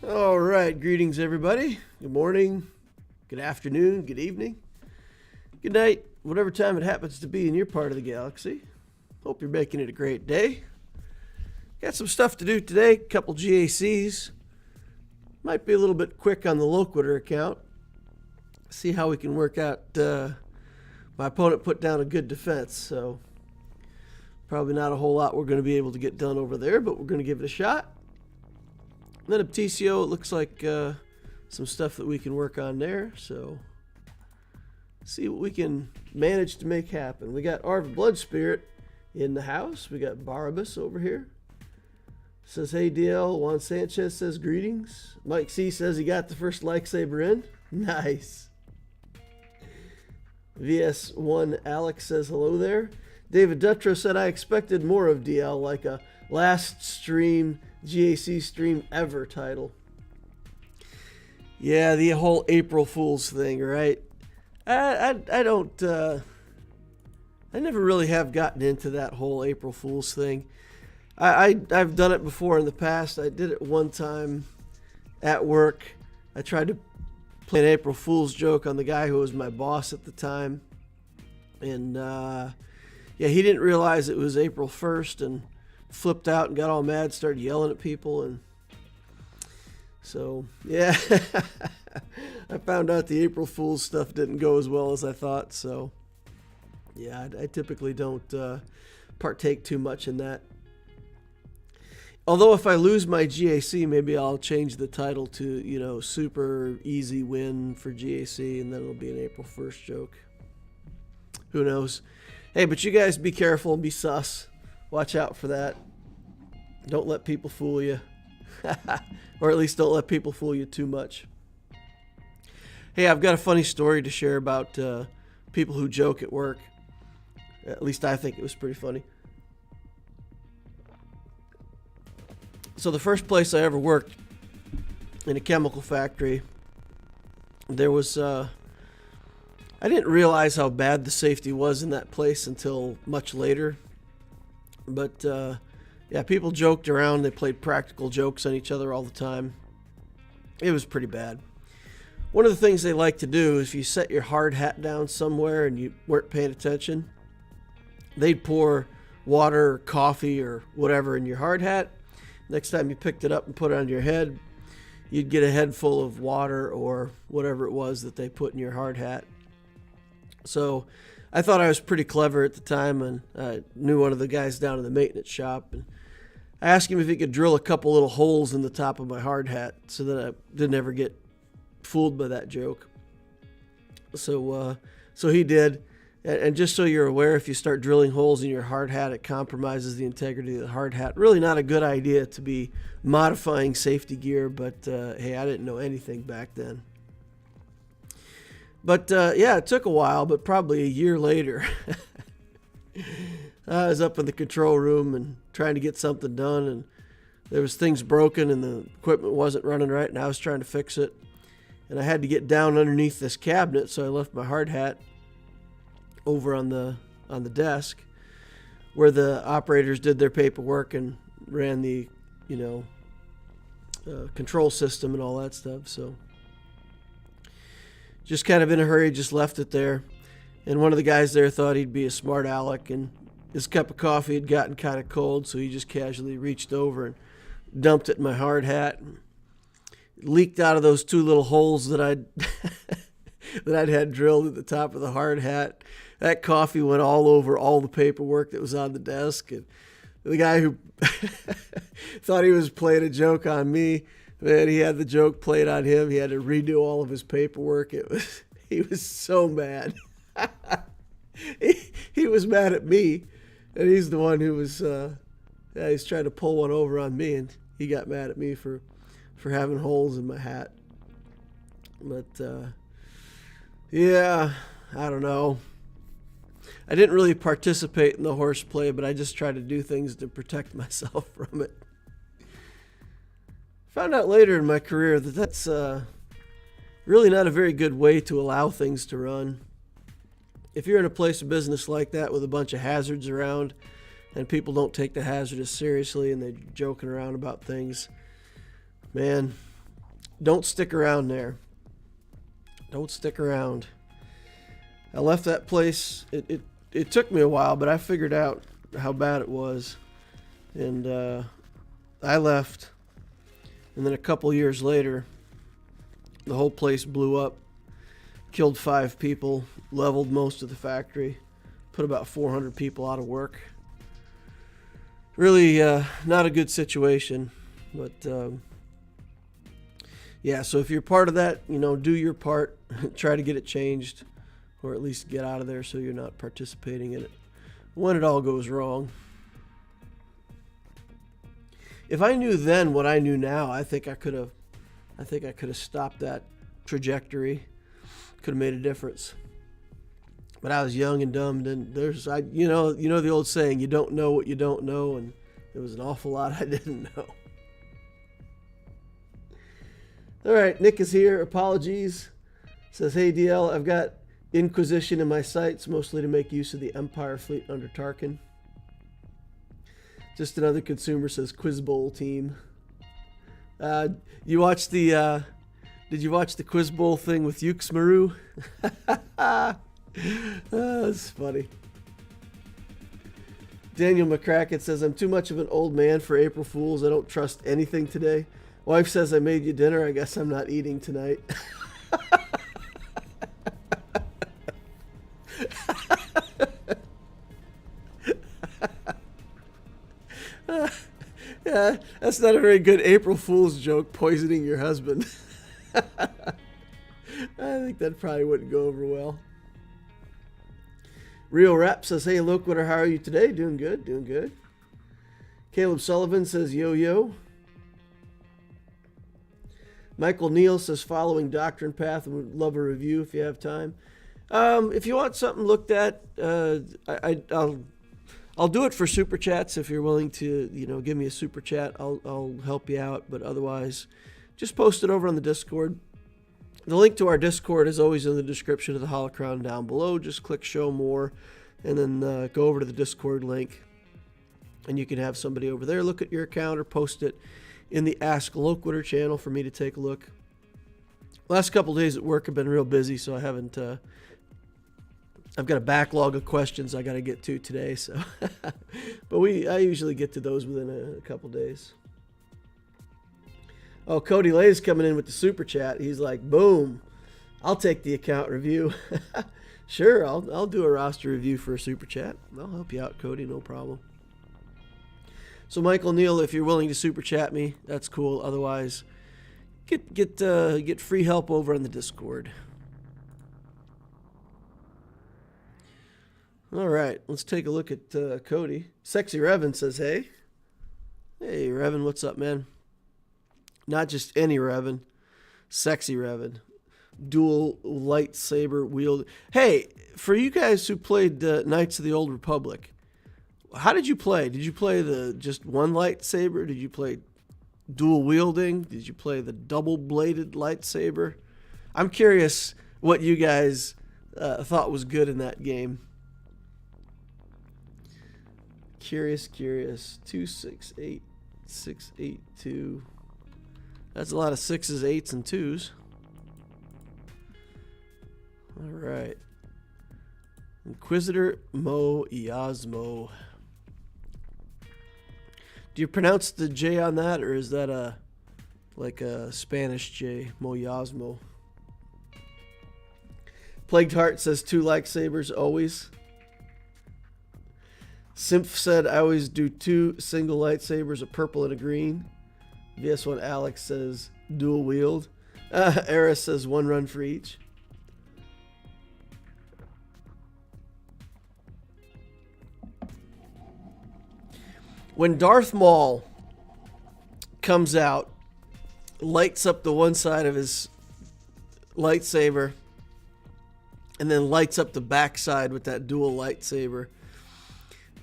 All right, greetings everybody. Good morning, good afternoon, good evening, good night, whatever time it happens to be in your part of the galaxy. Hope you're making it a great day. Got some stuff to do today, a couple GACs. Might be a little bit quick on the Loquitur account. See how we can work out. My opponent put down a good defense, so probably not a whole lot we're going to be able to get done over there, but we're going to give it a shot. And then at TCO, it looks like some stuff that we can work on there. So, see what we can manage to make happen. We got Arv Blood Spirit in the house. We got Barabbas over here. Says, hey, DL. Juan Sanchez says, greetings. Mike C says he got the first lightsaber in. Nice. VS1 Alex says, hello there. David Dutro said, I expected more of DL, like a last stream GAC stream ever title. Yeah, the whole April Fool's thing, right? I don't I never really have gotten into that whole April Fool's thing. I've done it before in the past. I did it one time at work. I tried to play an April Fool's joke on the guy who was my boss at the time, and yeah, he didn't realize it was April 1st and flipped out and got all mad, started yelling at people, and so yeah. I found out the April Fool's stuff didn't go as well as I thought, so yeah, I typically don't partake too much in that. Although if I lose my GAC, maybe I'll change the title to, super easy win for GAC, and then it'll be an April 1st joke. Who knows? Hey, but you guys be careful and be sus. Watch out for that. Don't let people fool you. Or at least don't let people fool you too much. Hey, I've got a funny story to share about people who joke at work. At least I think it was pretty funny. So the first place I ever worked, in a chemical factory, there was... I didn't realize how bad the safety was in that place until much later. But, yeah, people joked around. They played practical jokes on each other all the time. It was pretty bad. One of the things they like to do is if you set your hard hat down somewhere and you weren't paying attention, they'd pour water or coffee or whatever in your hard hat. Next time you picked it up and put it on your head, you'd get a head full of water or whatever it was that they put in your hard hat. So I thought I was pretty clever at the time, and I knew one of the guys down in the maintenance shop, and I asked him if he could drill a couple little holes in the top of my hard hat so that I didn't ever get fooled by that joke. So he did, and just so you're aware, if you start drilling holes in your hard hat, it compromises the integrity of the hard hat. Really not a good idea to be modifying safety gear, but hey, I didn't know anything back then. But, yeah, it took a while, but probably a year later, I was up in the control room and trying to get something done, and there was things broken and the equipment wasn't running right, and I was trying to fix it. And I had to get down underneath this cabinet, so I left my hard hat over on the desk where the operators did their paperwork and ran the, control system and all that stuff, so... Just kind of in a hurry, just left it there. And one of the guys there thought he'd be a smart aleck, and his cup of coffee had gotten kind of cold, so he just casually reached over and dumped it in my hard hat. It leaked out of those two little holes that I'd had drilled at the top of the hard hat. That coffee went all over all the paperwork that was on the desk. And the guy who thought he was playing a joke on me, man, he had the joke played on him. He had to redo all of his paperwork. He was so mad. he was mad at me, and he's the one who was he's trying to pull one over on me, and he got mad at me for having holes in my hat. But yeah, I don't know. I didn't really participate in the horseplay, but I just tried to do things to protect myself from it. Found out later in my career that that's really not a very good way to allow things to run. If you're in a place of business like that with a bunch of hazards around and people don't take the hazard as seriously and they're joking around about things, man, don't stick around there. Don't stick around. I left that place. It took me a while, but I figured out how bad it was. And I left. And then a couple years later, the whole place blew up. Killed 5 people. Leveled most of the factory. Put about 400 people out of work. Really not a good situation. But yeah, so if you're part of that, do your part. Try to get it changed. Or at least get out of there so you're not participating in it when it all goes wrong. If I knew then what I knew now, I think I could have stopped that trajectory. Could have made a difference. But I was young and dumb. And you know the old saying, you don't know what you don't know, and there was an awful lot I didn't know. All right, Nick is here. Apologies. Says, hey DL, I've got Inquisition in my sights, mostly to make use of the Empire fleet under Tarkin. Just another consumer says Quiz Bowl team. You watched the did you watch the Quiz Bowl thing with Ukes Maru? That's funny. Daniel McCracken says, I'm too much of an old man for April Fools. I don't trust anything today. Wife says I made you dinner. I guess I'm not eating tonight. Yeah, that's not a very good April Fool's joke, poisoning your husband. I think that probably wouldn't go over well. Real Rap says, hey, Loquitur, how are you today? Doing good, doing good. Caleb Sullivan says, yo, yo. Michael Neal says, following Doctrine Path, and would love a review if you have time. If you want something looked at, I'll do it for super chats. If you're willing to, give me a super chat, I'll help you out. But otherwise, just post it over on the Discord. The link to our Discord is always in the description of the Holocron down below. Just click show more and then go over to the Discord link. And you can have somebody over there look at your account or post it in the Ask Loquitur channel for me to take a look. Last couple days at work have been real busy, so I haven't... I've got a backlog of questions I got to get to today, so... but I usually get to those within a couple days. Oh, Cody Lay's coming in with the super chat. He's like, boom, I'll take the account review. Sure, I'll do a roster review for a super chat. I'll help you out, Cody, no problem. So Michael Neal, if you're willing to super chat me, that's cool. Otherwise, get free help over on the Discord. All right, let's take a look at Cody. Sexy Revan says, hey. Hey, Revan, what's up, man? Not just any Revan. Sexy Revan. Dual lightsaber wield. Hey, for you guys who played Knights of the Old Republic, how did you play? Did you play the just one lightsaber? Did you play dual wielding? Did you play the double-bladed lightsaber? I'm curious what you guys thought was good in that game. Curious. 268 682. That's a lot of 6s, 8s, and 2s. All right. Inquisitor Moyazmo. Do you pronounce the J on that, or is that like a Spanish J? Moyazmo. Plagued Heart says 2 lightsabers always. Simph said, I always do 2 single lightsabers, a purple and a green. VS1 Alex says, dual wield. Eris says, 1 run for each. When Darth Maul comes out, lights up the one side of his lightsaber, and then lights up the backside with that dual lightsaber,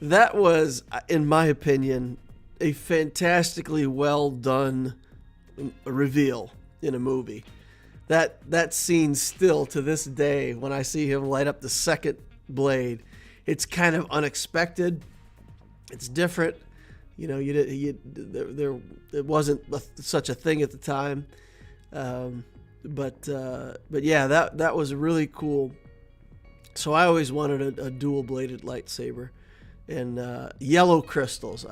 that was, in my opinion, a fantastically well done reveal in a movie. That scene still to this day, when I see him light up the second blade, it's kind of unexpected. It's different. It wasn't such a thing at the time. But yeah, that was really cool. So I always wanted a dual-bladed lightsaber. And yellow crystals.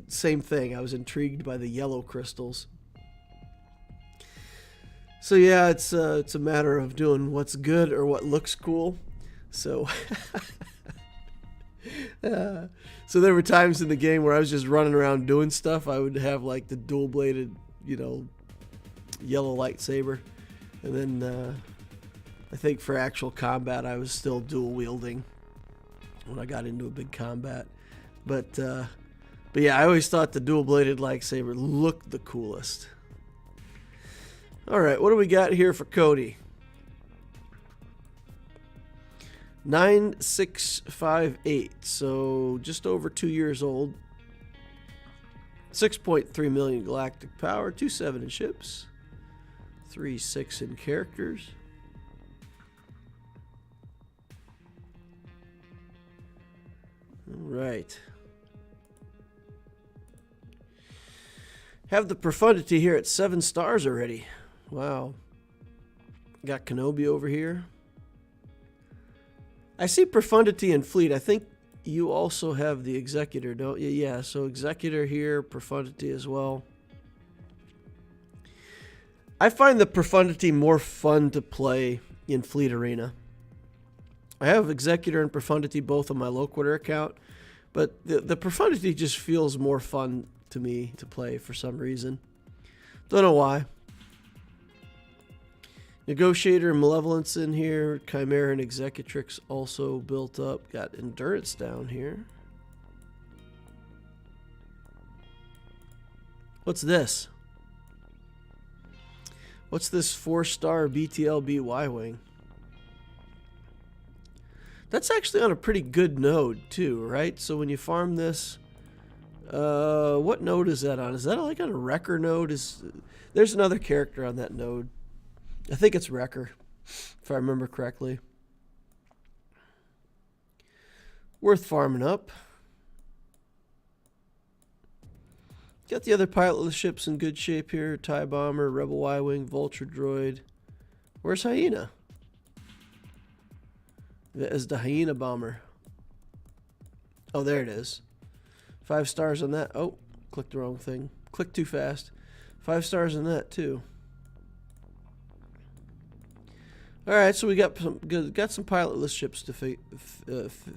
Same thing. I was intrigued by the yellow crystals. So yeah, it's a matter of doing what's good or what looks cool. So so there were times in the game where I was just running around doing stuff. I would have like the dual-bladed, yellow lightsaber, and then I think for actual combat I was still dual wielding when I got into a big combat. But yeah, I always thought the dual-bladed lightsaber looked the coolest. All right, what do we got here for Cody? 9658, so just over 2 years old. 6.3 million galactic power, 2.7 in ships, 3.6 in characters. All right. Have the profundity here at 7 stars already. Wow. Got Kenobi over here. I see profundity in fleet. I think you also have the executor, don't you? Yeah, so executor here, profundity as well. I find the profundity more fun to play in Fleet Arena. I have executor and profundity both on my Loquitur account, but the profundity just feels more fun to me to play for some reason. Don't know why. Negotiator and Malevolence in here. Chimera and Executrix also built up. Got Endurance down here. What's this? What's this 4-star BTLB Y-Wing? That's actually on a pretty good node too, right? So when you farm this, what node is that on? Is that like on a Wrecker node? There's another character on that node. I think it's Wrecker, if I remember correctly. Worth farming up. Got the other pilotless ships in good shape here. TIE Bomber, Rebel Y-Wing, Vulture Droid. Where's Hyena? That is the Hyena Bomber. Oh, there it is. 5 stars on that. Oh, clicked the wrong thing. Clicked too fast. 5 stars on that, too. All right, so we got some pilotless ships to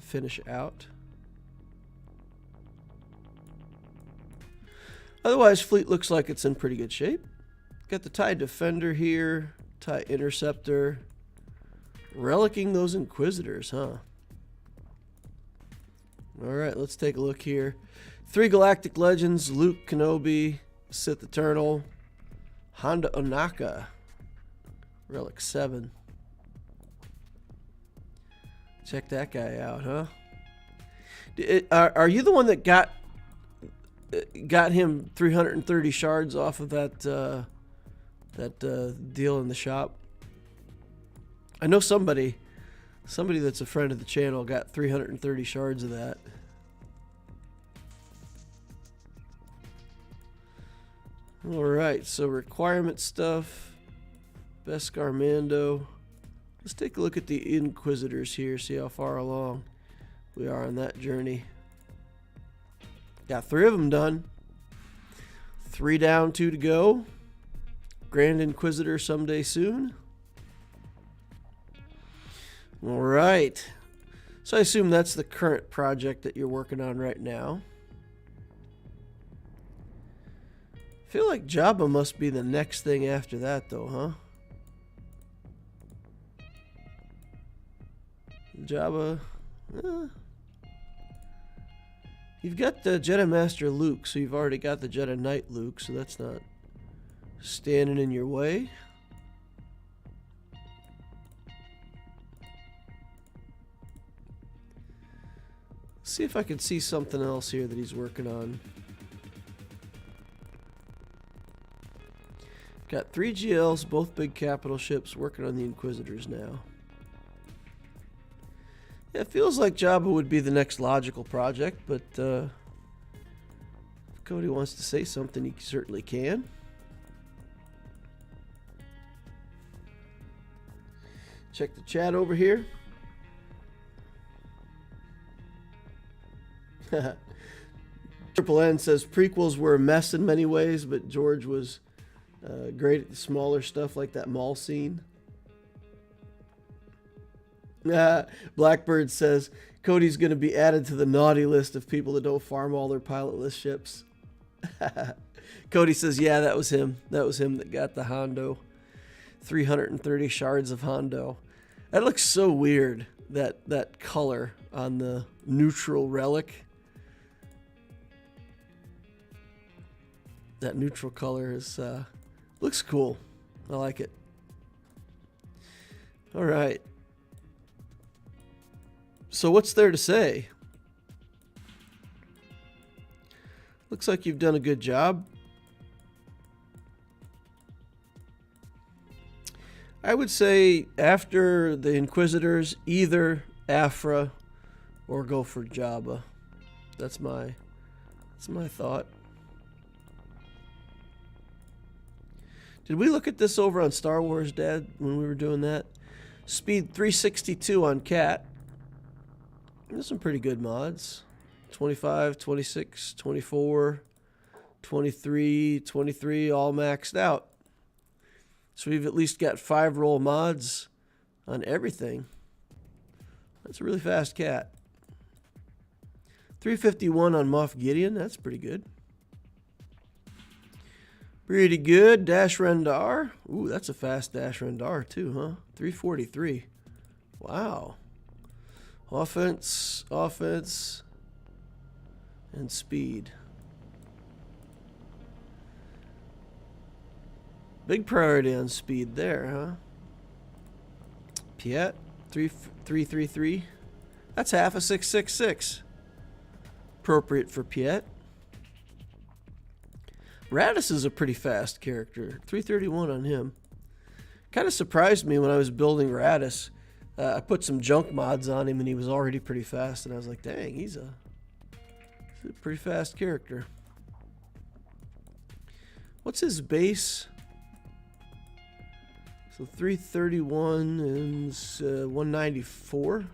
finish out. Otherwise, fleet looks like it's in pretty good shape. Got the TIE Defender here, TIE Interceptor. Relicking those Inquisitors, huh? All right, let's take a look here. 3 Galactic Legends: Luke, Kenobi, Sith Eternal, Honda Onaka, Relic 7. Check that guy out, huh? Are you the one that got him 330 shards off of that deal in the shop? I know somebody that's a friend of the channel got 330 shards of that. All right, so requirement stuff. Beskar Mando. Let's take a look at the Inquisitors here, see how far along we are on that journey. Got 3 of them done. 3 down, 2 to go. Grand Inquisitor someday soon. All right. So I assume that's the current project that you're working on right now. I feel like Jabba must be the next thing after that, though, huh? Jabba. You've got the Jedi Master Luke, so you've already got the Jedi Knight Luke, so that's not standing in your way. See if I can see something else here that he's working on. Got 3 GLs, both big capital ships, working on the Inquisitors now. Yeah, it feels like Jabba would be the next logical project, but if Cody wants to say something, he certainly can. check the chat over here. Triple N says prequels were a mess in many ways, but George was great at the smaller stuff like that mall scene. Blackbird says Cody's going to be added to the naughty list of people that don't farm all their pilotless ships. Cody says, yeah, that was him. That was him that got the Hondo. 330 shards of Hondo. That looks so weird, that color on the neutral relic. That neutral color is looks cool. I like it. All right. So what's there to say? Looks like you've done a good job. I would say after the Inquisitors, either Afra or go for Jabba. That's my thought. Did we look at this over on Star Wars, Dad, when we were doing that? Speed 362 on Cat. There's some pretty good mods. 25, 26, 24, 23, 23, all maxed out. So we've at least got 5 roll mods on everything. That's a really fast Cat. 351 on Moff Gideon. That's pretty good. Pretty good. Dash Rendar. Ooh, that's a fast Dash Rendar too, huh? 343. Wow. Offense, and speed. Big priority on speed there, huh? Piet, 333. That's half a 666. Appropriate for Piet. Radis is a pretty fast character. 331 on him. Kind of surprised me when I was building Radis. I put some junk mods on him and he was already pretty fast. And I was like, dang, he's a pretty fast character. What's his base? So 331 and 194.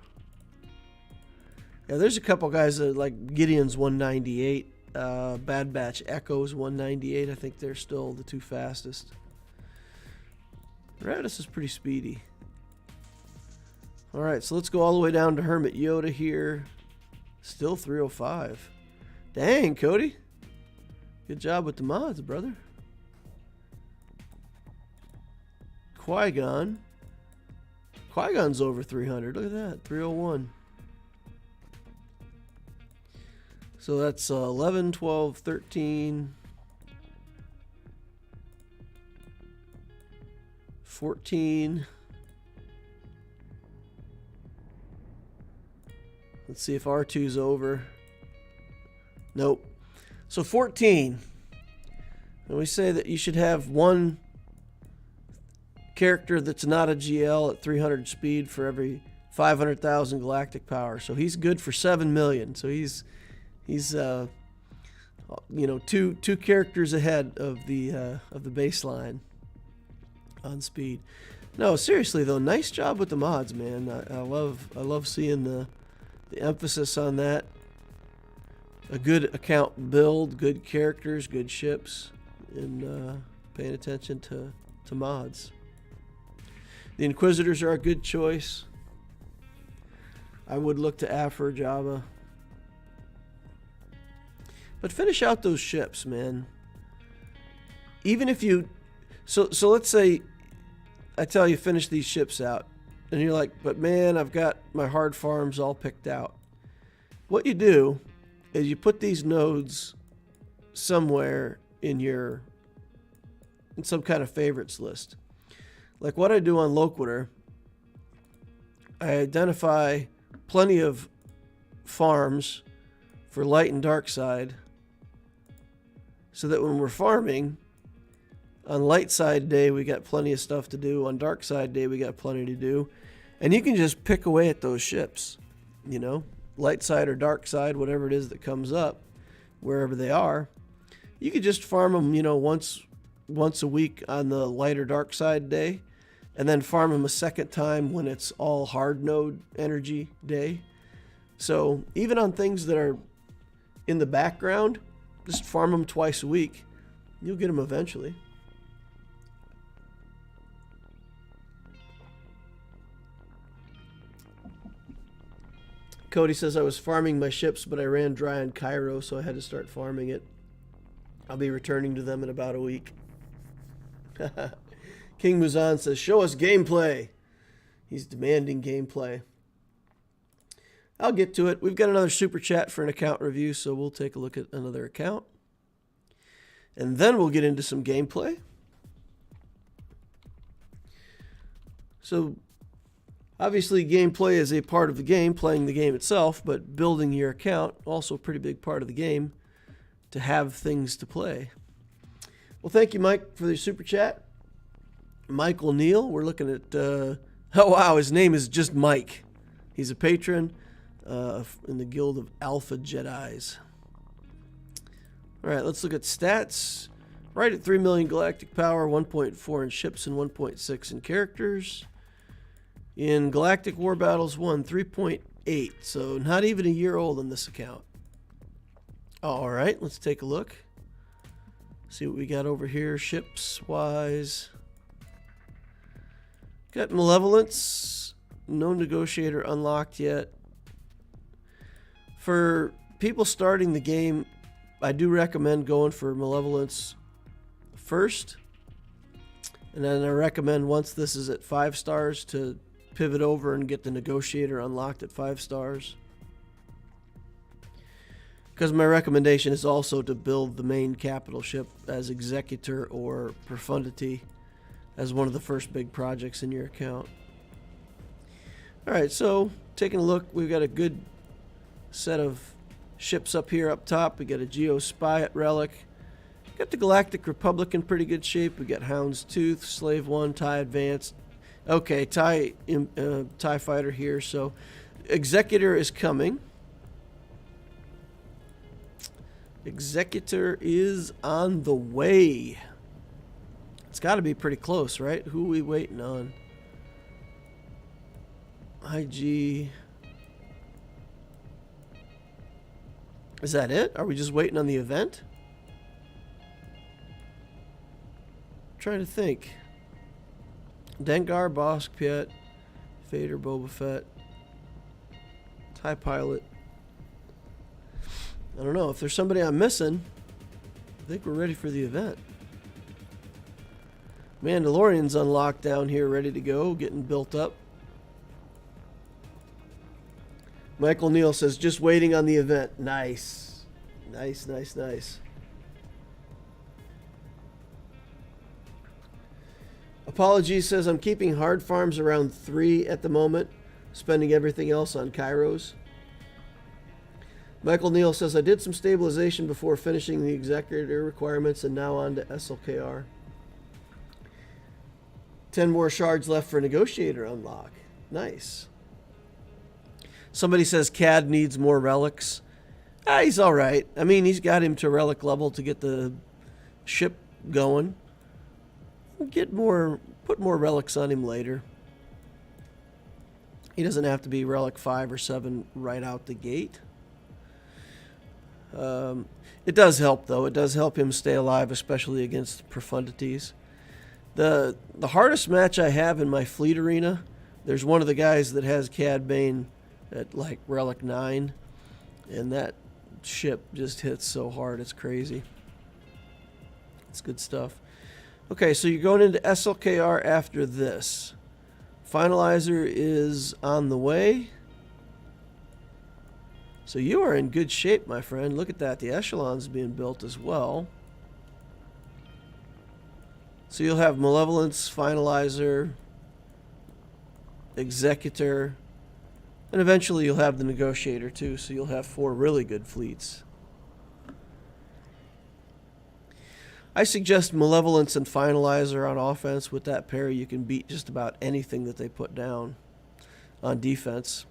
Yeah, there's a couple guys that like Gideon's 198. Bad Batch Echo's 198. I think they're still the 2 fastest. Radis is pretty speedy. Alright, so let's go all the way down to Hermit Yoda here. Still 305. Dang, Cody. Good job with the mods, brother. Qui-Gon. Qui-Gon's over 300. Look at that. 301. So that's 11, 12, 13, 14. Let's see if R2's over. Nope. So 14. And we say that you should have one character that's not a GL at 300 speed for every 500,000 galactic power. So he's good for 7 million. So he's you know, two characters ahead of the baseline on speed. No, seriously though, nice job with the mods, man. I love seeing the emphasis on that. A good account build, good characters, good ships, and paying attention to mods. The Inquisitors are a good choice. I would look to Afra, Jabba. But finish out those ships, man. Even if you... So let's say I tell you finish these ships out. And you're like, but man, I've got my hard farms all picked out. What you do is you put these nodes somewhere in some kind of favorites list. Like what I do on Loquitur, I identify plenty of farms for light and dark side, so that when we're farming, on light side day we got plenty of stuff to do, on dark side day we got plenty to do, and you can just pick away at those ships, you know, light side or dark side, whatever it is that comes up, wherever they are. You could just farm them, you know, once a week on the light or dark side day, and then farm them a second time when it's all hard node energy day. So even on things that are in the background, just farm them twice a week. You'll get them eventually. Cody says, I was farming my ships, but I ran dry on Kyro, so I had to start farming it. I'll be returning to them in about a week. King Muzan says, show us gameplay. He's demanding gameplay. I'll get to it. We've got another super chat for an account review, so we'll take a look at another account. And then we'll get into some gameplay. So, obviously, gameplay is a part of the game, playing the game itself, but building your account, also a pretty big part of the game, to have things to play. Well, thank you, Mike, for the super chat. Michael Neal, we're looking at, oh wow, his name is just Mike. He's a patron in the Guild of Alpha Jedis. All right, let's look at stats. Right at 3 million galactic power, 1.4 in ships and 1.6 in characters. In Galactic War Battles 1, 3.8, so not even a year old on this account. All right, let's take a look. See what we got over here, ships-wise. Got Malevolence, no Negotiator unlocked yet. For people starting the game, I do recommend going for Malevolence first. And then I recommend once this is at 5 stars to pivot over and get the Negotiator unlocked at 5 stars. Because my recommendation is also to build the main capital ship as Executor or Profundity as one of the first big projects in your account. Alright, so taking a look, we've got a good set of ships up here up top. We got a Geo Spy at Relic. Got the Galactic Republic in pretty good shape. We got Hound's Tooth, Slave 1, TIE Advanced. Okay, TIE Fighter here. So Executor is coming. Executor is on the way. It's got to be pretty close, right? Who are we waiting on? IG. Is that it? Are we just waiting on the event? I'm trying to think. Dengar, Bosk, Piet, Vader, Boba Fett, TIE Pilot. I don't know. If there's somebody I'm missing, I think we're ready for the event. Mandalorian's unlocked down here, ready to go, getting built up. Michael Neal says, just waiting on the event. Nice. Nice, nice, nice. Apologies says, I'm keeping hard farms around 3 at the moment, spending everything else on Kyros. Michael Neal says, I did some stabilization before finishing the Executor requirements and now on to SLKR. 10 more shards left for Negotiator unlock. Nice. Somebody says CAD needs more relics. He's all right. I mean, he's got him to relic level to get the ship going. Put more relics on him later. He doesn't have to be relic 5 or 7 right out the gate. It does help, though. It does help him stay alive, especially against profundities. The hardest match I have in my fleet arena, there's one of the guys that has Cad Bane at like relic 9, and that ship just hits so hard, it's crazy. It's good stuff. Okay, so you're going into SLKR after this. Finalizer is on the way. So you are in good shape, my friend. Look at that. The Echelon's being built as well. So you'll have Malevolence, Finalizer, Executor, and eventually you'll have the Negotiator too, so you'll have 4 really good fleets. I suggest Malevolence and Finalizer on offense. With that pair, you can beat just about anything that they put down on defense.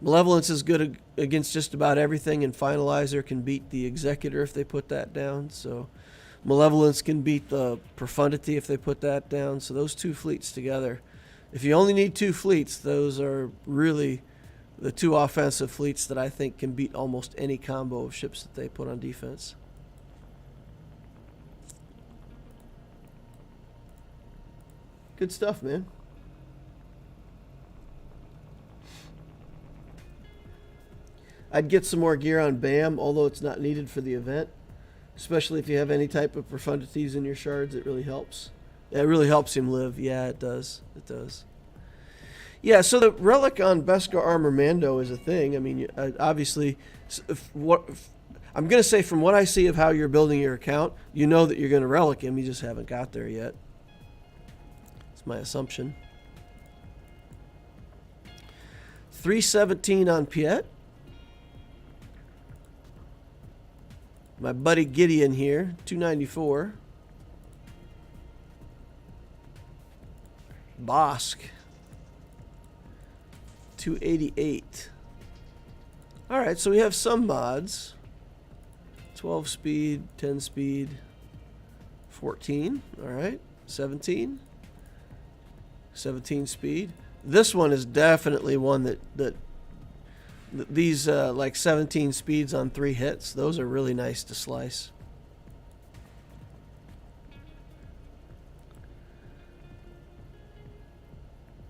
Malevolence is good against just about everything, and Finalizer can beat the Executor if they put that down. So Malevolence can beat the Profundity if they put that down. So those two fleets together. If you only need 2 fleets, those are really the 2 offensive fleets that I think can beat almost any combo of ships that they put on defense. Good stuff, man. I'd get some more gear on Bam, although it's not needed for the event. Especially if you have any type of profundities in your shards, it really helps. It really helps him live. Yeah, it does. It does. Yeah, so the relic on Beskar Armor Mando is a thing. I mean, obviously, I'm going to say from what I see of how you're building your account, you know that you're going to relic him. You just haven't got there yet. That's my assumption. 317 on Piet. My buddy Gideon here, 294. Bosk, 288. All right, so we have some mods. 12 speed, 10 speed, 14. All right, 17. 17 speed. This one is definitely one that these like 17 speeds on 3 hits, those are really nice to slice.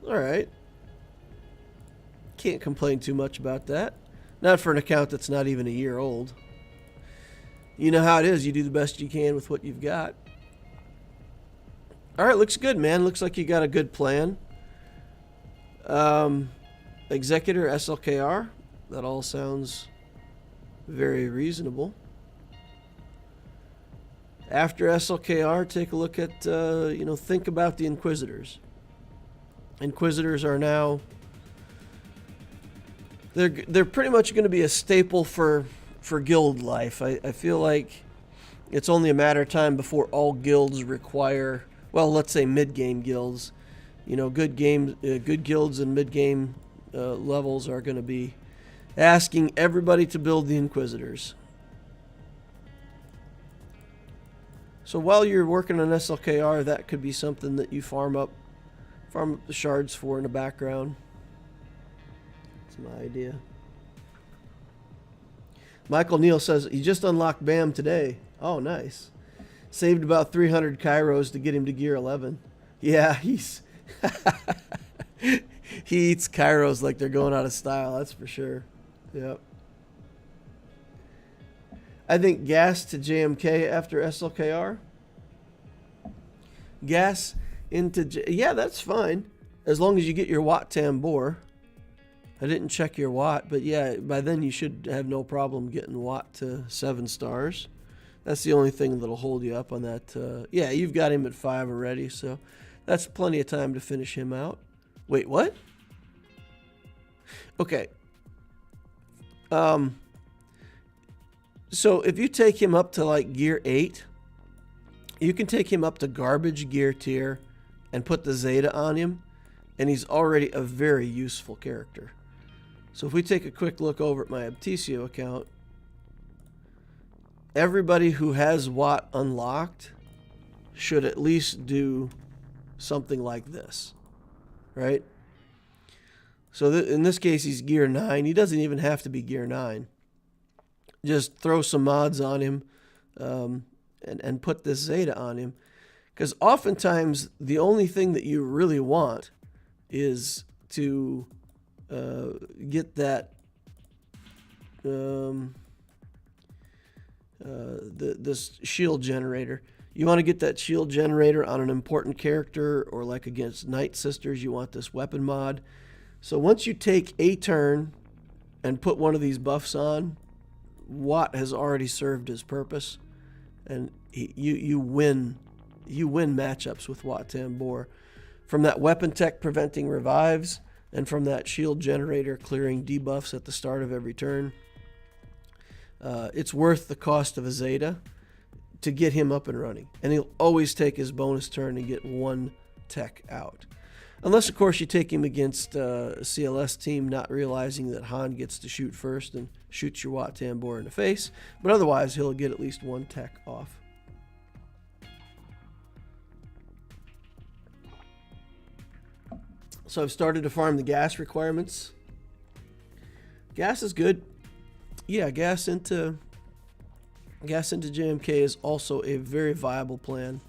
All right. Can't complain too much about that. Not for an account that's not even a year old. You know how it is. You do the best you can with what you've got. All right, looks good, man. Looks like you got a good plan. Executor, SLKR. That all sounds very reasonable. After SLKR, take a look at, think about the Inquisitors. Inquisitors are now, they're pretty much going to be a staple for guild life. I feel like it's only a matter of time before all guilds require, well, let's say mid-game guilds. You know, good guilds and mid-game levels are going to be asking everybody to build the Inquisitors. So while you're working on SLKR, that could be something that you farm up the shards for in the background. That's my idea. Michael Neal says he just unlocked BAM today. Oh, nice. Saved about 300 Kyros to get him to gear 11. Yeah, he's he eats Kyros like they're going out of style, that's for sure. Yep. I think gas to JMK after SLKR. Gas into yeah, that's fine. As long as you get your Watt Tambor. I didn't check your Watt, but yeah, by then you should have no problem getting Watt to 7 stars. That's the only thing that'll hold you up on that. Yeah, you've got him at 5 already, so that's plenty of time to finish him out. Wait, what? Okay. So if you take him up to like gear 8, you can take him up to garbage gear tier and put the Zeta on him, and he's already a very useful character. So if we take a quick look over at my Abtesio account, everybody who has Watt unlocked should at least do something like this, right? So in this case, he's gear 9. He doesn't even have to be gear 9. Just throw some mods on him and put this Zeta on him. Because oftentimes, the only thing that you really want is to get that this shield generator. You want to get that shield generator on an important character, or like against Night Sisters, you want this weapon mod. So once you take a turn and put one of these buffs on, Watt has already served his purpose, and you win matchups with Watt Tambor. From that weapon tech preventing revives, and from that shield generator clearing debuffs at the start of every turn, it's worth the cost of a Zeta to get him up and running. And he'll always take his bonus turn and get 1 tech out. Unless, of course, you take him against a CLS team, not realizing that Han gets to shoot first and shoots your Watt Tambor in the face. But otherwise, he'll get at least 1 tech off. So I've started to farm the gas requirements. Gas is good. Yeah, gas into JMK is also a very viable plan.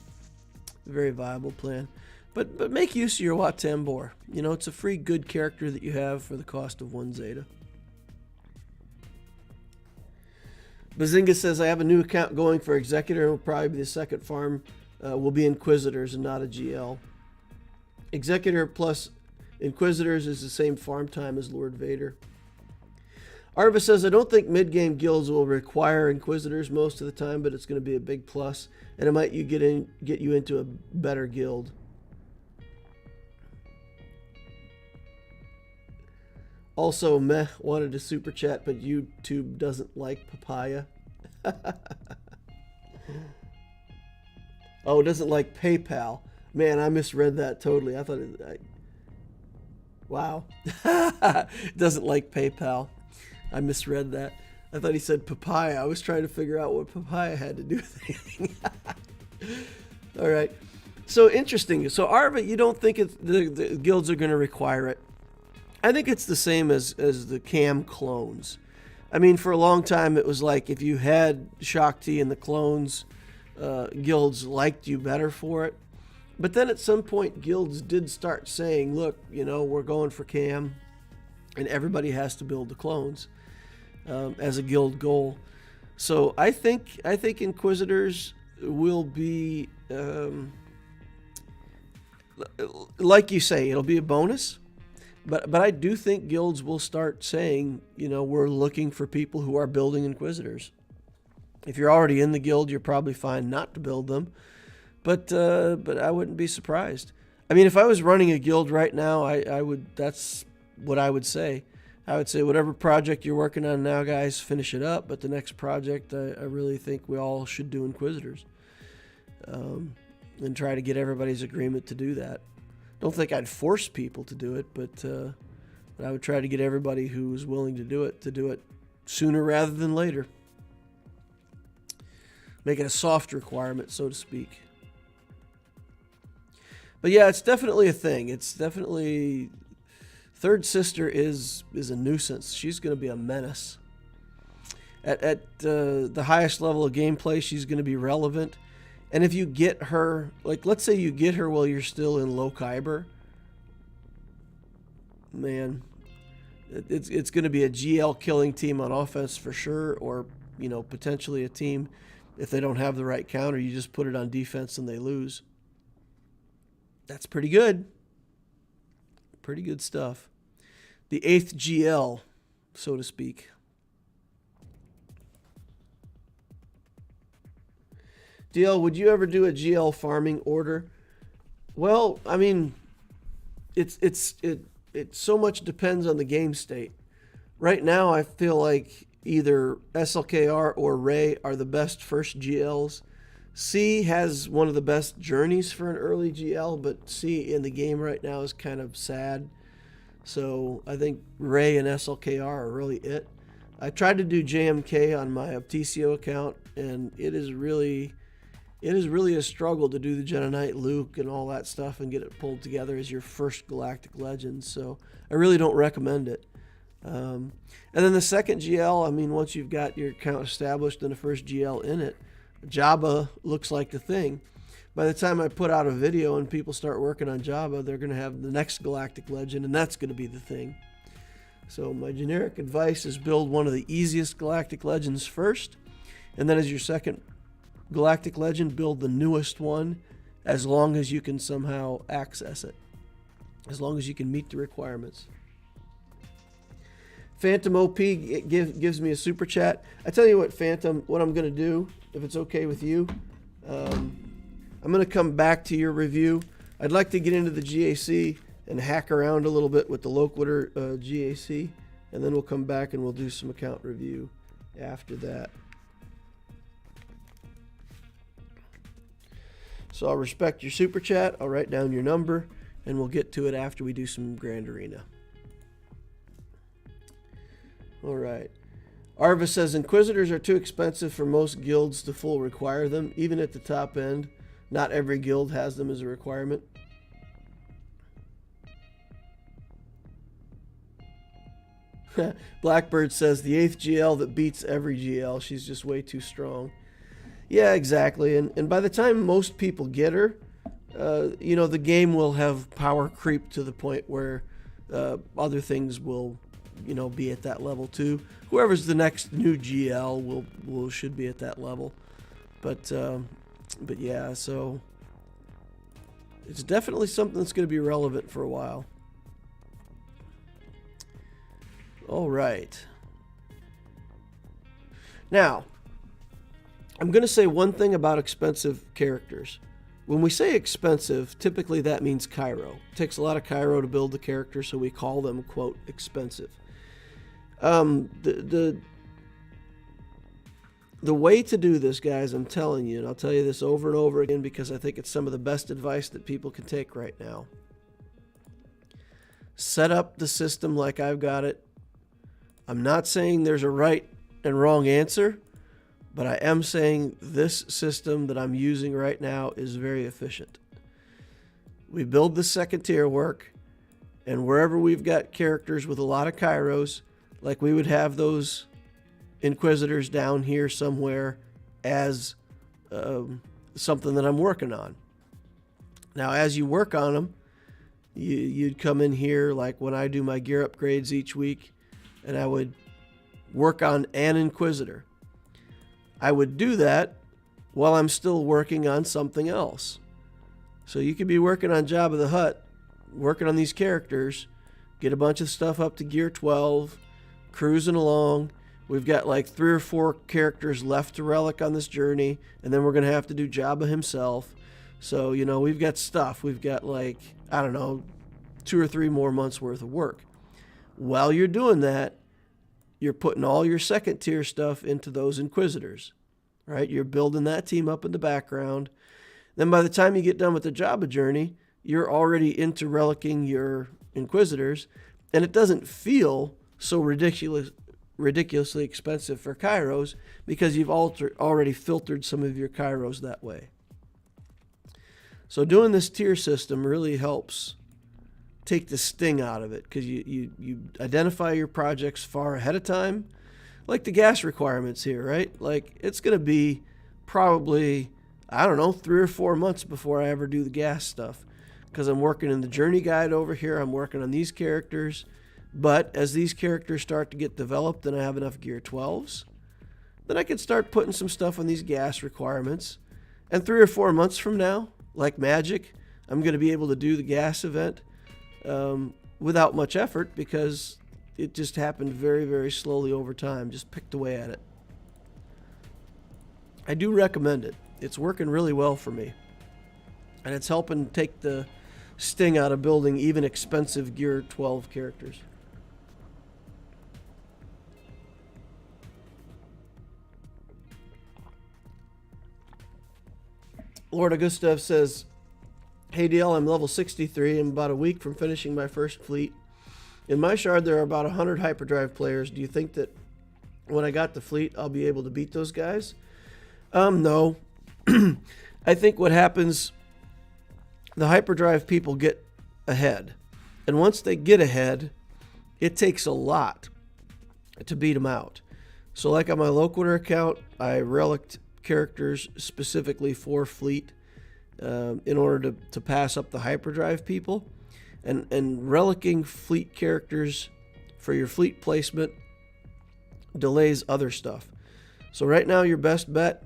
Very viable plan. But make use of your Wat Tambor. You know, it's a free good character that you have for the cost of 1 Zeta. Bazinga says, I have a new account going for Executor. It will probably be the second farm. Will be Inquisitors and not a GL. Executor plus Inquisitors is the same farm time as Lord Vader. Arva says, I don't think mid-game guilds will require Inquisitors most of the time, but it's going to be a big plus, and it might get you into a better guild. Also, Meh wanted to super chat, but YouTube doesn't like papaya. Oh, it doesn't like PayPal. Man, I misread that totally. I thought wow. It doesn't like PayPal. I misread that. I thought he said papaya. I was trying to figure out what papaya had to do with anything. All right. So interesting. So Arva, you don't think the guilds are going to require it? I think it's the same as the cam clones. I mean, for a long time, it was like if you had Shakti and the clones, guilds liked you better for it. But then at some point, guilds did start saying, look, you know, we're going for cam, and everybody has to build the clones as a guild goal. So I think Inquisitors will be, like you say, it'll be a bonus. But I do think guilds will start saying, you know, we're looking for people who are building Inquisitors. If you're already in the guild, you're probably fine not to build them. But I wouldn't be surprised. I mean, if I was running a guild right now, I would. That's what I would say. I would say whatever project you're working on now, guys, finish it up. But the next project, I really think we all should do Inquisitors. And try to get everybody's agreement to do that. Don't think I'd force people to do it, but I would try to get everybody who's willing to do it sooner rather than later. Make it a soft requirement, so to speak. But yeah, it's definitely a thing. It's definitely... Third Sister is a nuisance. She's going to be a menace. At the highest level of gameplay, she's going to be relevant. And if you get her, like, let's say you get her while you're still in Loquitur, man, it's going to be a GL killing team on offense for sure, or, you know, potentially a team, if they don't have the right counter, you just put it on defense and they lose. That's pretty good. Pretty good stuff. The 8th GL, so to speak. DL, would you ever do a GL farming order? Well, I mean, it so much depends on the game state. Right now, I feel like either SLKR or Ray are the best first GLs. C has one of the best journeys for an early GL, but C in the game right now is kind of sad. So I think Ray and SLKR are really it. I tried to do JMK on my Opticio account, and it is really a struggle to do the Jedi Knight Luke and all that stuff and get it pulled together as your first Galactic Legend. So I really don't recommend it. And then the second GL, I mean, once you've got your account established and the first GL in it, Jabba looks like the thing. By the time I put out a video and people start working on Jabba, they're going to have the next Galactic Legend, and that's going to be the thing. So my generic advice is build one of the easiest Galactic Legends first, and then as your second Galactic Legend, build the newest one as long as you can somehow access it, as long as you can meet the requirements. Phantom OP gives me a super chat. I tell you what, Phantom, what I'm going to do, if it's okay with you, I'm going to come back to your review. I'd like to get into the GAC and hack around a little bit with the Loquitur GAC, and then we'll come back and we'll do some account review after that. So I'll respect your super chat, I'll write down your number, and we'll get to it after we do some Grand Arena. All right. Arva says, Inquisitors are too expensive for most guilds to full require them. Even at the top end, not every guild has them as a requirement. Blackbird says the 8th GL that beats every GL. She's just way too strong. Yeah, exactly. And by the time most people get her, the game will have power creep to the point where other things will, be at that level too. Whoever's the next new GL should be at that level. But yeah, so it's definitely something that's going to be relevant for a while. All right. Now, I'm going to say one thing about expensive characters. When we say expensive, typically that means Kyro. It takes a lot of Kyro to build the character, so we call them, quote, expensive. The way to do this, guys, I'm telling you, and I'll tell you this over and over again because I think it's some of the best advice that people can take right now. Set up the system like I've got it. I'm not saying there's a right and wrong answer, but I am saying this system that I'm using right now is very efficient. We build the second tier work, and wherever we've got characters with a lot of Kyros, like we would have those Inquisitors down here somewhere as something that I'm working on. Now, as you work on them, you'd come in here, like when I do my gear upgrades each week, and I would work on an Inquisitor. I would do that while I'm still working on something else. So you could be working on Jabba the Hutt, working on these characters, get a bunch of stuff up to gear 12, cruising along. We've got like 3 or 4 characters left to relic on this journey, and then we're going to have to do Jabba himself. So, we've got stuff. We've got 2 or 3 more months worth of work. While you're doing that, you're putting all your second tier stuff into those Inquisitors, right? You're building that team up in the background. Then by the time you get done with the Jabba journey, you're already into relicking your Inquisitors, and it doesn't feel so ridiculously expensive for Kyros because you've already filtered some of your Kyros that way. So doing this tier system really helps take the sting out of it because you identify your projects far ahead of time. Like the gas requirements here, right? Like it's going to be probably, 3 or 4 months before I ever do the gas stuff because I'm working in the journey guide over here. I'm working on these characters. But as these characters start to get developed and I have enough gear 12s, then I can start putting some stuff on these gas requirements. And 3 or 4 months from now, like magic, I'm going to be able to do the gas event without much effort because it just happened very, very slowly over time. Just picked away at it. I do recommend it. It's working really well for me. And it's helping take the sting out of building even expensive gear 12 characters. Lord Augusta says, "Hey DL, I'm level 63. I'm about a week from finishing my first fleet. In my shard, there are about 100 hyperdrive players. Do you think that when I got the fleet, I'll be able to beat those guys?" No. I think what happens, the hyperdrive people get ahead. And once they get ahead, it takes a lot to beat them out. So like on my Loquitur account, I relicked characters specifically for fleet in order to pass up the hyperdrive people. And relicking fleet characters for your fleet placement delays other stuff. So right now your best bet,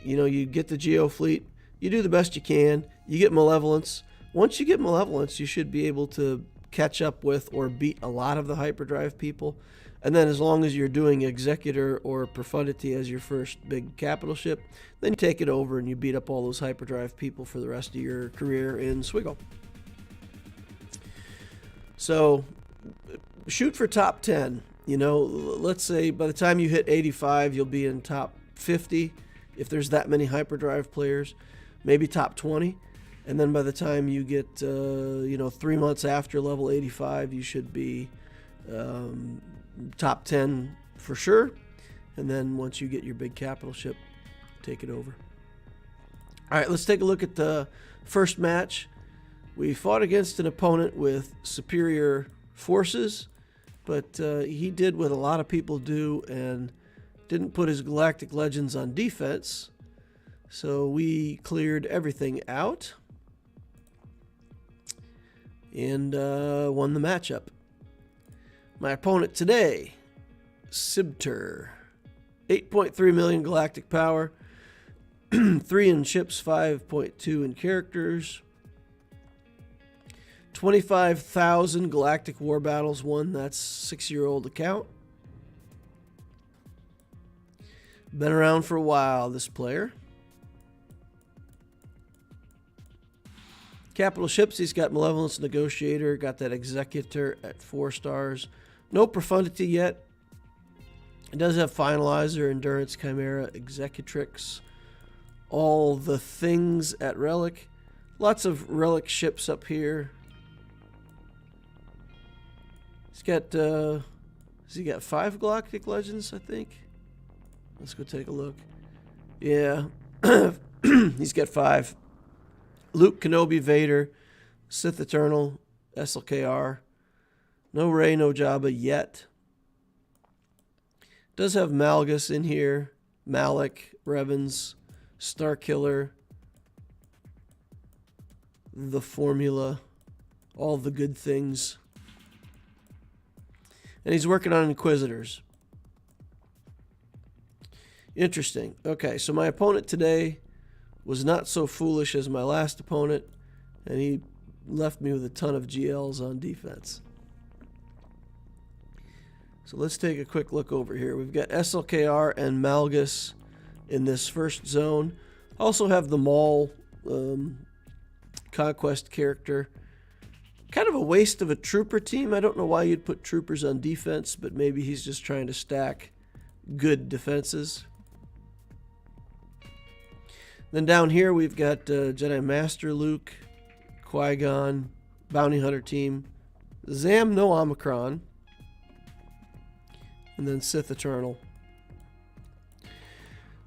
you get the Geo fleet, you do the best you can, you get Malevolence. Once you get Malevolence, you should be able to catch up with or beat a lot of the hyperdrive people. And then as long as you're doing Executor or Profundity as your first big capital ship, then you take it over and you beat up all those hyperdrive people for the rest of your career in Swgoh. So shoot for top 10. Let's say by the time you hit 85, you'll be in top 50 if there's that many hyperdrive players, maybe top 20. And then by the time you get 3 months after level 85, you should be top 10 for sure. And then once you get your big capital ship, take it over. All right, let's take a look at the first match. We fought against an opponent with superior forces but he did what a lot of people do and didn't put his Galactic Legends on defense. So we cleared everything out and won the matchup. My opponent today, Sibter. 8.3 million galactic power, 3 in ships, 5.2 in characters, 25,000 galactic war battles won. That's 6-year-old account. Been around for a while, this player. Capital ships, he's got Malevolence Negotiator, got that Executor at 4 stars. No Profundity yet. It does have Finalizer, Endurance, Chimera, Executrix, all the things at Relic. Lots of Relic ships up here. He's got, has he got 5 Galactic Legends, I think? Let's go take a look. Yeah, he's got 5. Luke, Kenobi, Vader, Sith Eternal, SLKR. No Rey, no Jabba yet. Does have Malgus in here, Malik, Revens, Starkiller, the formula, all the good things. And he's working on Inquisitors. Interesting. Okay, so my opponent today was not so foolish as my last opponent, and he left me with a ton of GLs on defense. So let's take a quick look over here. We've got SLKR and Malgus in this first zone. Also have the Maul Conquest character. Kind of a waste of a trooper team. I don't know why you'd put troopers on defense, but maybe he's just trying to stack good defenses. Then down here we've got Jedi Master Luke, Qui-Gon, Bounty Hunter team, Zam no Omicron, and then Sith Eternal.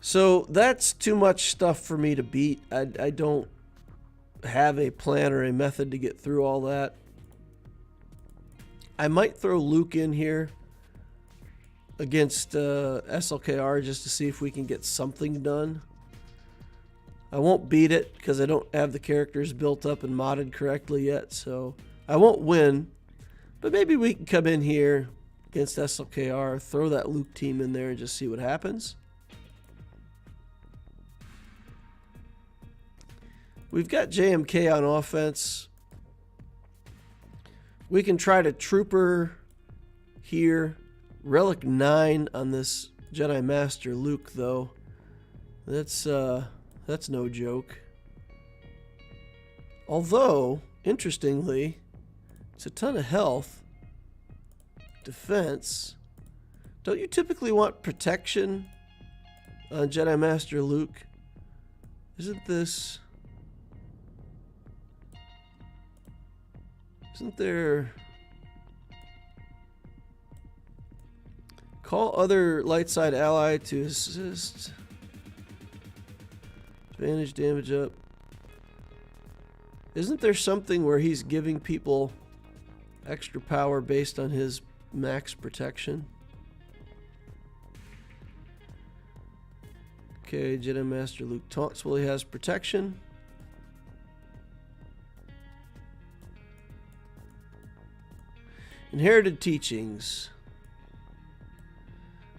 So that's too much stuff for me to beat. I don't have a plan or a method to get through all that. I might throw Luke in here against SLKR just to see if we can get something done. I won't beat it because I don't have the characters built up and modded correctly yet, so I won't win. But maybe we can come in here against SLKR, throw that Luke team in there and just see what happens. We've got JMK on offense. We can try to trooper here. Relic 9 on this Jedi Master Luke, though. That's no joke. Although, interestingly, it's a ton of health. Defense. Don't you typically want protection on Jedi Master Luke? Isn't there... Call other light side ally to assist. Advantage damage up. Isn't there something where he's giving people extra power based on his max protection? Okay, Jedi Master Luke taunts while he has protection. Inherited teachings.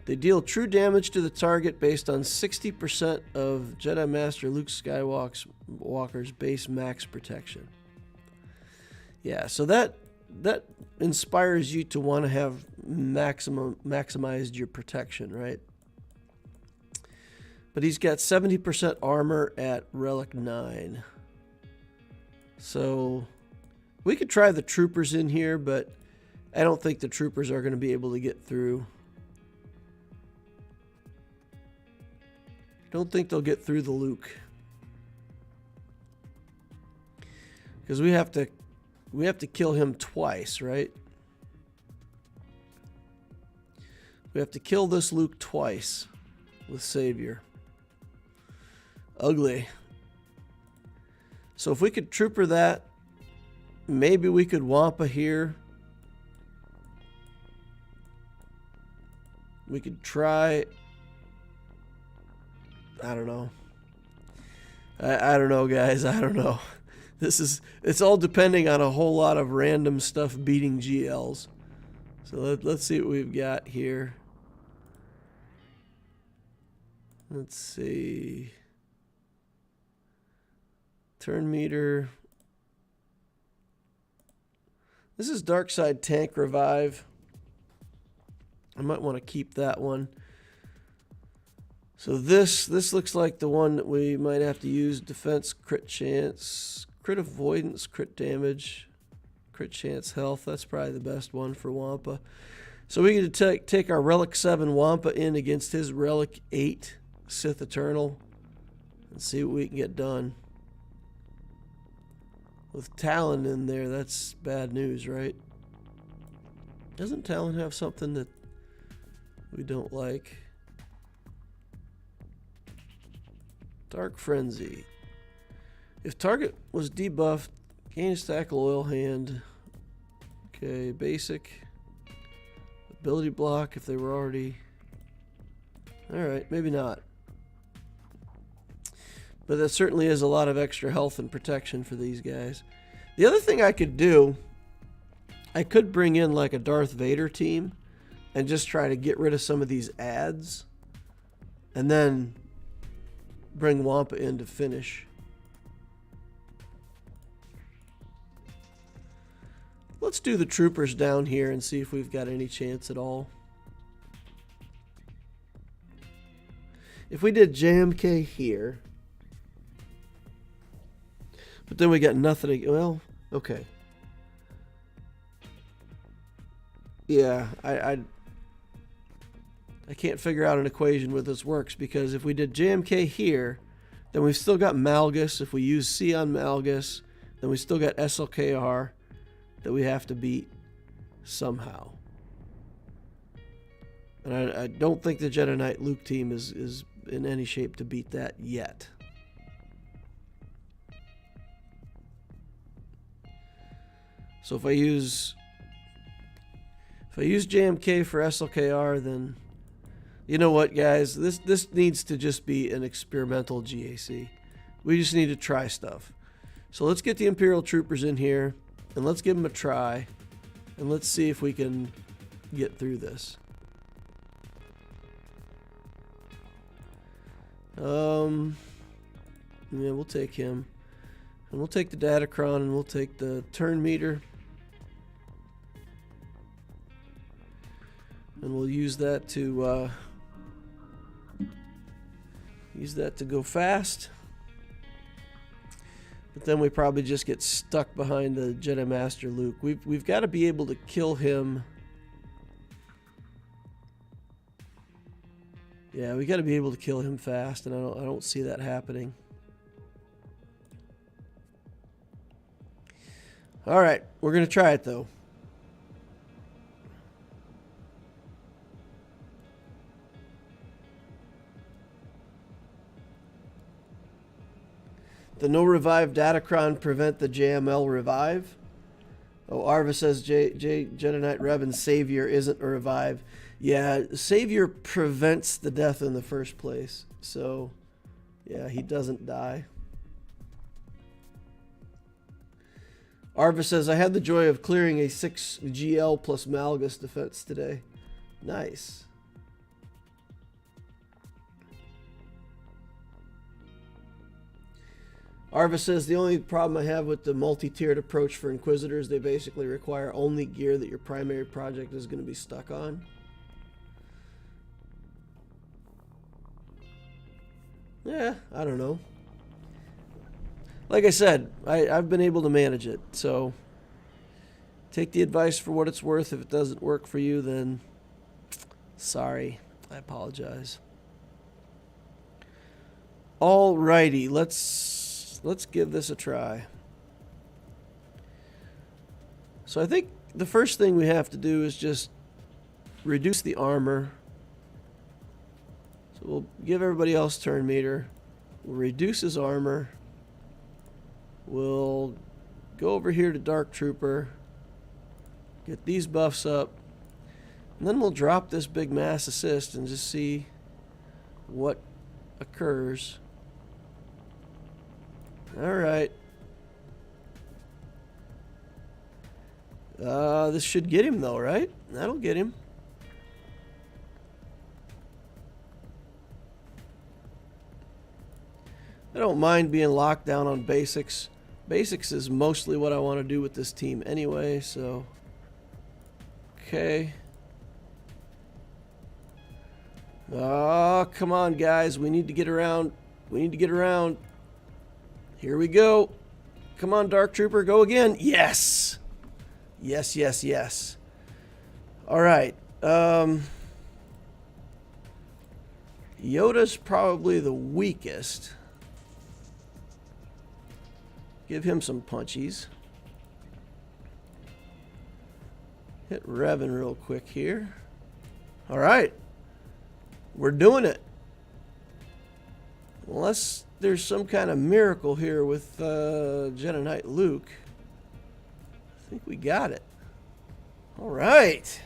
They deal true damage to the target based on 60% of Jedi Master Luke Skywalker's base max protection. Yeah, so that inspires you to want to have maximized your protection, right? But he's got 70% armor at Relic 9. So we could try the troopers in here, but I don't think the troopers are going to be able to get through. Don't think they'll get through the Luke. Because we have to kill him twice, right? We have to kill this Luke twice with Savior. Ugly. So if we could trooper that, maybe we could Wampa here. We could try. I don't know. I don't know, guys. I don't know. It's all depending on a whole lot of random stuff beating GLs. So let's see what we've got here. Let's see. Turn meter. This is Dark Side Tank Revive. I might want to keep that one. So this looks like the one that we might have to use. Defense, crit chance, crit avoidance, crit damage, crit chance, health. That's probably the best one for Wampa. So we get to take our Relic 7 Wampa in against his Relic 8 Sith Eternal and see what we can get done. With Talon in there, that's bad news, right? Doesn't Talon have something that we don't like? Dark Frenzy. If target was debuffed, gain a stack of oil hand. Okay, basic. Ability block if they were already... Alright, maybe not. But that certainly is a lot of extra health and protection for these guys. The other thing I could do, I could bring in like a Darth Vader team and just try to get rid of some of these ads. And then bring Wampa in to finish. Let's do the troopers down here and see if we've got any chance at all. If we did JMK here, but then we got nothing. Well, okay. Yeah, I can't figure out an equation where this works, because if we did JMK here, then we've still got Malgus. If we use C on Malgus, then we still got SLKR that we have to beat somehow. And I don't think the Jedi Knight Luke team is in any shape to beat that yet. So if I use JMK for SLKR, then you know what, guys? This needs to just be an experimental GAC. We just need to try stuff. So let's get the Imperial Troopers in here, and let's give them a try, and let's see if we can get through this. Yeah, we'll take him. And we'll take the Datacron, and we'll take the turn meter. And we'll use that to go fast. But then we probably just get stuck behind the Jedi Master Luke. We've got to be able to kill him. Yeah, we got to be able to kill him fast, and I don't see that happening. All right, we're gonna try it though. The no revive Datacron prevent the JML revive. Oh, Arva says Jedi Knight Revan's Savior isn't a revive. Yeah, Savior prevents the death in the first place. So, yeah, he doesn't die. Arva says, I had the joy of clearing a 6 GL plus Malgus defense today. Nice. Arva says, the only problem I have with the multi-tiered approach for Inquisitors, they basically require only gear that your primary project is going to be stuck on. Yeah, I don't know. Like I said, I've been able to manage it, so take the advice for what it's worth. If it doesn't work for you, then sorry. I apologize. Alrighty, let's give this a try. So I think the first thing we have to do is just reduce the armor. So we'll give everybody else turn meter. We'll reduce his armor. We'll go over here to Dark Trooper. Get these buffs up. And then we'll drop this big mass assist and just see what occurs. Alright. This should get him though, right? That'll get him. I don't mind being locked down on basics. Basics is mostly what I want to do with this team anyway, so... Okay. Oh, come on, guys. We need to get around. We need to get around. Here we go. Come on, Dark Trooper. Go again. Yes. Yes, yes, yes. All right. Yoda's probably the weakest. Give him some punchies. Hit Revan real quick here. All right. We're doing it. Unless there's some kind of miracle here with Jedi Knight Luke. I think we got it. All right.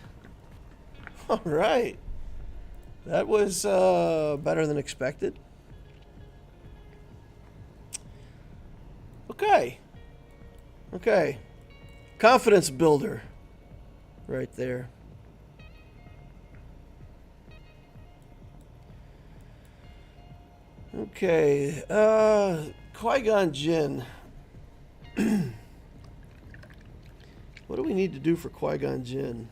All right. That was better than expected. Okay. Okay. Confidence builder. Right there. Okay, Qui-Gon Jinn. What do we need to do for Qui-Gon Jinn?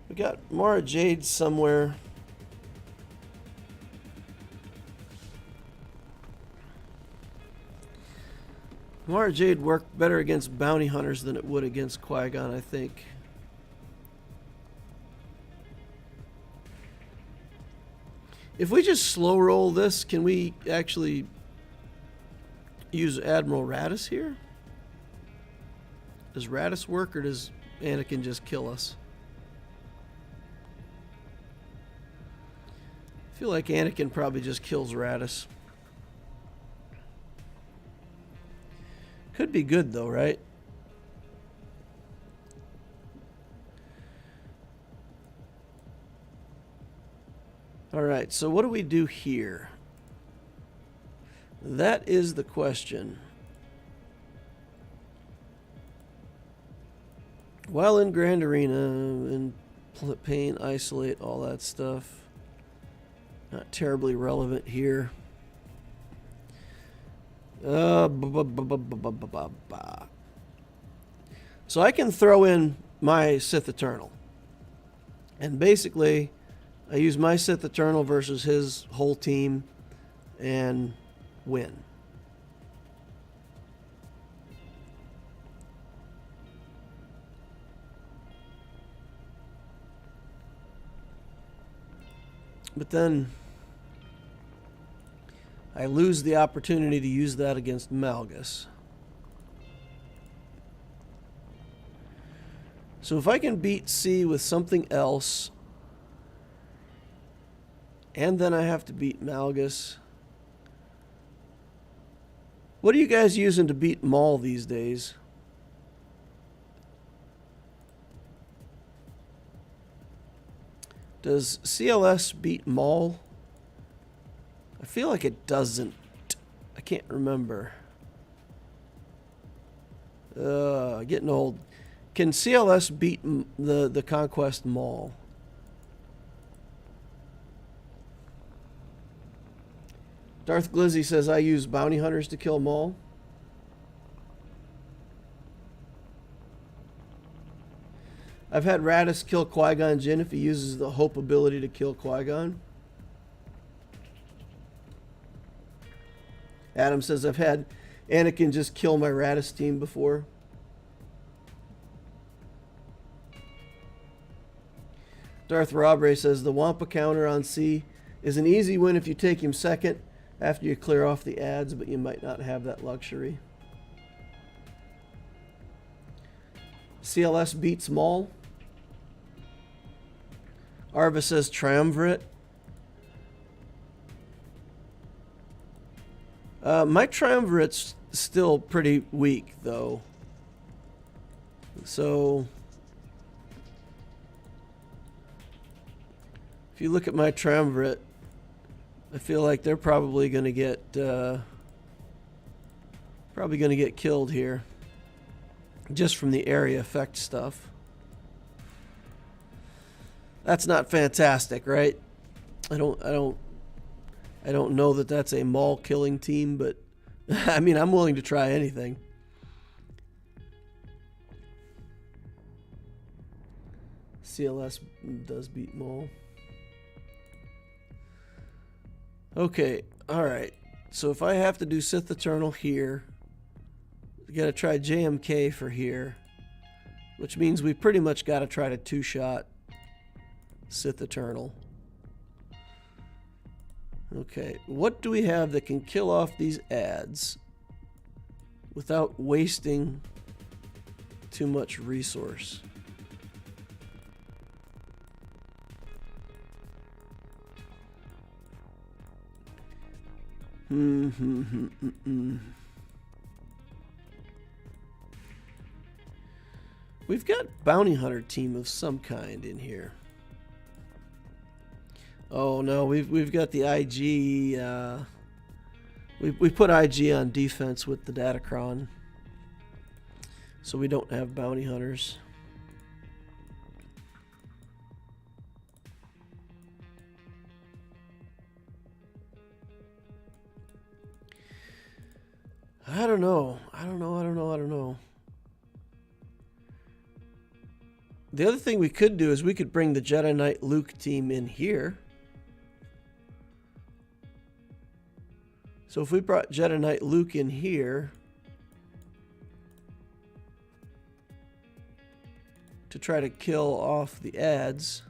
We got Mara Jade somewhere. Mara Jade worked better against bounty hunters than it would against Qui-Gon, I think. If we just slow roll this, can we actually use Admiral Raddus here? Does Raddus work, or does Anakin just kill us? I feel like Anakin probably just kills Raddus. Could be good though, right? Alright, so what do we do here? That is the question. While in Grand Arena, in pain, isolate, all that stuff. Not terribly relevant here. So I can throw in my Sith Eternal. And basically, I use my Sith Eternal versus his whole team and win. But then I lose the opportunity to use that against Malgus. So if I can beat C with something else, and then I have to beat Malgus. What are you guys using to beat Maul these days? Does CLS beat Maul? I feel like it doesn't. I can't remember. Getting old. Can CLS beat the Conquest Maul? Darth Glizzy says I use bounty hunters to kill Maul. I've had Raddus kill Qui-Gon Jinn if he uses the Hope ability to kill Qui-Gon. Adam says I've had Anakin just kill my Raddus team before. Darth Robre says the Wampa counter on C is an easy win if you take him second after you clear off the ads, but you might not have that luxury. CLS beats Maul. Arva says Triumvirate. My Triumvirate's still pretty weak, though. So if you look at my triumvirate, I feel like they're probably going to get killed here, just from the area effect stuff. That's not fantastic, right? I don't know that that's a mall killing team, but I mean, I'm willing to try anything. CLS does beat mall. Okay, alright. So if I have to do Sith Eternal here, we gotta try JMK for here, which means we pretty much gotta try to two-shot Sith Eternal. Okay, what do we have that can kill off these ads without wasting too much resource? We've got bounty hunter team of some kind in here. Oh no, we've got the IG. We put IG on defense with the Datacron, so we don't have bounty hunters. I don't know. The other thing we could do is we could bring the Jedi Knight Luke team in here. So if we brought Jedi Knight Luke in here to try to kill off the ads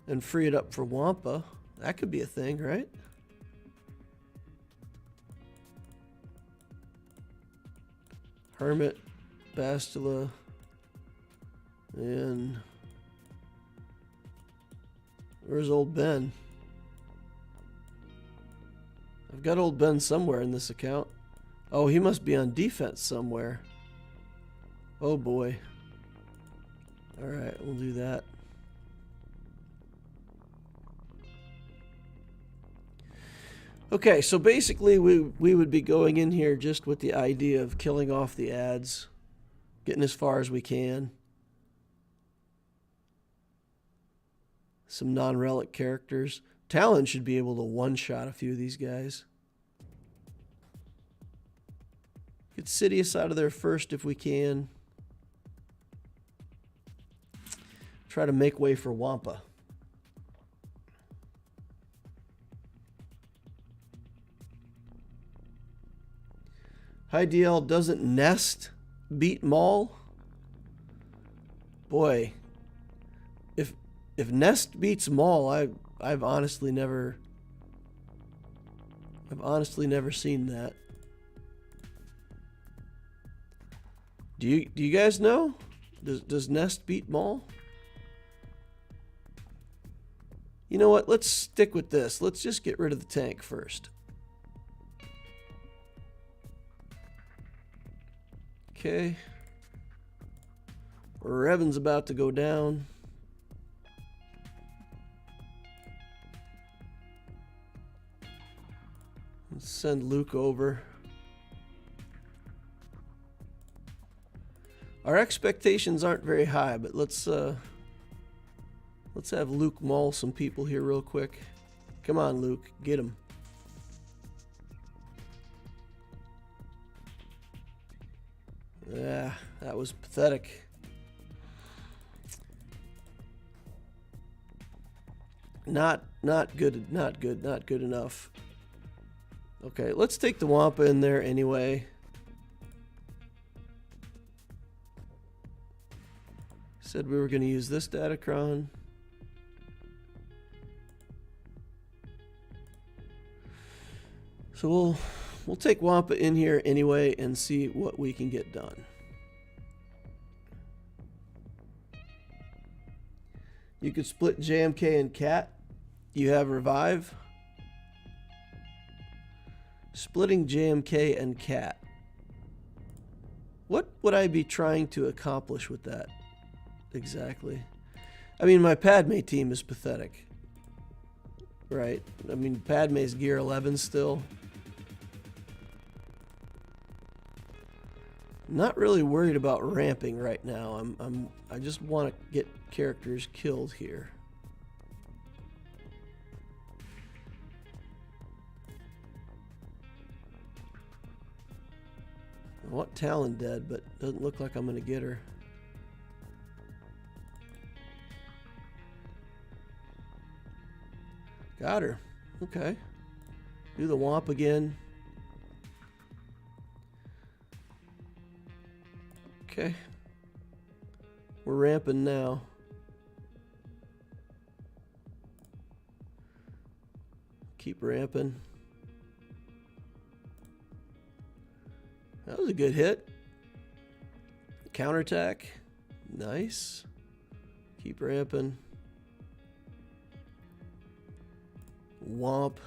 and free it up for Wampa, that could be a thing, right? Hermit, Bastila, and where's old Ben? I've got old Ben somewhere in this account. Oh, he must be on defense somewhere. Oh boy. Alright, we'll do that. Okay, so basically we would be going in here just with the idea of killing off the ads, getting as far as we can. Some non-relic characters. Talon should be able to one-shot a few of these guys. Get Sidious out of there first if we can. Try to make way for Wampa. High DL doesn't nest beat Maul. Boy, if Nest beats Maul, I've honestly never seen that. Do you guys know? Does Nest beat Maul? You know what? Let's stick with this. Let's just get rid of the tank first. Okay. Revan's about to go down. Let's send Luke over. Our expectations aren't very high, but let's have Luke maul some people here real quick. Come on, Luke, get him. Yeah, that was pathetic. Not good enough. Okay, let's take the Wampa in there anyway. Said we were going to use this Datacron. So we'll take Wampa in here anyway and see what we can get done. You could split JMK and Cat. You have Revive. Splitting JMK and Cat. What would I be trying to accomplish with that exactly? I mean, my Padme team is pathetic. Right? I mean, Padme's gear 11 still. Not really worried about ramping right now. I just want to get characters killed here. I want Talon dead, but doesn't look like I'm going to get her. Got her. Okay. Do the womp again. Okay. We're ramping now. Keep ramping. That was a good hit. Counterattack. Nice. Keep ramping. Womp.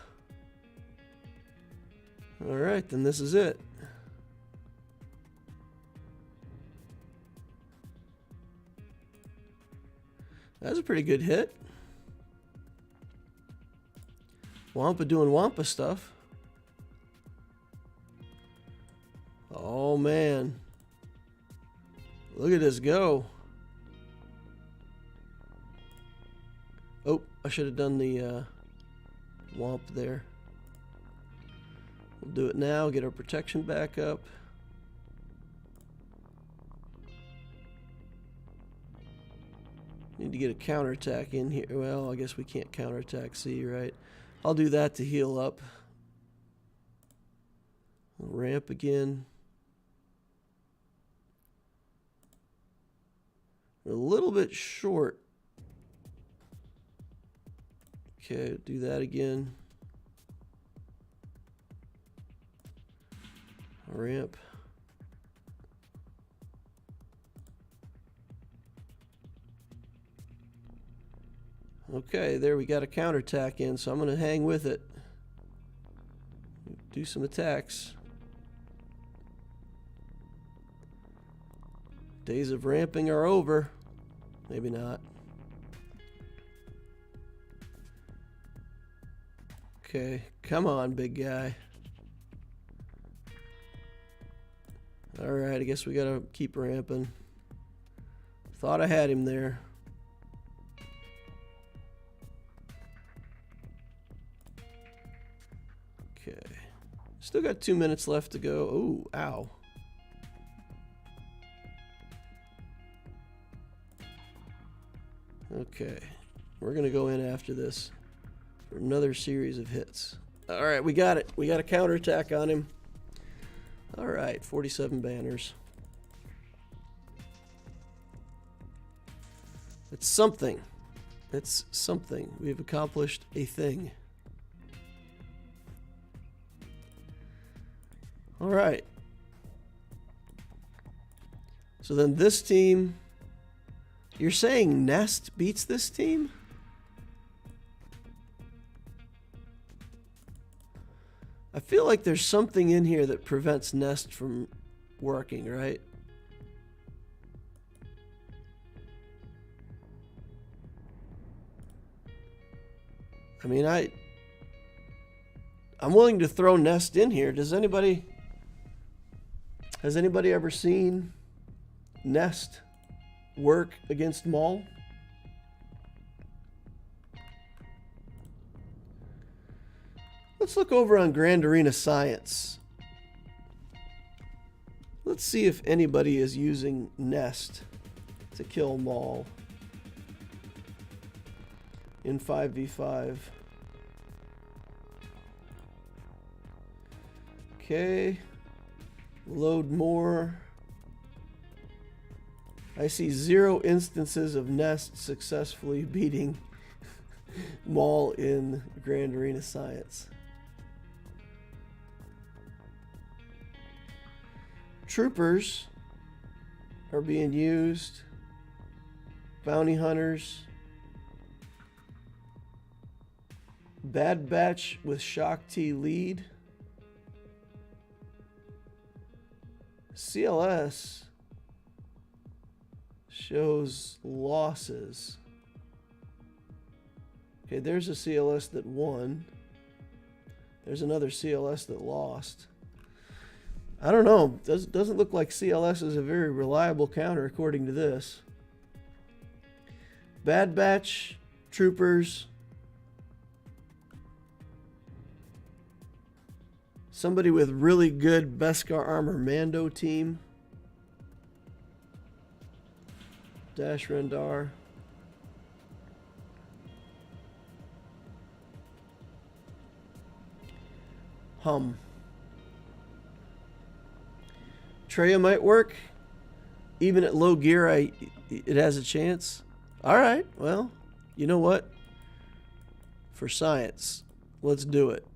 Alright, then this is it. That's a pretty good hit. Wampa doing Wampa stuff. Oh man. Look at this go. Oh, I should have done the Womp there. We'll do it now, get our protection back up. Need to get a counterattack in here. Well, I guess we can't counterattack C, right? I'll do that to heal up. Ramp again. We're a little bit short. Okay, do that again. Ramp. Okay, there we got a counterattack in, so I'm going to hang with it. Do some attacks. Days of ramping are over. Maybe not. Okay, come on, big guy. Alright, I guess we gotta keep ramping. Thought I had him there. Okay. Still got 2 minutes left to go. Ooh, ow. Okay. We're gonna go in after this for another series of hits. Alright, we got it. We got a counterattack on him. Alright, 47 banners. It's something. It's something. We've accomplished a thing. Alright. So then this team... You're saying Nest beats this team? I feel like there's something in here that prevents Nest from working, right? I mean, I'm willing to throw Nest in here. Has anybody ever seen Nest work against Maul? Let's look over on Grand Arena Science. Let's see if anybody is using Nest to kill Maul in 5v5. Okay. Load more. I see 0 instances of Nest successfully beating Maul in Grand Arena Science. Troopers are being used. Bounty hunters. Bad Batch with Shock T lead. CLS shows losses. Okay, there's a CLS that won. There's another CLS that lost. I don't know. Doesn't look like CLS is a very reliable counter according to this. Bad Batch troopers. Somebody with really good Beskar armor Mando team. Dash Rendar. Treya might work. Even at low gear, it has a chance. Alright, well, you know what? For science, let's do it.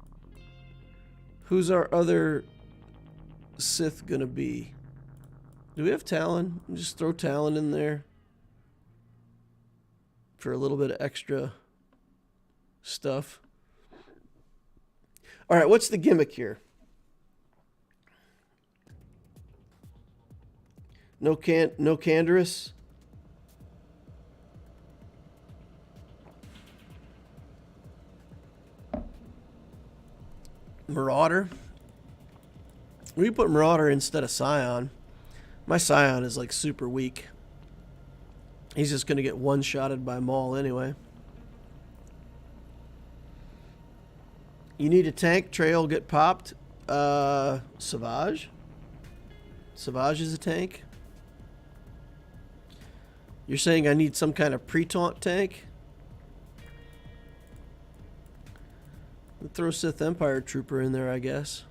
Who's our other Sith gonna be? Do we have Talon? Just throw Talon in there for a little bit of extra stuff. Alright, what's the gimmick here? No Canderous. Marauder. We put Marauder instead of Scion. My Scion is like super weak. He's just going to get one-shotted by Maul anyway. You need a tank. Trey will get popped. Savage. Savage is a tank. You're saying I need some kind of pre-taunt tank? We'll throw Sith Empire Trooper in there, I guess.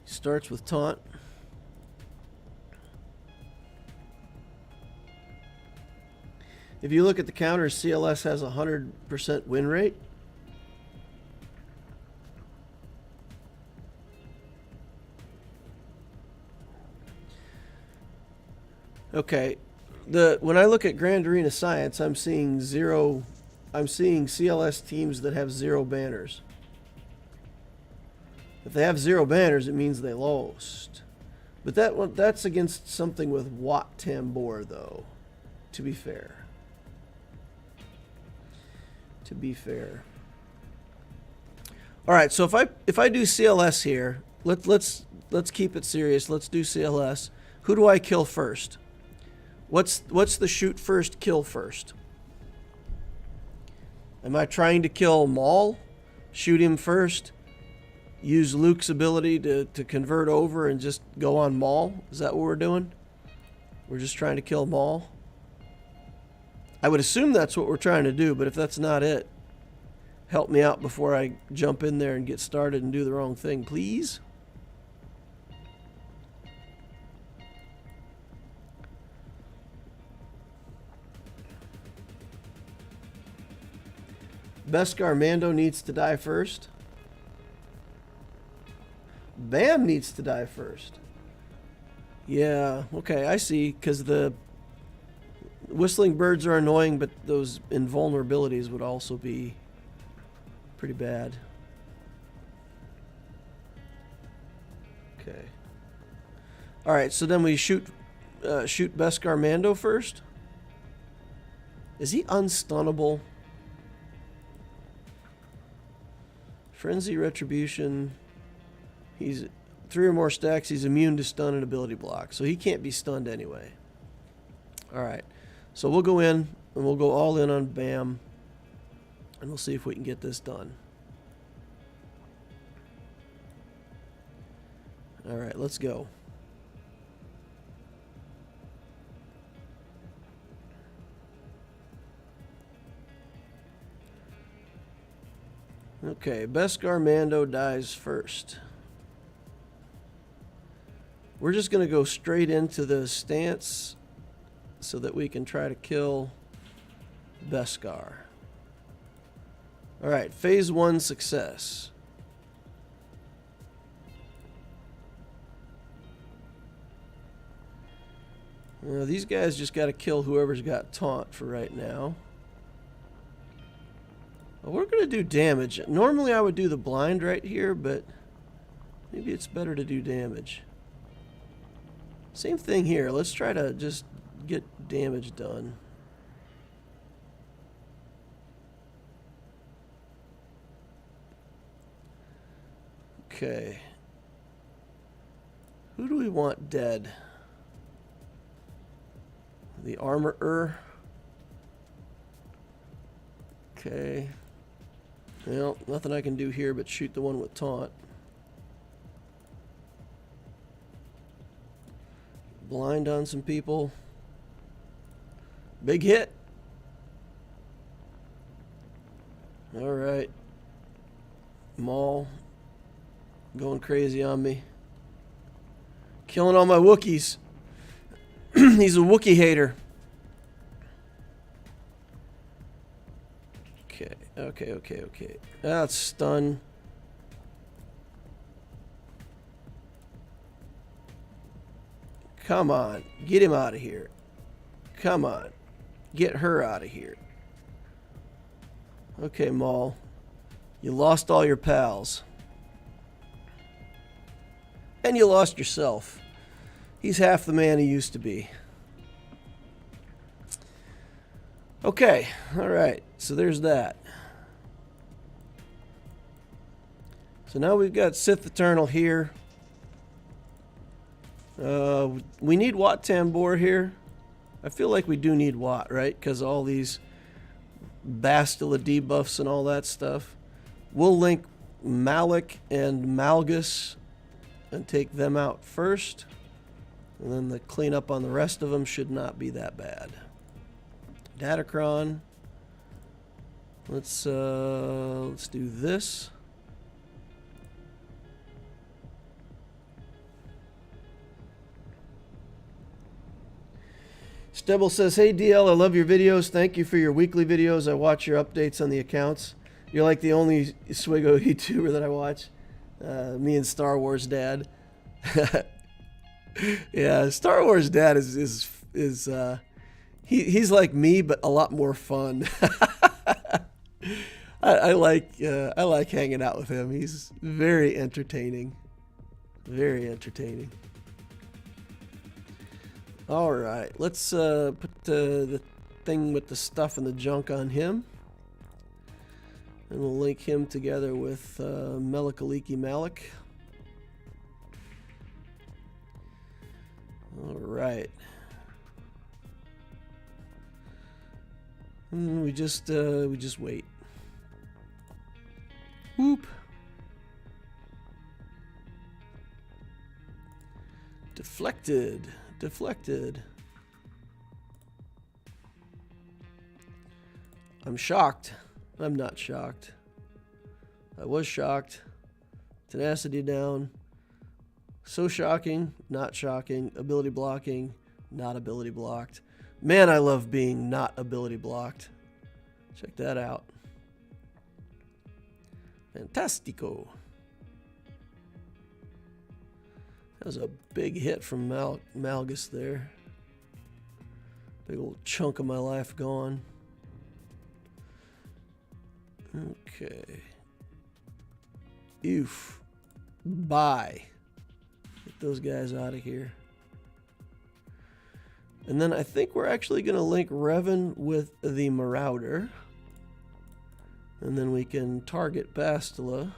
Starts with taunt. If you look at the counters, CLS has a 100% win rate. Okay, when I look at Grand Arena Science, I'm seeing CLS teams that have 0 banners. If they have 0 banners, it means they lost. But that's against something with Wat Tambor, though. To be fair. To be fair. All right, so if I do CLS here, let's keep it serious. Let's do CLS. Who do I kill first? What's the shoot first, kill first? Am I trying to kill Maul? Shoot him first? Use Luke's ability to convert over and just go on Maul? Is that what we're doing? We're just trying to kill Maul? I would assume that's what we're trying to do, but if that's not it, help me out before I jump in there and get started and do the wrong thing, please. Beskar Mando needs to die first. Bam needs to die first. Yeah, okay, I see, because the whistling birds are annoying, but those invulnerabilities would also be pretty bad. Okay. Alright, so then we shoot Beskar Mando first. Is he unstunnable? Frenzy Retribution. He's 3 or more stacks. He's immune to stun and ability block. So he can't be stunned anyway. Alright. So we'll go in and we'll go all in on Bam. And we'll see if we can get this done. Alright, let's go. Okay, Beskar Mando dies first. We're just going to go straight into the stance so that we can try to kill Beskar. Alright, phase 1 success. Well, these guys just got to kill whoever's got taunt for right now. Well, we're going to do damage. Normally I would do the blind right here, but maybe it's better to do damage. Same thing here. Let's try to just get damage done. Okay. Who do we want dead? The armorer. Okay. Well, nothing I can do here but shoot the one with taunt. Blind on some people. Big hit. Alright. Maul. Going crazy on me. Killing all my Wookiees. He's a Wookiee hater. Okay. That's stun. Come on. Get him out of here. Come on. Get her out of here. Okay, Maul. You lost all your pals. And you lost yourself. He's half the man he used to be. Okay. Alright. So there's that. So now we've got Sith Eternal here. We need Wat Tambor here. I feel like we do need Wat, right? Because all these Bastila debuffs and all that stuff. We'll link Malik and Malgus and take them out first. And then the cleanup on the rest of them should not be that bad. Datacron. Let's do this. Stebble says, "Hey DL, I love your videos. Thank you for your weekly videos. I watch your updates on the accounts. You're like the only Swgoh YouTuber that I watch. Me and Star Wars Dad." Yeah, Star Wars Dad he's like me, but a lot more fun. I like hanging out with him. He's very entertaining. Very entertaining. All right, let's put the thing with the stuff and the junk on him. And we'll link him together with Melikaliki Malik. All right. And we just wait. Whoop. Deflected. I'm shocked. I'm not shocked. I was shocked. Tenacity down. So shocking, not shocking. Ability blocking, not ability blocked. Man, I love being not ability blocked. Check that out. Fantastico. That was a big hit from Malgus there. Big old chunk of my life gone. Okay. Oof. Bye. Get those guys out of here. And then I think we're actually going to link Revan with the Marauder. And then we can target Bastila.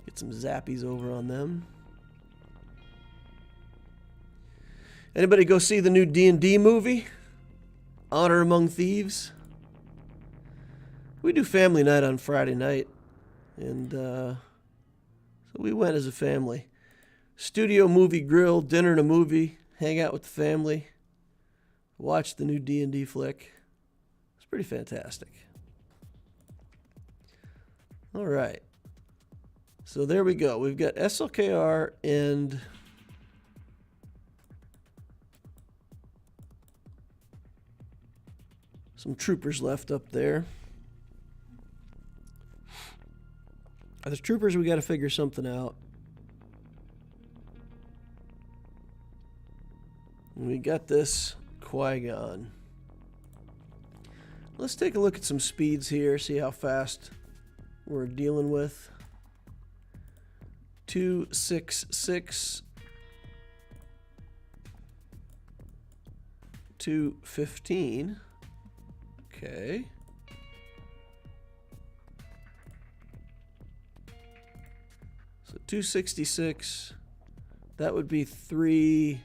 Get some zappies over on them. Anybody go see the new D&D movie? Honor Among Thieves? We do family night on Friday night. And so we went as a family. Studio movie grill, dinner and a movie, hang out with the family, watch the new D&D flick. It's pretty fantastic. All right. So there we go. We've got SLKR and some troopers left up there. As troopers, we got to figure something out. We got this Qui-Gon. Let's take a look at some speeds here, see how fast we're dealing with. 266, 215. Okay. So 266, that would be 3.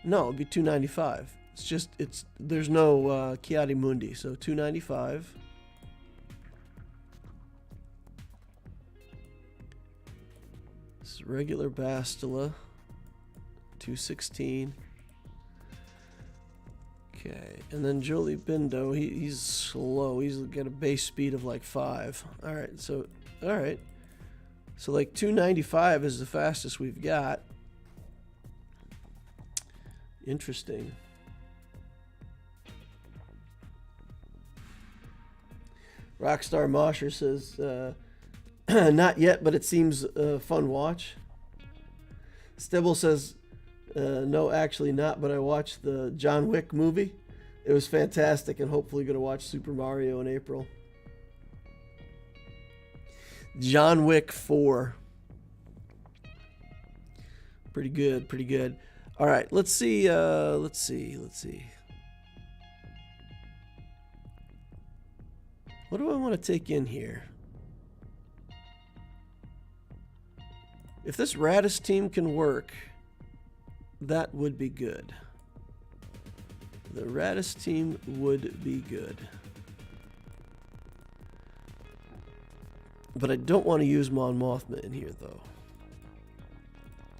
No, it'd be 295. It's just, there's no Chiari Mundi, so 295. This is regular Bastila, 216. Okay, and then Jolie Bindo, he's slow. He's got a base speed of like 5. All right, so like 295 is the fastest we've got. Interesting. Rockstar Mosher says, not yet, but it seems a fun watch. Stibble says, no, actually not, but I watched the John Wick movie. It was fantastic, and hopefully going to watch Super Mario in April. John Wick 4. Pretty good, pretty good. All right, let's see. Let's see. What do I want to take in here? If this Radis team can work, that would be good. The Radis team would be good. But I don't want to use Mon Mothma in here, though.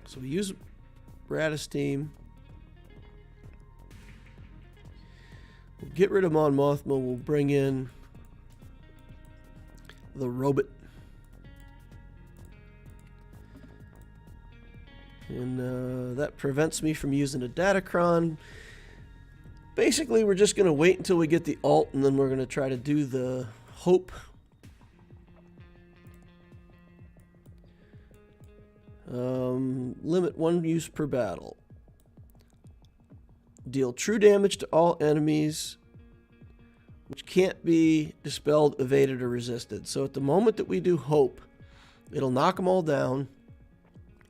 So we use Radis team. We'll get rid of Mon Mothma. We'll bring in the robot. And that prevents me from using a Datacron. Basically, we're just going to wait until we get the alt, and then we're going to try to do the Hope. Limit 1 use per battle. Deal true damage to all enemies which can't be dispelled, evaded, or resisted. So at the moment that we do Hope, it'll knock them all down,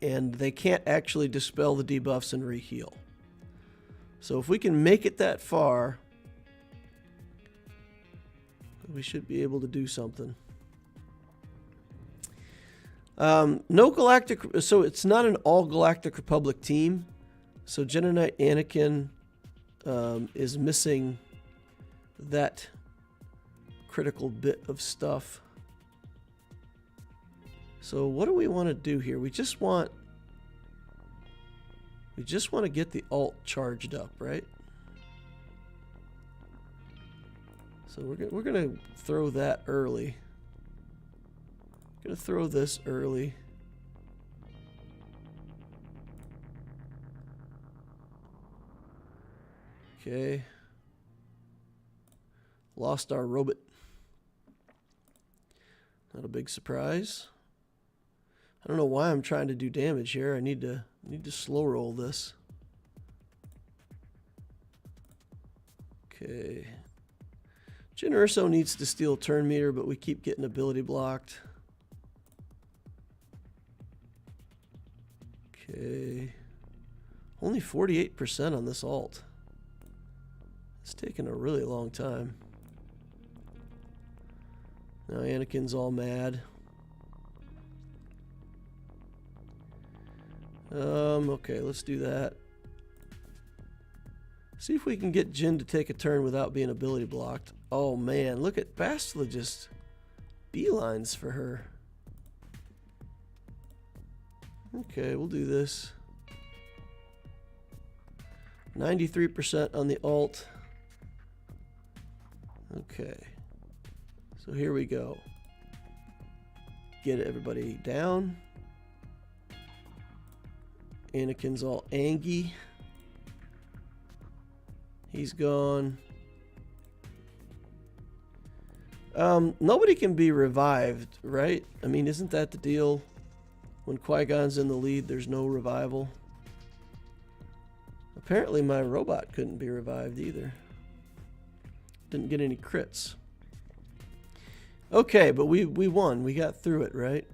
and they can't actually dispel the debuffs and reheal. So if we can make it that far, we should be able to do something. No Galactic, so it's not an all Galactic Republic team. So Jedi Knight Anakin is missing that critical bit of stuff. So what do we want to do here? We just want to get the alt charged up, right? So we're gonna throw that early. Gonna throw this early. Okay. Lost our robot. Not a big surprise. I don't know why I'm trying to do damage here. I need to slow roll this. Okay. Jyn Erso needs to steal turn meter, but we keep getting ability blocked. Okay. Only 48% on this alt. It's taking a really long time. Now Anakin's all mad. Okay, let's do that. See if we can get Jyn to take a turn without being ability blocked. Oh man, look at Bastila just beelines for her. Okay, we'll do this. 93% on the alt. Okay. So here we go. Get everybody down. Anakin's all angry. He's gone. Nobody can be revived, right? I mean, isn't that the deal? When Qui-Gon's in the lead, there's no revival. Apparently my robot couldn't be revived either. Didn't get any crits. Okay, but we won. We got through it, right?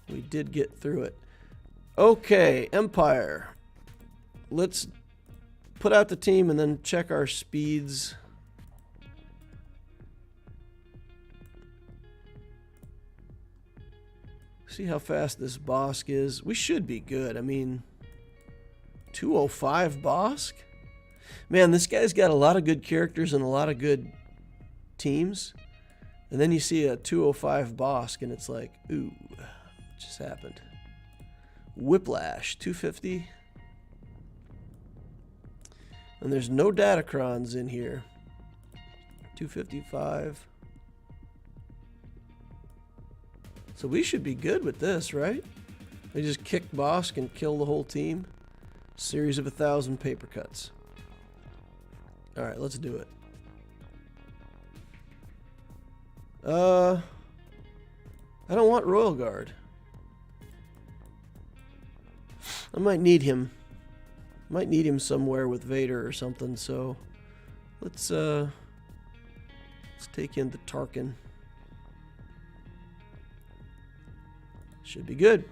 We did get through it. Okay, Empire. Let's put out the team and then check our speeds. See how fast this Bosk is. We should be good. I mean, 205 Bosk? Man, this guy's got a lot of good characters and a lot of good teams. And then you see a 205 Bosk and it's like, ooh, what just happened? Whiplash, 250. And there's no Datacrons in here. 255. So we should be good with this, right? They just kick Bosk and kill the whole team. Series of 1,000 paper cuts. Alright, let's do it. I don't want Royal Guard. I might need him. Might need him somewhere with Vader or something, so let's take in the Tarkin. Should be good.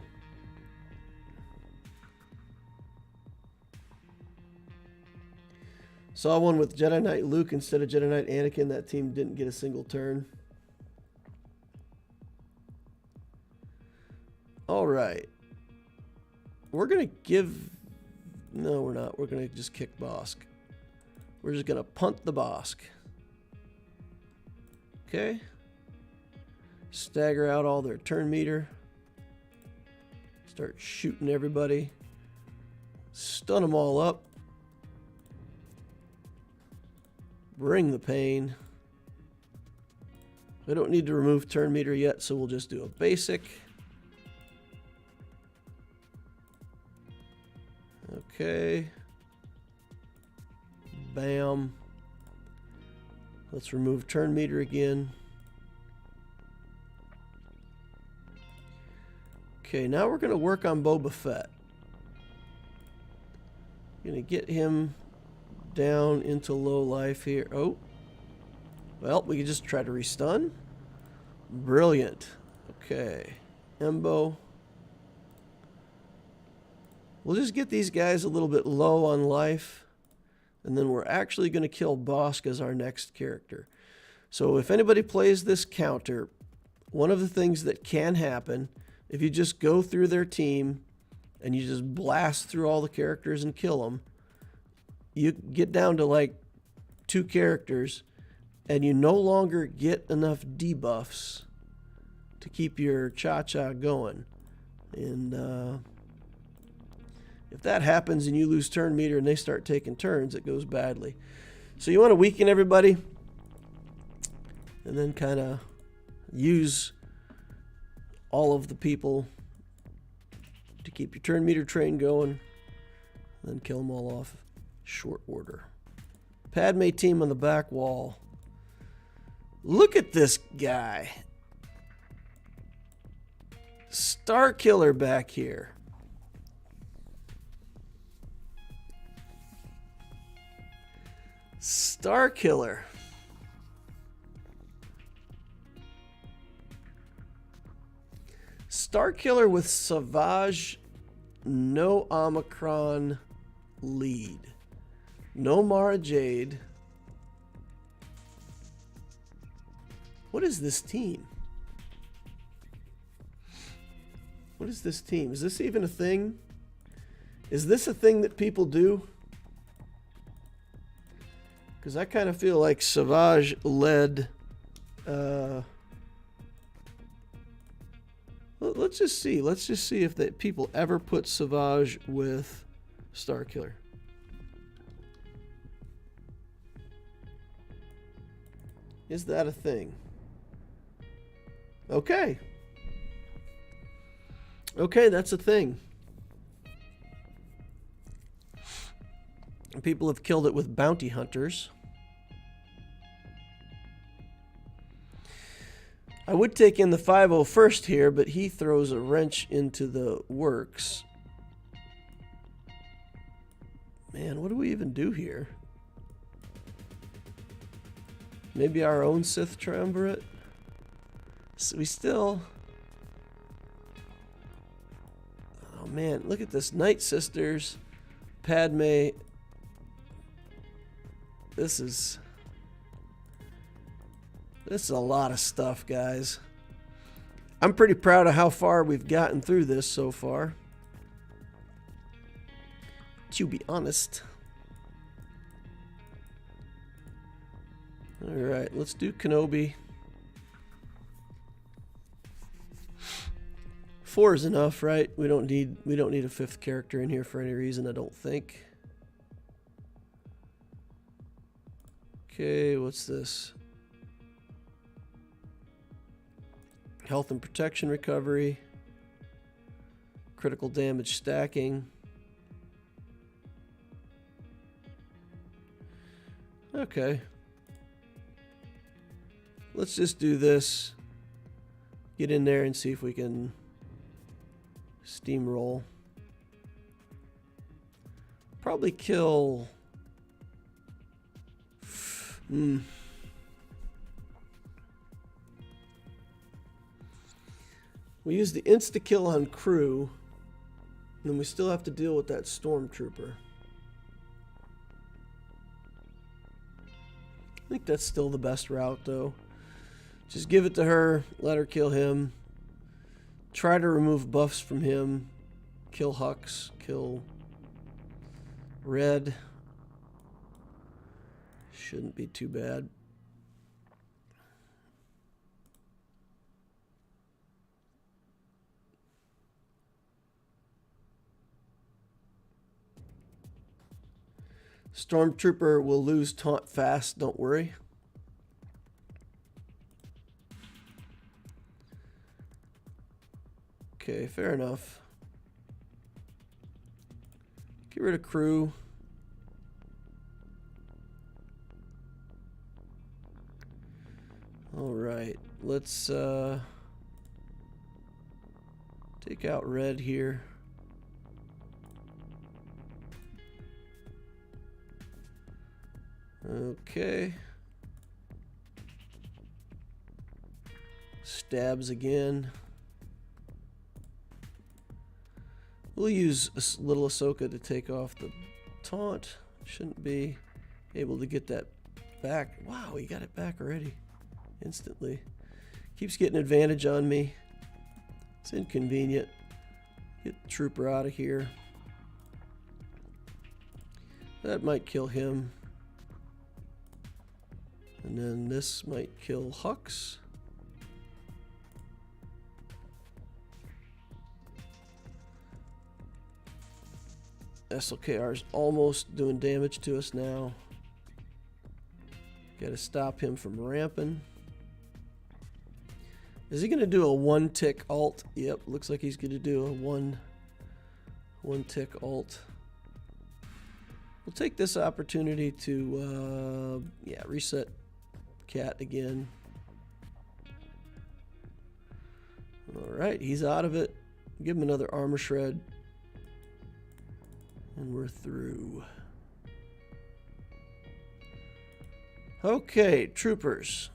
Saw one with Jedi Knight Luke instead of Jedi Knight Anakin. That team didn't get a single turn. All right. We're going to give... No, we're not. We're going to just kick Bosk. We're just going to punt the Bosk. Okay. Stagger out all their turn meter. Start shooting everybody. Stun them all up. Bring the pain. We don't need to remove turn meter yet, so we'll just do a basic. Okay. Bam. Let's remove turn meter again. Okay, now we're going to work on Boba Fett. Going to get him down into low life here. Oh. Well, we can just try to restun. Brilliant. Okay. Embo. We'll just get these guys a little bit low on life. And then we're actually going to kill Bosk as our next character. So if anybody plays this counter, one of the things that can happen, if you just go through their team and you just blast through all the characters and kill them, you get down to like 2 characters and you no longer get enough debuffs to keep your cha-cha going. And if that happens and you lose turn meter and they start taking turns, it goes badly. So you want to weaken everybody and then kind of use all of the people to keep your turn meter train going, then kill them all off short order. Padme team on the back wall. Look at this guy. Star Killer back here. Star Killer. Star Killer with Savage, no Omicron lead. No Mara Jade. What is this team? What is this team? Is this even a thing? Is this a thing that people do? Because I kind of feel like Savage led... let's just see. Let's just see if people ever put Savage with Star Killer. Is that a thing? Okay. Okay, that's a thing. People have killed it with bounty hunters. I would take in the 5-0 first here, but he throws a wrench into the works. Man, what do we even do here? Maybe our own Sith triumvirate? So we still... Oh man, look at this. Night Sisters, Padme. This is a lot of stuff, guys. I'm pretty proud of how far we've gotten through this so far, to be honest. Alright, let's do Kenobi. 4 is enough, right? We don't need a 5th character in here for any reason, I don't think. Okay, what's this? Health and protection recovery. Critical damage stacking. Okay. Let's just do this. Get in there and see if we can steamroll. Probably kill... We use the insta-kill on crew, and then we still have to deal with that stormtrooper. I think that's still the best route, though. Just give it to her, let her kill him. Try to remove buffs from him. Kill Hux, kill Red. Shouldn't be too bad. Stormtrooper will lose taunt fast, don't worry. Okay, fair enough. Get rid of crew. Alright, let's take out Red here. Okay. Stabs again. We'll use a little Ahsoka to take off the taunt. Shouldn't be able to get that back. Wow, he got it back already. Instantly. Keeps getting advantage on me. It's inconvenient. Get the trooper out of here. That might kill him. And then this might kill Hux. SLKR is almost doing damage to us now. Got to stop him from ramping. Is he going to do a 1-tick alt? Yep, looks like he's going to do a one-tick alt. We'll take this opportunity to, reset Cat again. Alright, he's out of it. Give him another armor shred. And we're through. Okay, troopers.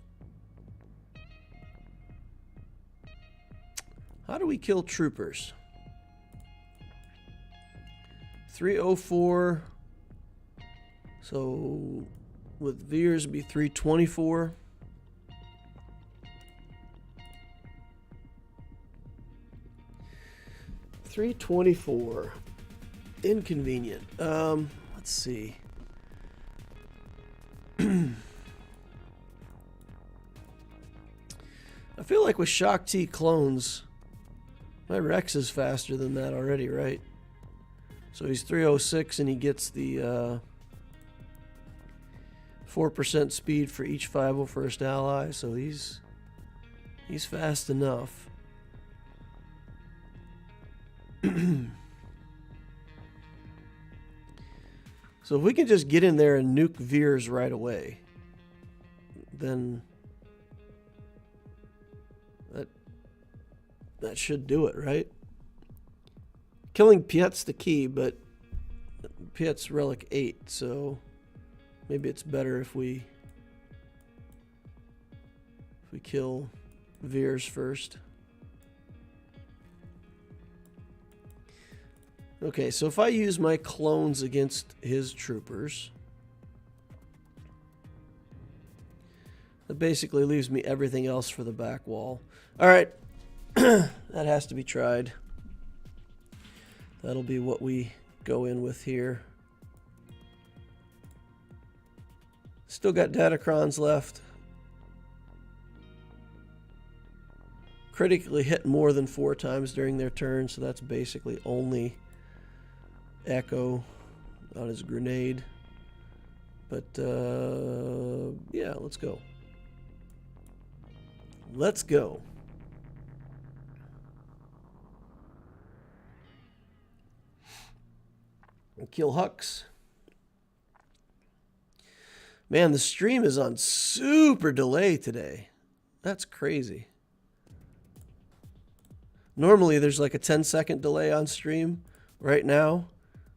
How do we kill troopers? 304. So with Veers it'd be 324. $324. Inconvenient. Let's see. I feel like with Shock T clones, my Rex is faster than that already, right? So he's 306 and he gets the 4% speed for each 501st ally, so he's fast enough. So if we can just get in there and nuke Veers right away, then that should do it, right? Killing Piet's the key, but Piet's relic 8, so maybe it's better if we We kill Veers first. Okay, so if I use my clones against his troopers, that basically leaves me everything else for the back wall. Alright, that has to be tried. That'll be what we go in with here. Still got Datacrons left. Critically hit more than 4 times during their turn, so that's basically only Echo on his grenade. But, yeah, let's go. Let's go. And kill Hux. Man, the stream is on super delay today. That's crazy. Normally there's like a 10-second delay on stream. Right now,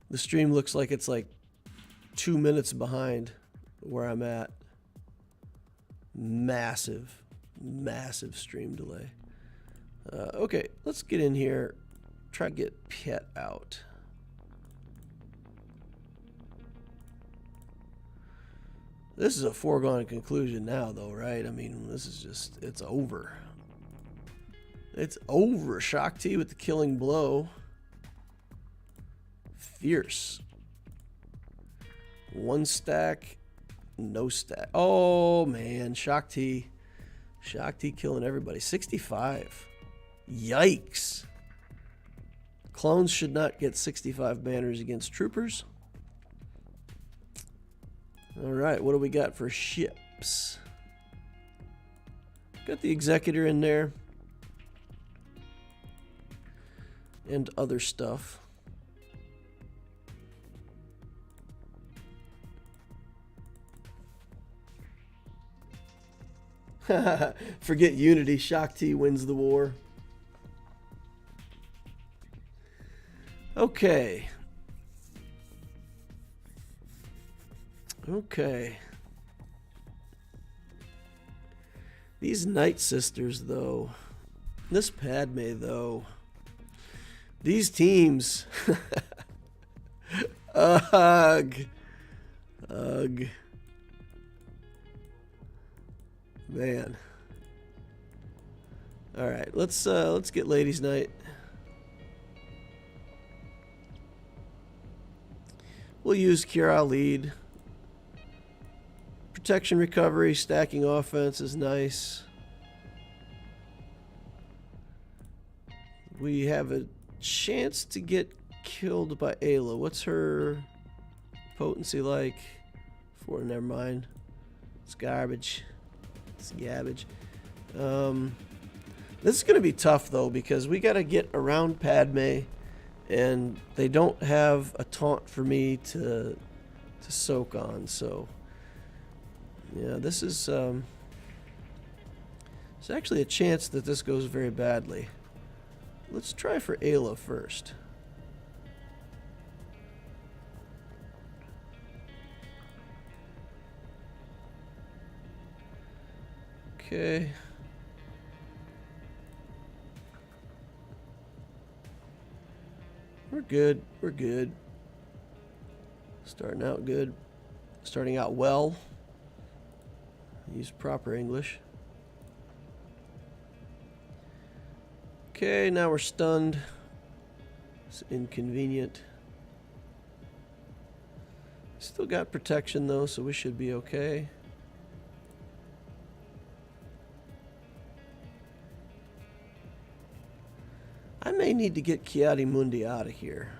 the stream looks like it's like 2 minutes behind where I'm at. Massive, massive stream delay. Okay, let's get in here. Try to get Pet out. This is a foregone conclusion now, though, right? I mean, this is just, it's over. It's over. Shock T with the killing blow. Fierce. 1 stack, no stack. Oh, man. Shock T. Shock T killing everybody. 65. Yikes. Clones should not get 65 banners against troopers. Alright, what do we got for ships? Got the Executor in there. And other stuff. Forget Unity. Shock T wins the war. Okay. Okay. These Night Sisters, though. This Padme, though. These teams. Ugh. Ugh. Man. All right, let's get Ladies' Night. We'll use Kyro lead. Protection recovery, stacking offense is nice. We have a chance to get killed by Ayla. What's her potency like? Never mind. It's garbage. It's garbage. This is going to be tough, though, because we got to get around Padme, and they don't have a taunt for me to soak on, so yeah, this is there's actually a chance that this goes very badly. Let's try for Ayla first. Okay. We're good. We're good. Starting out good. Starting out well. Use proper English. Okay, now we're stunned. It's inconvenient. Still got protection though, so we should be okay. I may need to get Ki-Adi-Mundi out of here.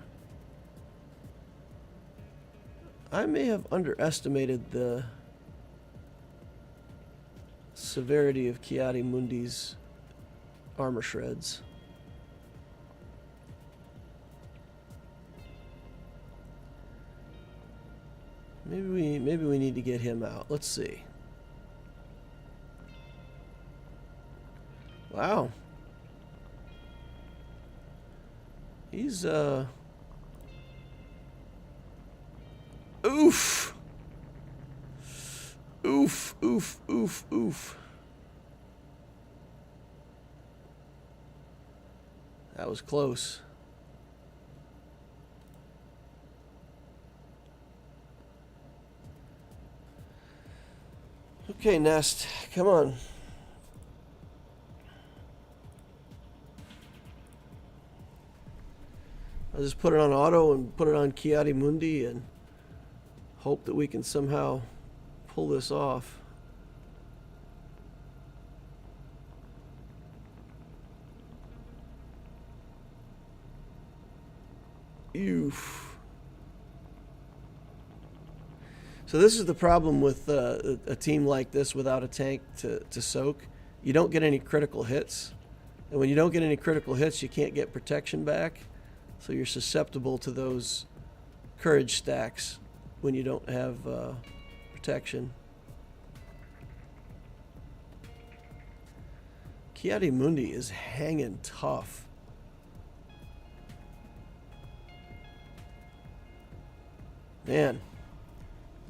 I may have underestimated the severity of Ki-Adi-Mundi's armor shreds. Maybe we need to get him out. Let's see. Wow. He's oof. Oof, oof, oof, oof. That was close. Okay, Nest, come on. I'll just put it on auto and put it on Mk8 Mundi and hope that we can somehow pull this off. Oof. So this is the problem with a team like this without a tank to soak. You don't get any critical hits. And when you don't get any critical hits, you can't get protection back. So you're susceptible to those courage stacks when you don't have protection. Mk8 Mundi is hanging tough. Man.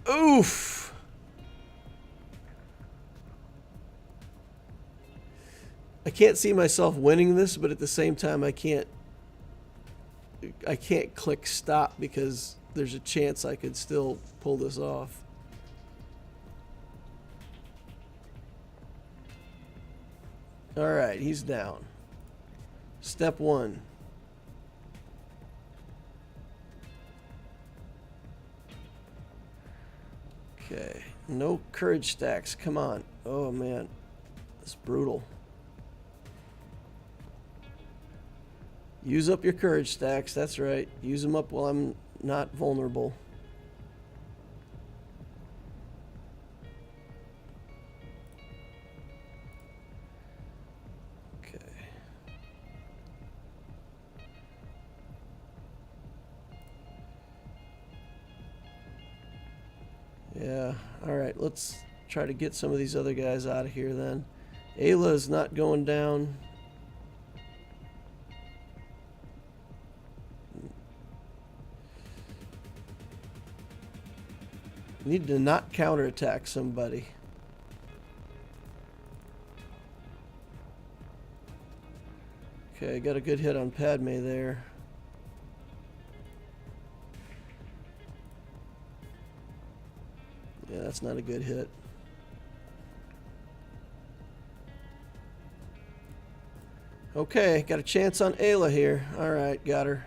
Oof! I can't see myself winning this, but at the same time I can't click stop because there's a chance I could still pull this off. Alright, he's down. Step 1. Okay, no courage stacks, come on. Oh man, that's brutal. Use up your courage stacks, that's right. Use them up while I'm not vulnerable. Okay. Yeah, alright, let's try to get some of these other guys out of here then. Ayla is not going down. Need to not counterattack somebody. Okay, got a good hit on Padme there. Yeah, that's not a good hit. Okay, got a chance on Ayla here. Alright, got her.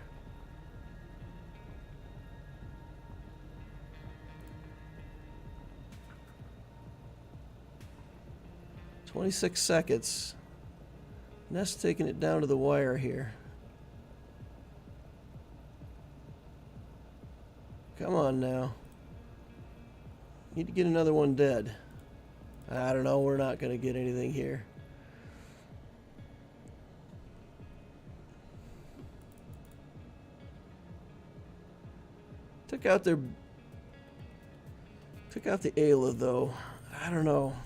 "26 seconds. Nest taking it down to the wire here. Come on now. Need to get another one dead. I don't know, we're not going to get anything here. Took out the Ayla though. I don't know.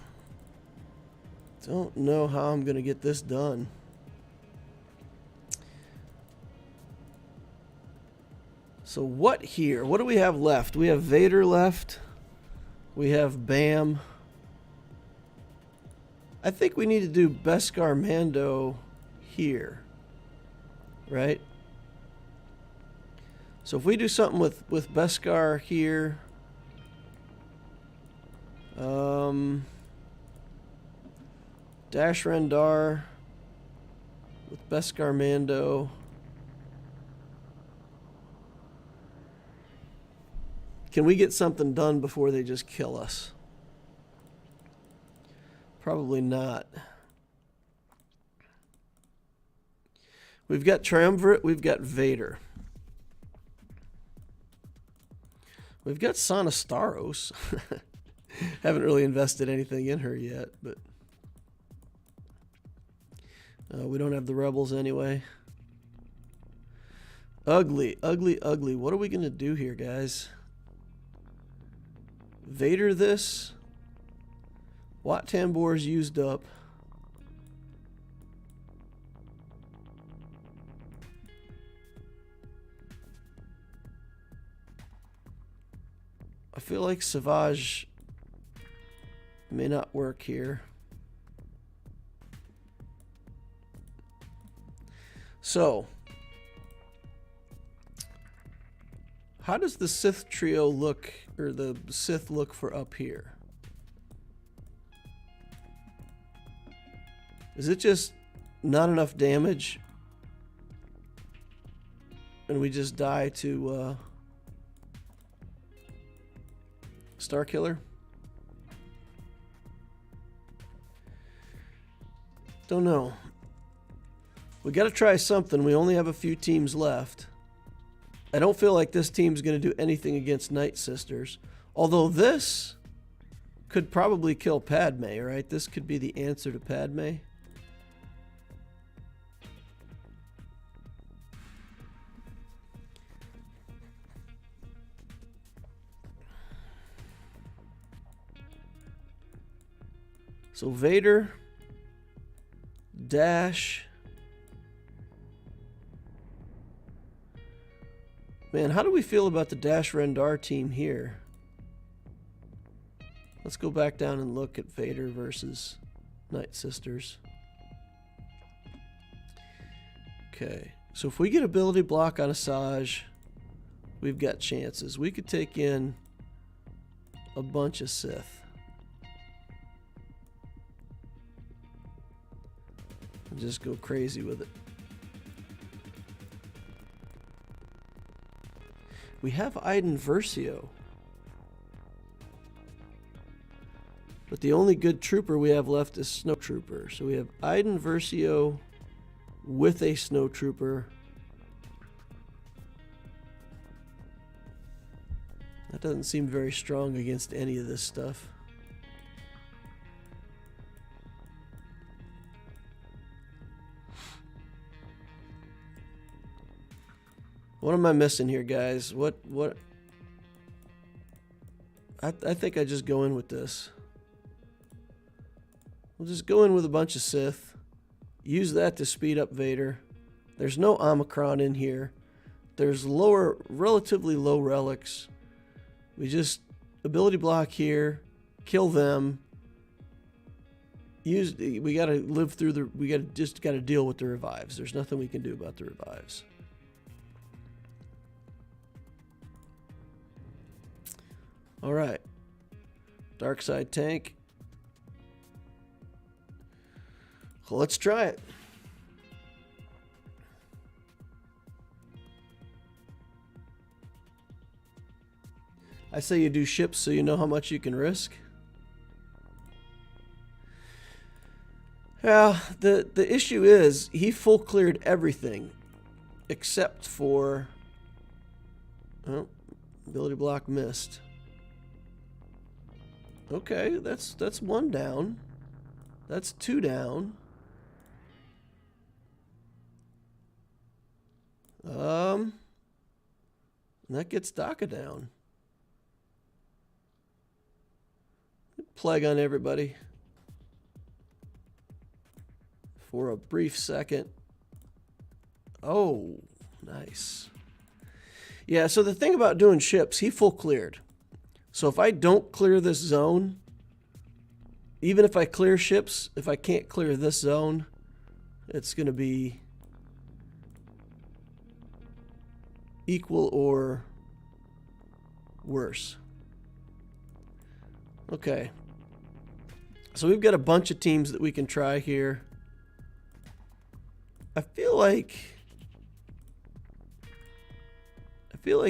Don't know how I'm going to get this done. So what here? What do we have left? We have Vader left. We have Bam. I think we need to do Beskar Mando here. Right? So if we do something with Beskar here. Dash Rendar with Beskar Mando. Can we get something done before they just kill us? Probably not. We've got Triumvirate, we've got Vader. We've got Sonastaros. Haven't really invested anything in her yet, but we don't have the Rebels anyway. Ugly, ugly, ugly. What are we going to do here, guys? Vader this. Wat Tambor's used up. I feel like Savage may not work here. So, how does the Sith trio look, or the Sith look for up here? Is it just not enough damage? And we just die to Starkiller? Don't know. We got to try something. We only have a few teams left. I don't feel like this team's going to do anything against Night Sisters. Although this could probably kill Padme, right? This could be the answer to Padme. So Vader, Dash. Man, how do we feel about the Dash Rendar team here? Let's go back down and look at Vader versus Night Sisters. Okay, so if we get ability block on Asajj, we've got chances. We could take in a bunch of Sith. And just go crazy with it. We have Iden Versio. But the only good trooper we have left is Snow Trooper. So we have Iden Versio with a Snow Trooper. That doesn't seem very strong against any of this stuff. What am I missing here, guys? What? I think I just go in with this. We'll just go in with a bunch of Sith. Use that to speed up Vader. There's no Omicron in here. There's relatively low relics. We just ability block here. Kill them. We gotta live through the. We gotta deal with the revives. There's nothing we can do about the revives. All right, dark side tank. Well, let's try it. I say you do ships so you know how much you can risk. Yeah, the issue is he full cleared everything except for ability block missed. Okay, that's one down. That's two down. And that gets Daka down. Plague on everybody. For a brief second. Oh, nice. Yeah, so the thing about doing ships, he full cleared. So if I don't clear this zone, even if I clear ships, if I can't clear this zone, it's going to be equal or worse. Okay. So we've got a bunch of teams that we can try here. I feel like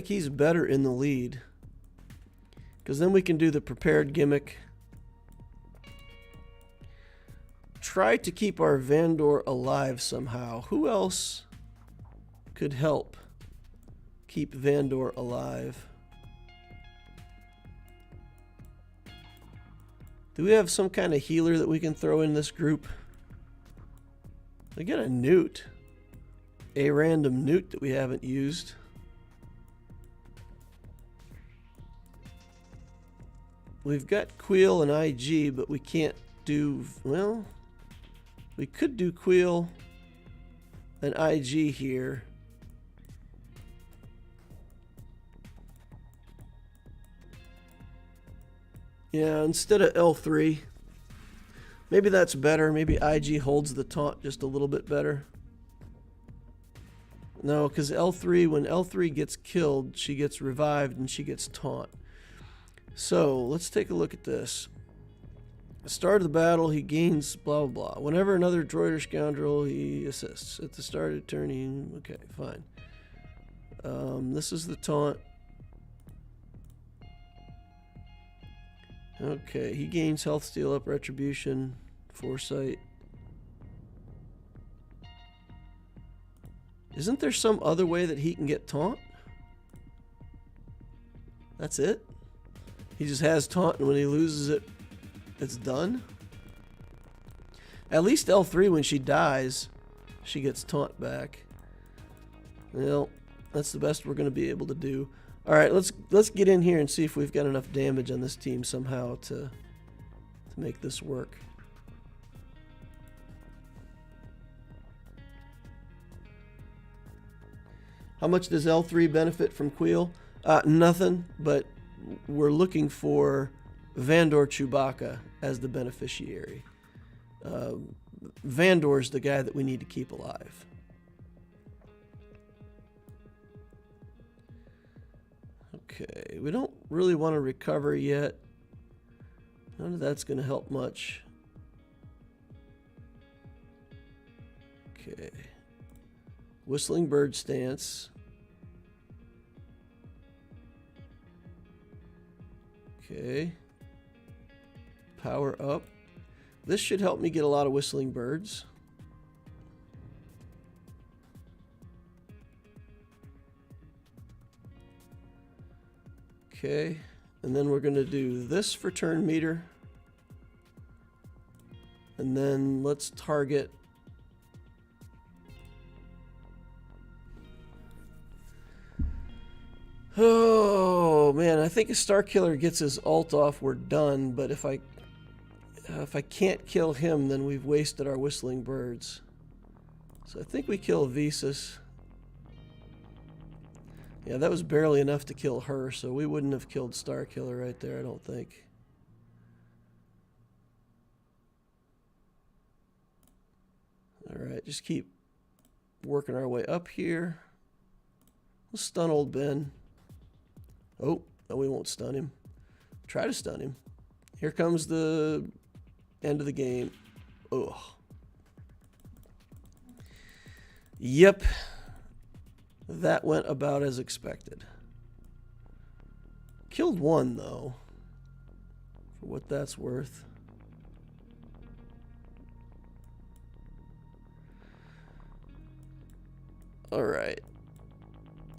he's better in the lead. Because then we can do the prepared gimmick. Try to keep our Vandor alive somehow. Who else could help keep Vandor alive? Do we have some kind of healer that we can throw in this group? I get a newt. A random newt that we haven't used. We've got Queel and IG, but we can't do, well, we could do Queel and IG here. Yeah, instead of L3. Maybe that's better. Maybe IG holds the taunt just a little bit better. No, because L3, when L3 gets killed, she gets revived and she gets taunt. So, let's take a look at this. Start of the battle, he gains blah blah blah. Whenever another droid or scoundrel, he assists. At the start of turning, okay, fine. This is the taunt. Okay, he gains health, steal up, retribution, foresight. Isn't there some other way that he can get taunt? That's it? He just has taunt, and when he loses it, it's done? At least L3, when she dies, she gets taunt back. Well, that's the best we're going to be able to do. Alright, let's get in here and see if we've got enough damage on this team somehow to make this work. How much does L3 benefit from Queel? Nothing, but we're looking for Vandor Chewbacca as the beneficiary. Vandor's the guy that we need to keep alive. Okay, we don't really want to recover yet. None of that's going to help much. Okay. Whistling bird stance. Okay. Power up. This should help me get a lot of whistling birds. Okay. And then we're going to do this for turn meter. And then let's target oh man, I think if Star Killer gets his ult off, we're done. But if I can't kill him, then we've wasted our whistling birds. So I think we kill Visas. Yeah, that was barely enough to kill her, so we wouldn't have killed Star Killer right there, I don't think. Alright, just keep working our way up here. We'll stun old Ben. Oh, no, we won't stun him. Try to stun him. Here comes the end of the game. Ugh. Yep. That went about as expected. Killed one, though. For what that's worth. Alright.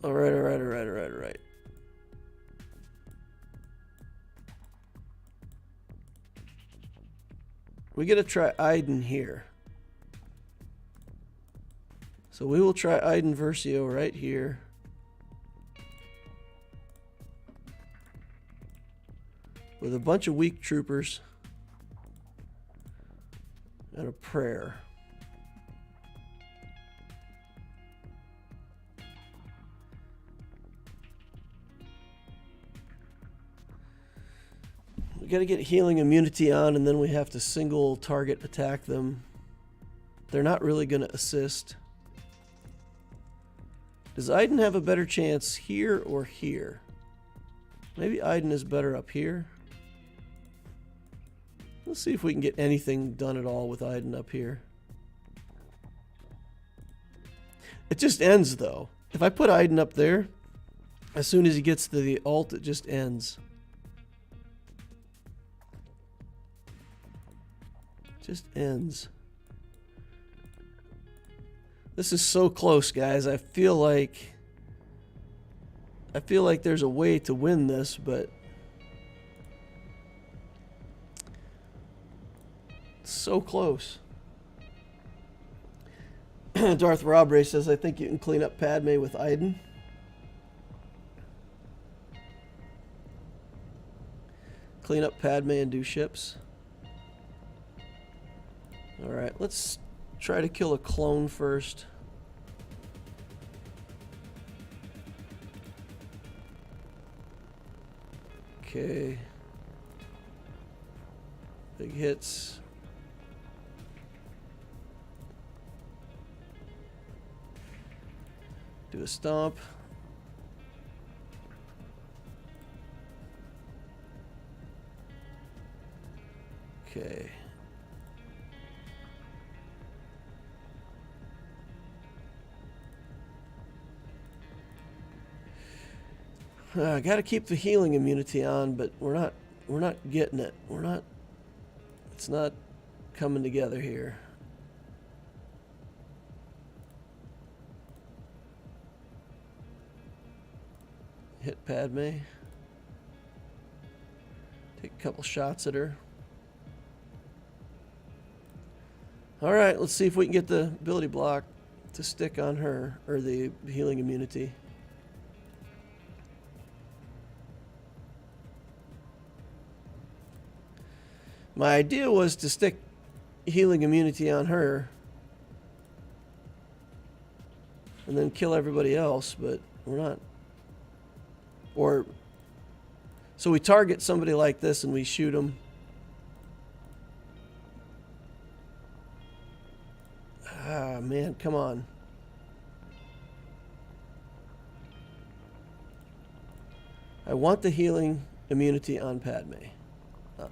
Alright. We gotta try Iden here. So we will try Iden Versio right here. With a bunch of weak troopers. And a prayer. We gotta get healing immunity on, and then we have to single target attack them. They're not really gonna assist. Does Iden have a better chance here or here? Maybe Iden is better up here. Let's see if we can get anything done at all with Iden up here. It just ends, though. If I put Iden up there, as soon as he gets to the ult, it just ends. Just ends. This is so close, guys. I feel like there's a way to win this, but it's so close. Darth Robre says, I think you can clean up Padme with Iden. Clean up Padme and do ships. Alright, let's try to kill a clone first. Okay. Big hits. Do a stomp. Okay. I got to keep the healing immunity on, but we're not getting it. It's not coming together here. Hit Padme. Take a couple shots at her. All right, let's see if we can get the ability block to stick on her, or the healing immunity. My idea was to stick healing immunity on her and then kill everybody else, but we're not. Or, so we target somebody like this and we shoot them. Ah, man, come on. I want the healing immunity on Padme.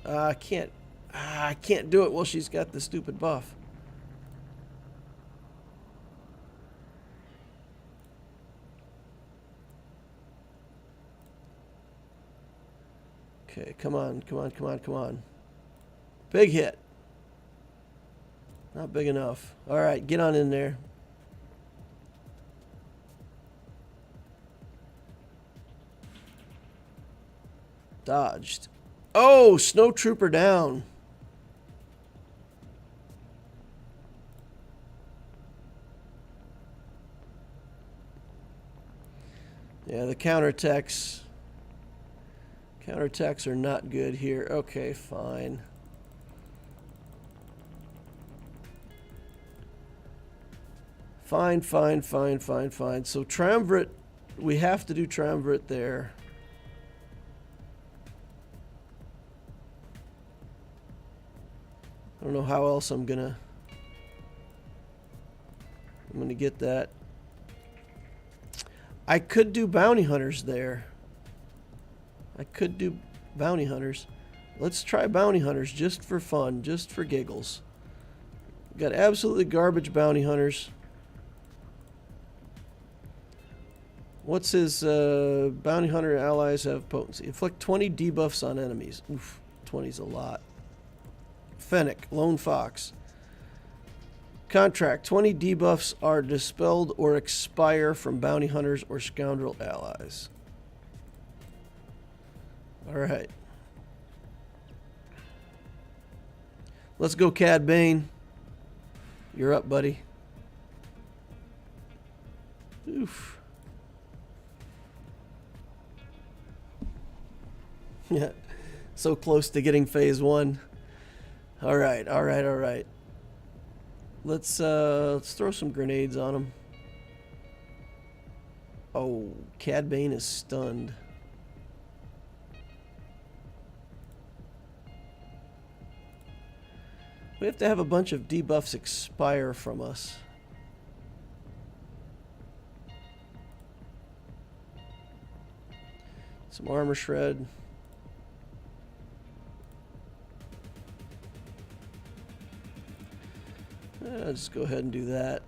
I can't do it while she's got the stupid buff. Okay, come on, come on, come on, come on. Big hit. Not big enough. All right, get on in there. Dodged. Oh, snow trooper down. Yeah, the counterattacks are not good here. Okay, fine. Fine. So triumvirate, we have to do triumvirate there. I don't know how else I'm gonna get that. I could do bounty hunters there. Let's try bounty hunters just for fun, just for giggles. Got absolutely garbage bounty hunters. What's his bounty hunter allies have potency? Inflict 20 debuffs on enemies. Oof, 20's a lot. Fennec, Lone Fox. Contract, 20 debuffs are dispelled or expire from bounty hunters or scoundrel allies. Alright. Let's go, Cad Bane. You're up, buddy. Oof. Yeah. So close to getting phase 1. Alright. Let's throw some grenades on him. Oh, Cad Bane is stunned. We have to have a bunch of debuffs expire from us. Some armor shred. I'll just go ahead and do that.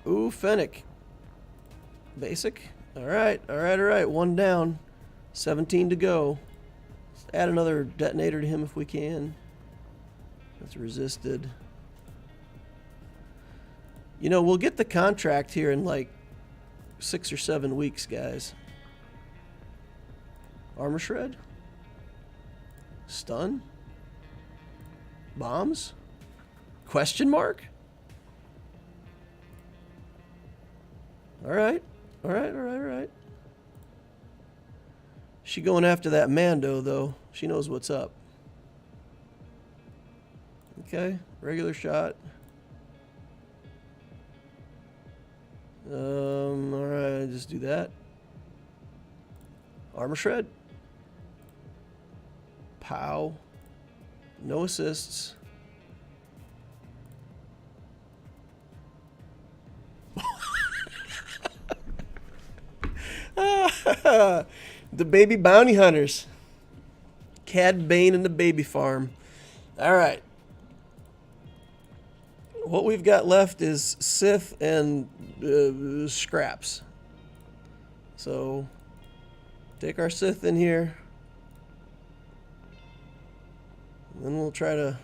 Ooh, Fennec. Basic. Alright. One down. 17 to go. Let's add another detonator to him if we can. That's resisted. You know, we'll get the contract here in like 6 or 7 weeks, guys. Armor shred? Stun? Bombs? Question mark? Alright. She going after that Mando, though. She knows what's up. Okay, regular shot. Alright, just do that. Armor shred. Pow. No assists. The baby bounty hunters. Cad Bane and the baby farm. All right. What we've got left is Sith and scraps. So take our Sith in here. And then we'll try to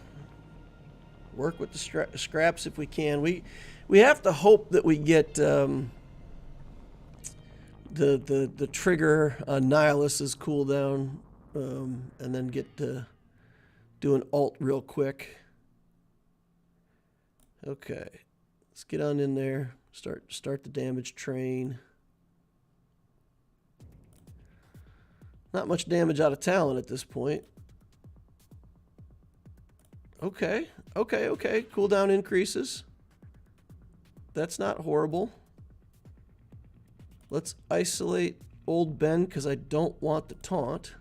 work with the scraps if we can. We have to hope that we get the trigger on Nihilus's cooldown, and then get to do an alt real quick. Okay, let's get on in there. Start the damage train. Not much damage out of Talon at this point. Okay. Cooldown increases. That's not horrible. Let's isolate old Ben because I don't want the taunt.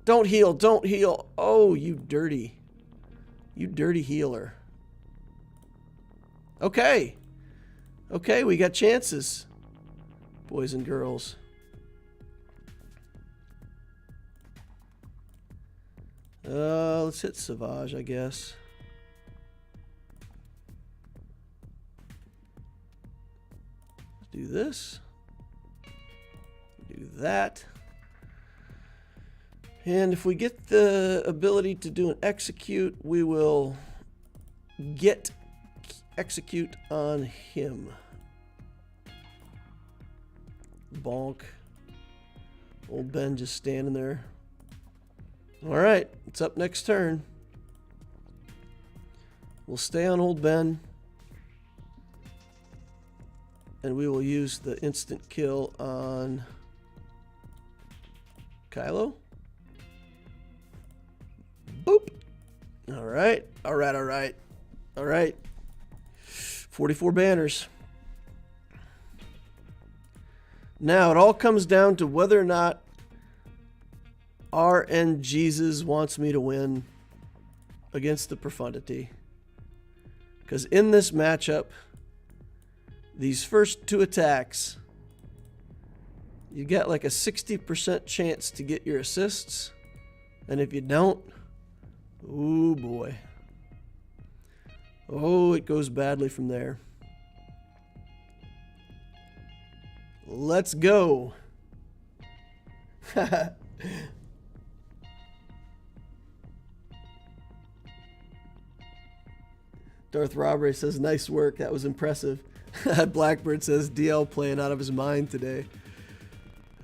Don't heal. Oh, you dirty healer. Okay, we got chances, boys and girls. Let's hit Savage, I guess. Do this. Do that. And if we get the ability to do an execute, we will get execute on him. Bonk. Old Ben just standing there. All right, it's up next turn. We'll stay on old Ben. And we will use the instant kill on Kylo. Boop. All right. 44 banners. Now, it all comes down to whether or not RN Jesus wants me to win against the Profundity. Because in this matchup, these first two attacks, you get like a 60% chance to get your assists. And if you don't, oh boy. Oh, it goes badly from there. Let's go. Darth Robbery says, nice work. That was impressive. Blackbird says, DL playing out of his mind today.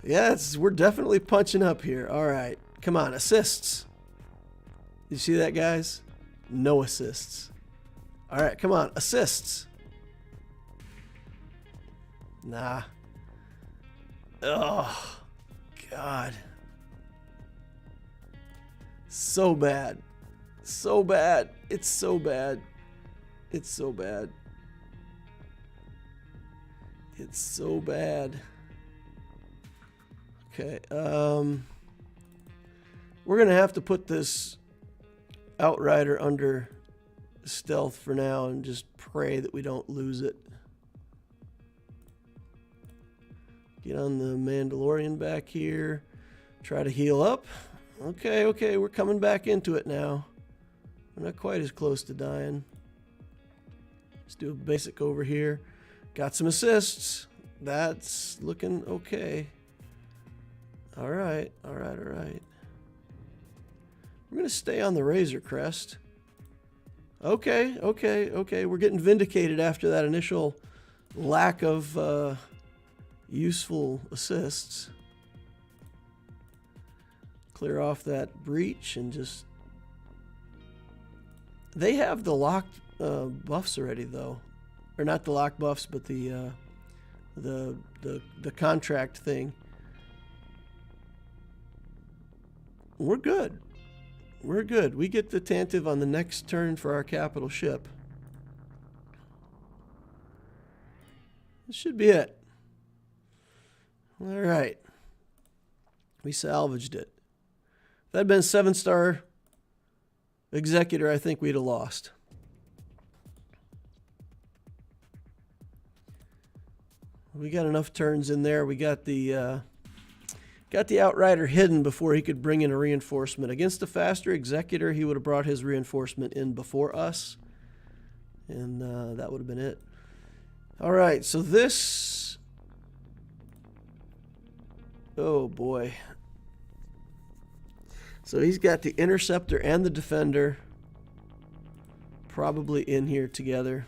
Yes, we're definitely punching up here. All right. Come on, assists. You see that, guys? No assists. All right, come on, assists. Nah. Oh, God. So bad. So bad. It's so bad. It's so bad. It's so bad. Okay, we're gonna have to put this Outrider under stealth for now and just pray that we don't lose it. Get on the Mandalorian back here. Try to heal up. Okay, we're coming back into it now. We're not quite as close to dying. Let's do a basic over here. Got some assists. That's looking okay. All right. We're going to stay on the Razor Crest. Okay. We're getting vindicated after that initial lack of useful assists. Clear off that breach and just... They have the locked buffs already, though. Or not the lock buffs, but the contract thing. We're good. We get the Tantive on the next turn for our capital ship. This should be it. All right. We salvaged it. If that had been a 7-star Executor, I think we'd have lost. We got enough turns in there. We got the Outrider hidden before he could bring in a reinforcement. Against a faster Executor, he would have brought his reinforcement in before us. And that would have been it. All right, so this... Oh, boy. So he's got the Interceptor and the Defender probably in here together.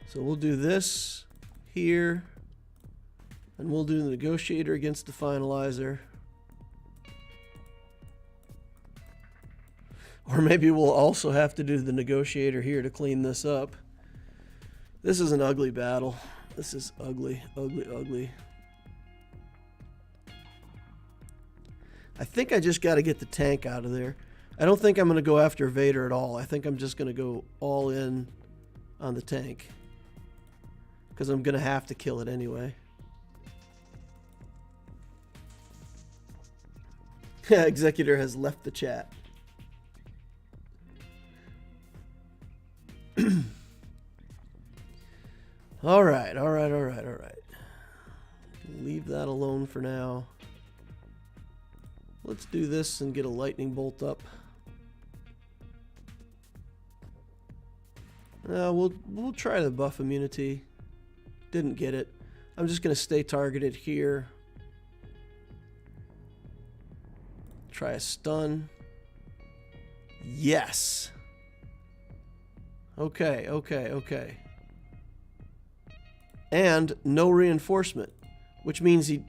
So we'll do this here, and we'll do the Negotiator against the Finalizer. Or maybe we'll also have to do the Negotiator here to clean this up. This is an ugly battle. This is ugly, ugly, ugly. I think I just got to get the tank out of there. I don't think I'm going to go after Vader at all. I think I'm just going to go all in on the tank, because I'm going to have to kill it anyway. Executor has left the chat. All right. Leave that alone for now. Let's do this and get a lightning bolt up. We'll try the buff immunity. Didn't get it. I'm just going to stay targeted here. Try a stun. Yes. Okay. And no reinforcement, which means he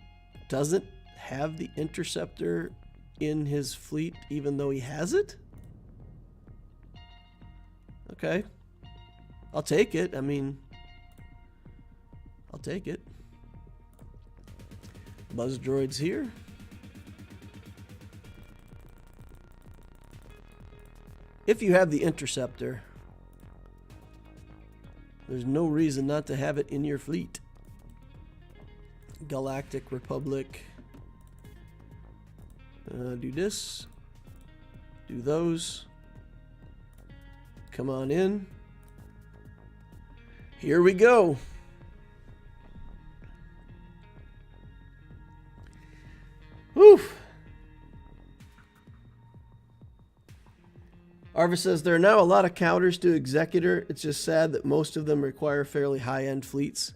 doesn't have the Interceptor in his fleet even though he has it? Okay. I'll take it. I mean, I'll take it. Buzz droids here. If you have the Interceptor, there's no reason not to have it in your fleet. Galactic Republic. Do this. Do those. Come on in. Here we go. Whew. Arva says, there are now a lot of counters to Executor. It's just sad that most of them require fairly high-end fleets.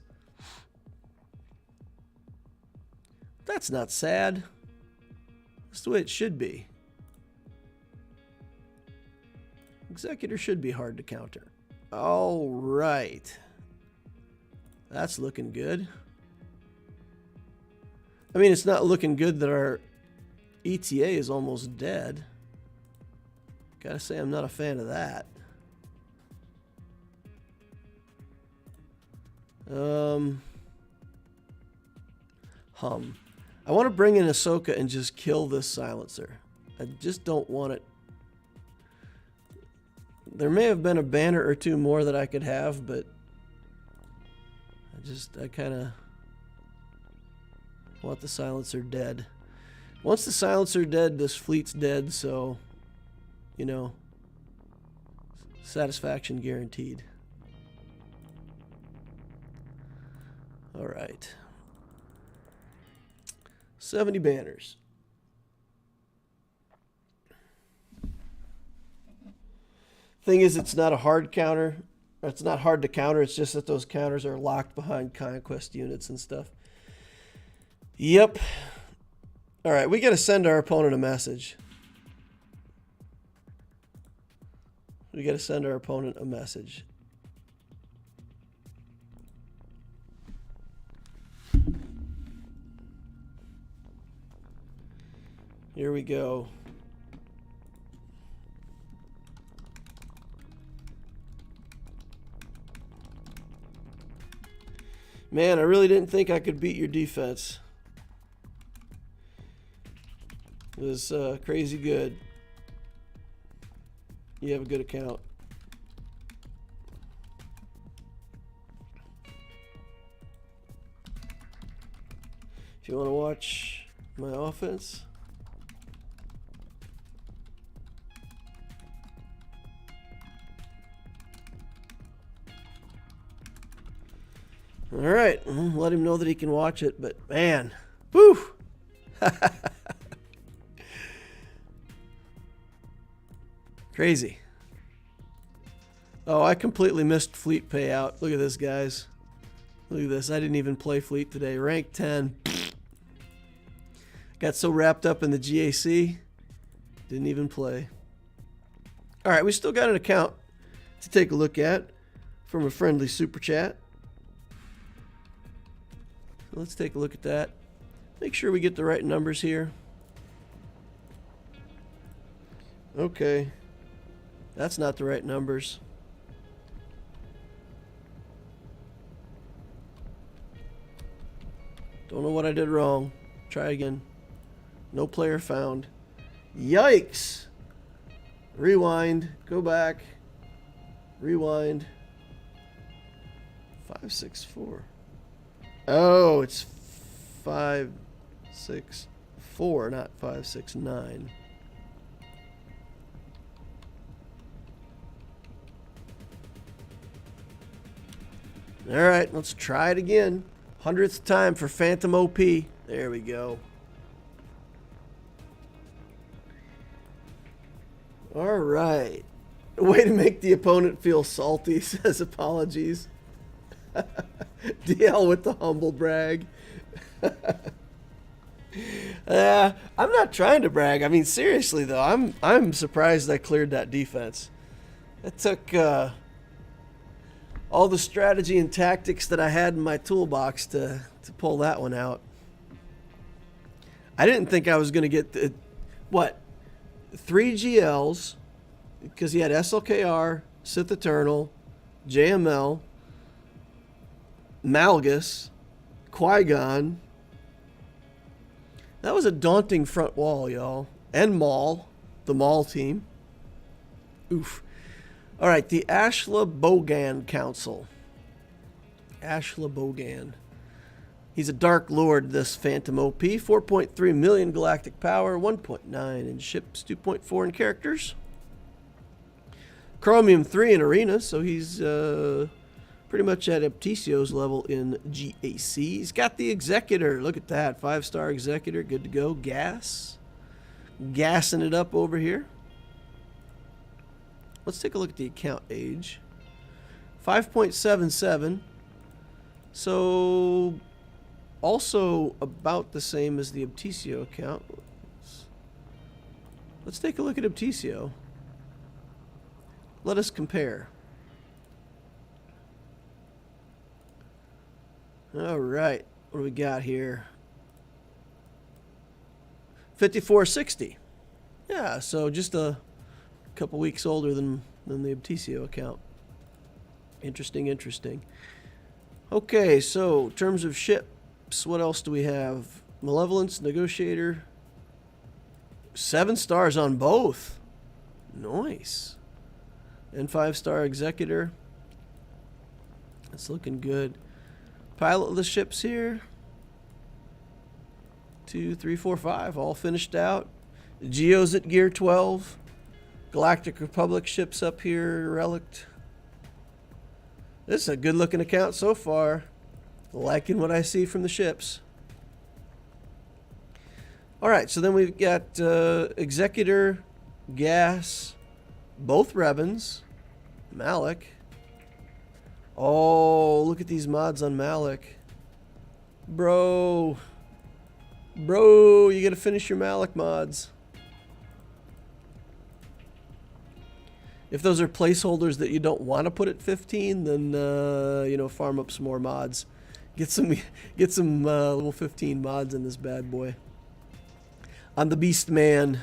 That's not sad. That's the way it should be. Executor should be hard to counter. All right. That's looking good. I mean, it's not looking good that our ETA is almost dead. Gotta say, I'm not a fan of that. I want to bring in Ahsoka and just kill this silencer. I just don't want it. There may have been a banner or two more that I could have, but I kind of want the silencer dead. Once the silencer dead, this fleet's dead, so, you know, satisfaction guaranteed. All right. 70 banners. Thing is, it's not a hard counter. It's not hard to counter. It's just that those counters are locked behind conquest units and stuff. Yep. All right, we got to send our opponent a message. We got to send our opponent a message. Here we go. Man, I really didn't think I could beat your defense. It was crazy good. You have a good account. If you want to watch my offense. All right, let him know that he can watch it. But man, whew. Crazy. Oh, I completely missed fleet payout. Look at this, guys. Look at this. I didn't even play fleet today. Rank 10. Got so wrapped up in the GAC, didn't even play. All right, we still got an account to take a look at from a friendly super chat. So let's take a look at that. Make sure we get the right numbers here. Okay. That's not the right numbers. Don't know what I did wrong. Try again. No player found. Yikes! Rewind. Go back. Rewind. 564. Oh, it's 564, not 569. All right, let's try it again. 100th time for Phantom OP. There we go. All right. Way to make the opponent feel salty, says apologies. DL with the humble brag. I'm not trying to brag. I mean, seriously though, I'm surprised I cleared that defense. It took all the strategy and tactics that I had in my toolbox to pull that one out. I didn't think I was going to get the, 3 GLs, because he had SLKR, Sith Eternal, JML, Malgus, Qui-Gon. That was a daunting front wall, y'all. And Maul, the Maul team. Oof. All right, the Ashla Bogan Council. Ashla Bogan. He's a Dark Lord, this Phantom OP. 4.3 million galactic power, 1.9 in ships, 2.4 in characters. Chromium 3 in Arena, so he's pretty much at Apticio's level in GAC. He's got the Executor. Look at that. 5-star Executor, good to go. Gas. Gassing it up over here. Let's take a look at the account age. 5.77. So also about the same as the Apticio account. Let's take a look at Apticio. Let us compare. All right, what do we got here? 5460. Yeah, so just a couple weeks older than the Apticio account. Interesting, interesting. Okay, so in terms of ships, what else do we have? Malevolence, Negotiator. 7 stars on both. Nice. And 5-star Executor. That's looking good. Pilotless ships here. 2, 3, 4, 5. All finished out. Geo's at Gear 12. Galactic Republic ships up here. Relict. This is a good looking account so far. Liking what I see from the ships. Alright, so then we've got Executor, Gas, both Rebens, Malik. Oh, look at these mods on Malik. Bro, you gotta finish your Malik mods. If those are placeholders that you don't want to put at 15, then you know, farm up some more mods. Get some level 15 mods in this bad boy. On the Beast Man.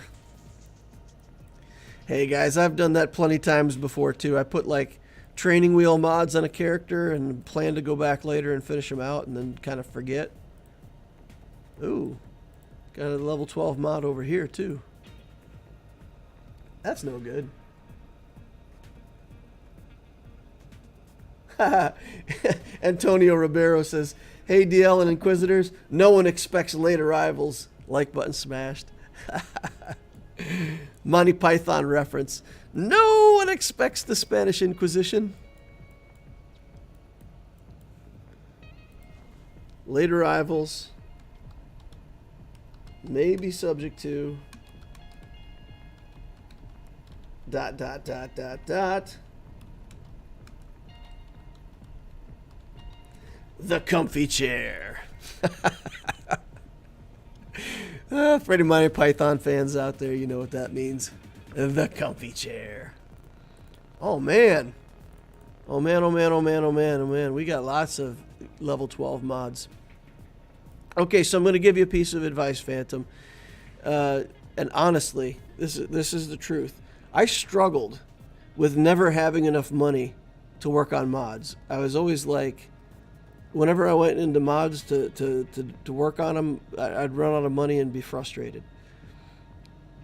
Hey guys, I've done that plenty times before too. I put like training wheel mods on a character and plan to go back later and finish them out and then kind of forget. Ooh, got a level 12 mod over here too. That's no good. Antonio Ribeiro says, hey DL and Inquisitors, no one expects late arrivals. Like button smashed. Monty Python reference. No one expects the Spanish Inquisition. Late arrivals may be subject to ... The comfy chair. For any Monty Python fans out there, you know what that means. The comfy chair. Oh man. Oh man, oh man, oh man, oh man, oh man. We got lots of level 12 mods. Okay, so I'm going to give you a piece of advice, Phantom. And honestly, this is the truth. I struggled with never having enough money to work on mods. I was always like, whenever I went into mods to work on them, I'd run out of money and be frustrated.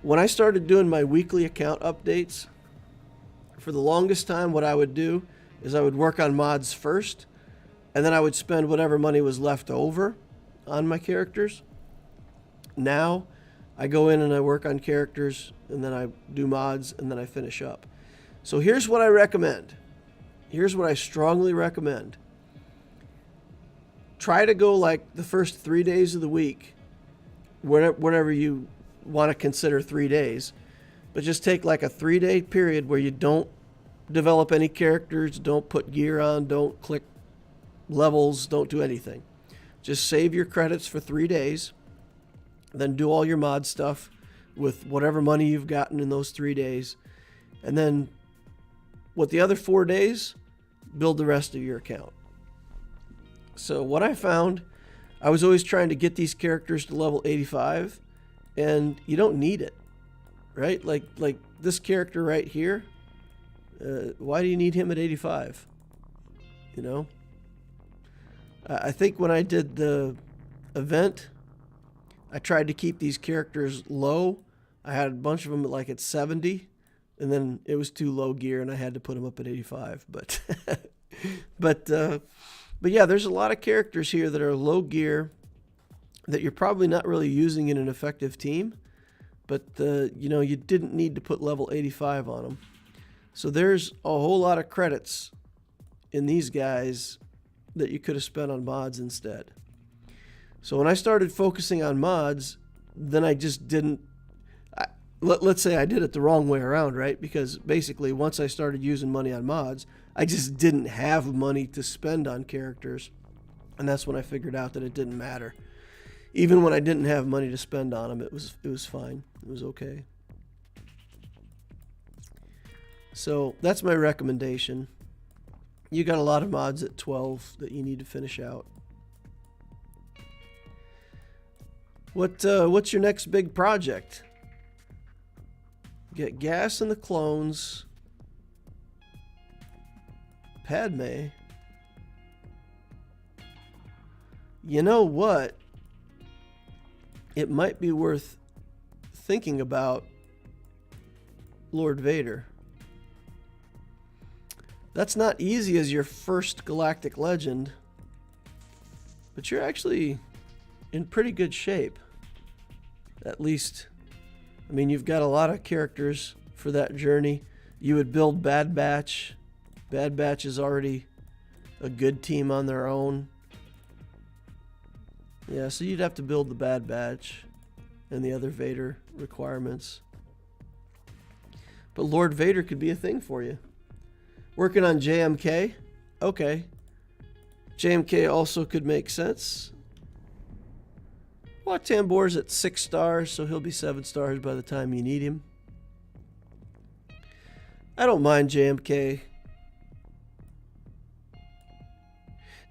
When I started doing my weekly account updates, for the longest time, what I would do is I would work on mods first, and then I would spend whatever money was left over on my characters. Now, I go in and I work on characters, and then I do mods, and then I finish up. So here's what I recommend. Here's what I strongly recommend. Try to go like the first 3 days of the week, whenever you want to consider 3 days, but just take like a 3-day period where you don't develop any characters, don't put gear on, don't click levels, don't do anything. Just save your credits for 3 days, then do all your mod stuff with whatever money you've gotten in those 3 days, and then with the other 4 days, build the rest of your account. So what I found, I was always trying to get these characters to level 85, and you don't need it, right? Like this character right here, why do you need him at 85? You know? I think when I did the event, I tried to keep these characters low. I had a bunch of them like at 70, and then it was too low gear, and I had to put them up at 85. But yeah, there's a lot of characters here that are low gear that you're probably not really using in an effective team, but you didn't need to put level 85 on them. So there's a whole lot of credits in these guys that you could have spent on mods instead. So when I started focusing on mods, then I just didn't... Let's say I did it the wrong way around, right? Because basically once I started using money on mods, I just didn't have money to spend on characters. And that's when I figured out that it didn't matter. Even when I didn't have money to spend on them, it was fine. It was okay. So that's my recommendation. You got a lot of mods at 12 that you need to finish out. What's your next big project? Get gas in the clones. Padme. You know what? It might be worth thinking about Lord Vader. That's not easy as your first galactic legend, but you're actually in pretty good shape. At least, I mean, you've got a lot of characters for that journey. You would build Bad Batch. Bad Batch is already a good team on their own. Yeah, so you'd have to build the Bad Batch and the other Vader requirements. But Lord Vader could be a thing for you. Working on JMK? Okay. JMK also could make sense. Well, Tambor's at 6 stars, so he'll be 7 stars by the time you need him. I don't mind JMK.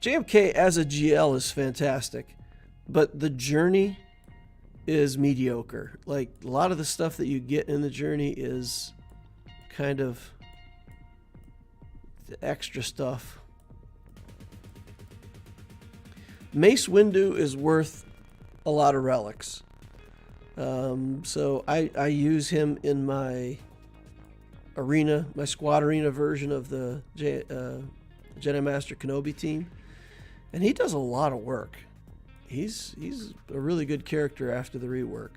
JMK as a GL is fantastic, but the journey is mediocre. Like, a lot of the stuff that you get in the journey is kind of the extra stuff. Mace Windu is worth a lot of relics. So I use him in my arena, my squad arena version of the Jedi Master Kenobi team. And he does a lot of work. He's a really good character after the rework.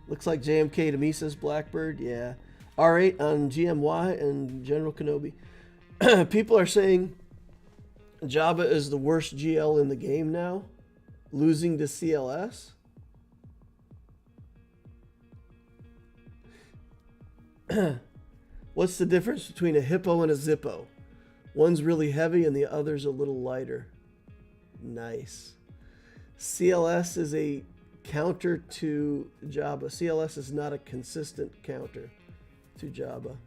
Looks like JMK to me says Blackbird. Yeah. R8 on GMY and General Kenobi. People are saying Jabba is the worst GL in the game now, losing to CLS. What's the difference between a hippo and a zippo? One's really heavy and the other's a little lighter. Nice. CLS is a counter to Jabba. CLS is not a consistent counter to Jabba.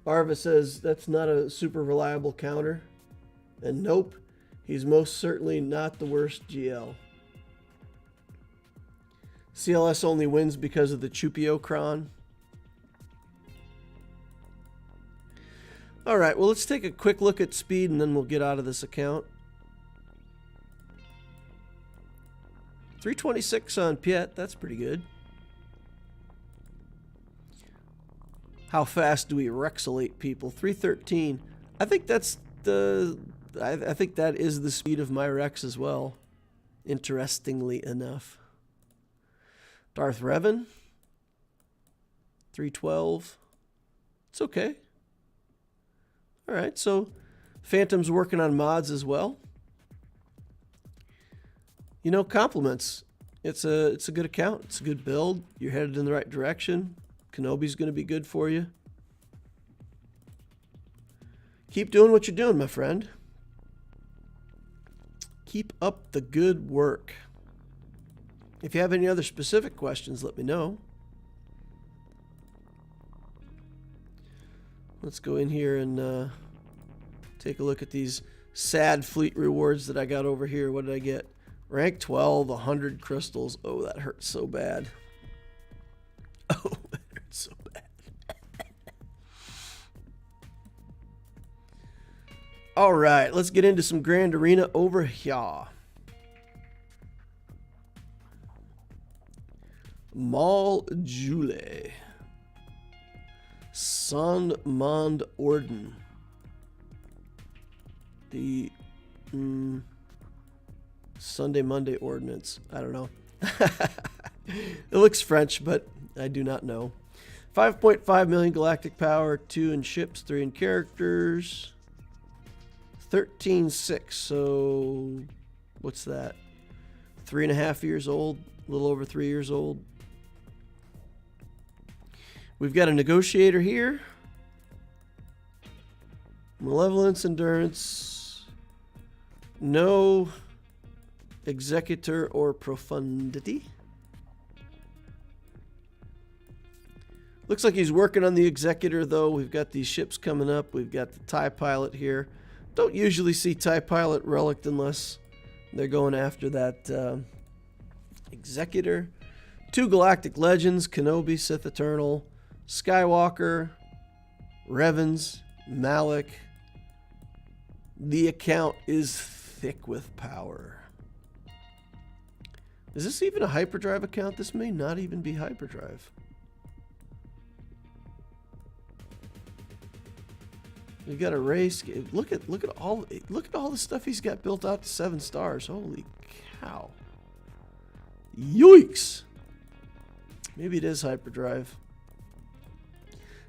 Arva says that's not a super reliable counter. And nope, he's most certainly not the worst GL. CLS only wins because of the Chupiocron. Alright, well let's take a quick look at speed and then we'll get out of this account. 326 on Piet, that's pretty good. How fast do we Rexolate people? 313. I think that's the... I think that is the speed of my Rex as well. Interestingly enough. Darth Revan. 312. It's okay. Alright, so Phantom's working on mods as well. You know, compliments. It's a good account. It's a good build. You're headed in the right direction. Kenobi's going to be good for you. Keep doing what you're doing, my friend. Keep up the good work. If you have any other specific questions, let me know. Let's go in here and take a look at these sad fleet rewards that I got over here. What did I get? Rank 12, 100 crystals. Oh, that hurts so bad. Oh, that hurts so bad. All right, let's get into some Grand Arena over here. Mal Jule. Sonmond Orden. The Sunday Monday Ordinance. I don't know. It looks French, but I do not know. 5.5 million galactic power, 2 in ships, 3 in characters. 13.6, so what's that? 3.5 years old, a little over 3 years old. We've got a negotiator here. Malevolence, endurance. No executor or profundity. Looks like he's working on the executor though. We've got these ships coming up. We've got the TIE pilot here. Don't usually see TIE pilot relic unless they're going after that executor. 2 galactic legends, Kenobi, Sith Eternal, Skywalker, Revans, Malik. The account is thick with power. Is this even a hyperdrive account? This may not even be hyperdrive. We got a race. Look at all the stuff he's got built out to 7 stars. Holy cow. Yoicks. Maybe it is hyperdrive.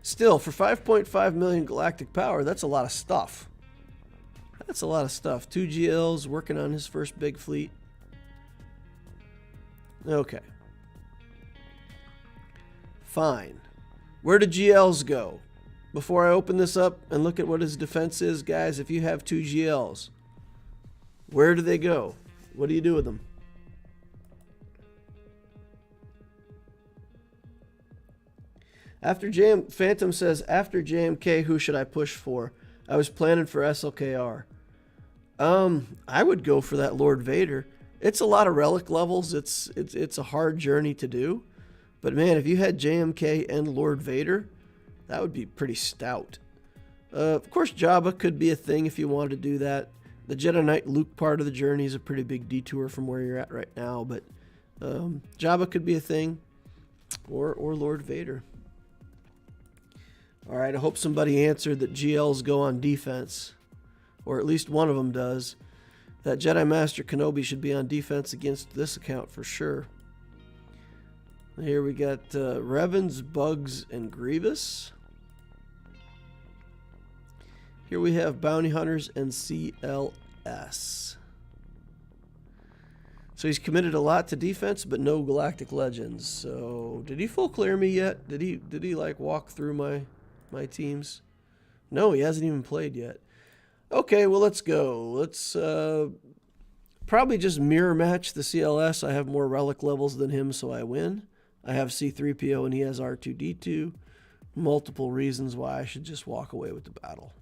Still, for 5.5 million galactic power, that's a lot of stuff. That's a lot of stuff. 2 GLs, working on his first big fleet. Okay. Fine. Where do GLs go? Before I open this up and look at what his defense is, guys, if you have 2 GLs, where do they go? What do you do with them? Phantom says, after JMK, who should I push for? I was planning for SLKR. I would go for that Lord Vader. It's a lot of relic levels. It's a hard journey to do. But man, if you had JMK and Lord Vader, that would be pretty stout. Of course, Jabba could be a thing if you wanted to do that. The Jedi Knight Luke part of the journey is a pretty big detour from where you're at right now. But Jabba could be a thing. Or Lord Vader. All right, I hope somebody answered that GLs go on defense. Or at least one of them does. That Jedi Master Kenobi should be on defense against this account for sure. Here we got Revans, Bugs, and Grievous. Here we have Bounty Hunters and CLS. So he's committed a lot to defense, but no Galactic Legends. So did he full clear me yet? Did he like walk through my teams? No, he hasn't even played yet. Okay, well, let's go. Let's probably just mirror match the CLS. I have more relic levels than him, so I win. I have C-3PO and he has R2-D2. Multiple reasons why I should just walk away with the battle.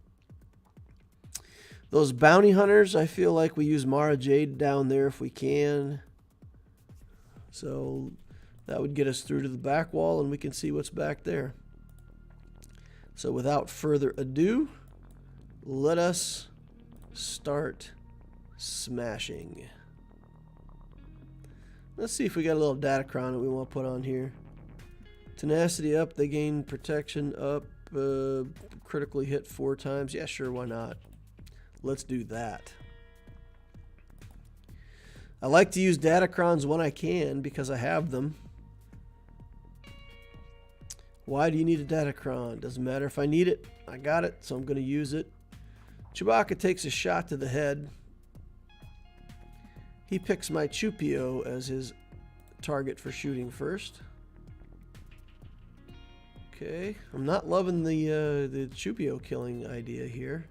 Those bounty hunters, I feel like we use Mara Jade down there if we can. So that would get us through to the back wall and we can see what's back there. So without further ado, let us start smashing. Let's see if we got a little datacron that we want to put on here. Tenacity up, they gain protection up, critically hit 4 times. Yeah, sure, why not? Let's do that. I like to use datacrons when I can because I have them. Why do you need a datacron? Doesn't matter if I need it. I got it, so I'm going to use it. Chewbacca takes a shot to the head. He picks my Chewpio as his target for shooting first. Okay, I'm not loving the Chewpio killing idea here.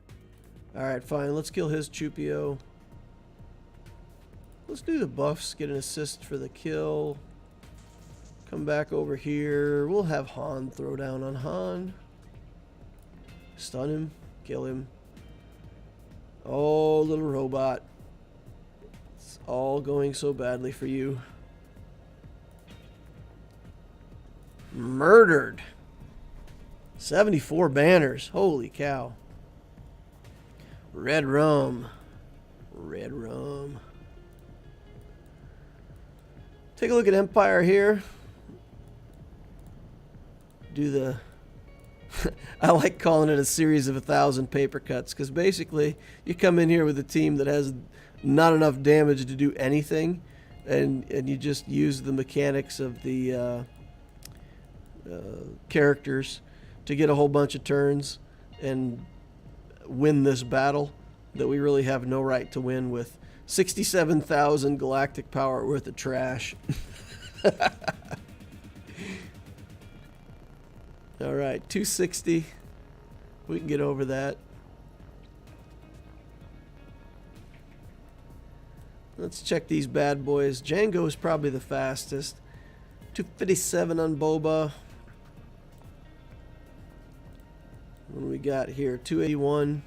All right, fine. Let's kill his Chewpio. Let's do the buffs. Get an assist for the kill. Come back over here. We'll have Han throw down on Han. Stun him. Kill him. Oh, little robot. It's all going so badly for you. Murdered. 74 banners. Holy cow. Red rum. Red rum. Take a look at Empire here. Do the... I like calling it a series of 1,000 paper cuts because basically you come in here with a team that has not enough damage to do anything and you just use the mechanics of the characters to get a whole bunch of turns and win this battle that we really have no right to win with 67,000 galactic power worth of trash. All right, 260. We can get over that. Let's check these bad boys. Django is probably the fastest. 257 on Boba. What do we got here? 281.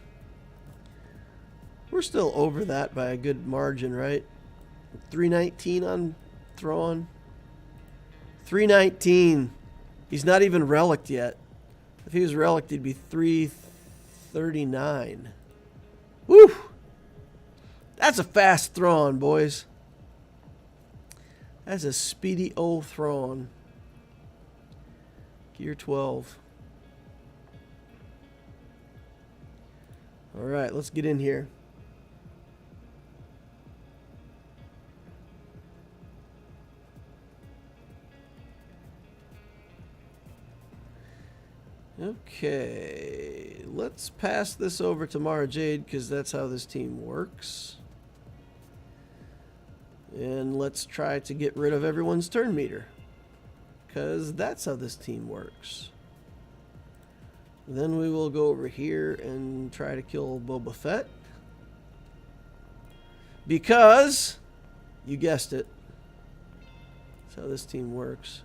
We're still over that by a good margin, right? 319 on Thrawn. 319. He's not even relicked yet. If he was relicked, he'd be 339. Woo! That's a fast Thrawn, boys. That's a speedy old Thrawn. Gear 12. All right, let's get in here. Okay, let's pass this over to Mara Jade because that's how this team works. And let's try to get rid of everyone's turn meter because that's how this team works. Then we will go over here and try to kill Boba Fett because, you guessed it, that's how this team works.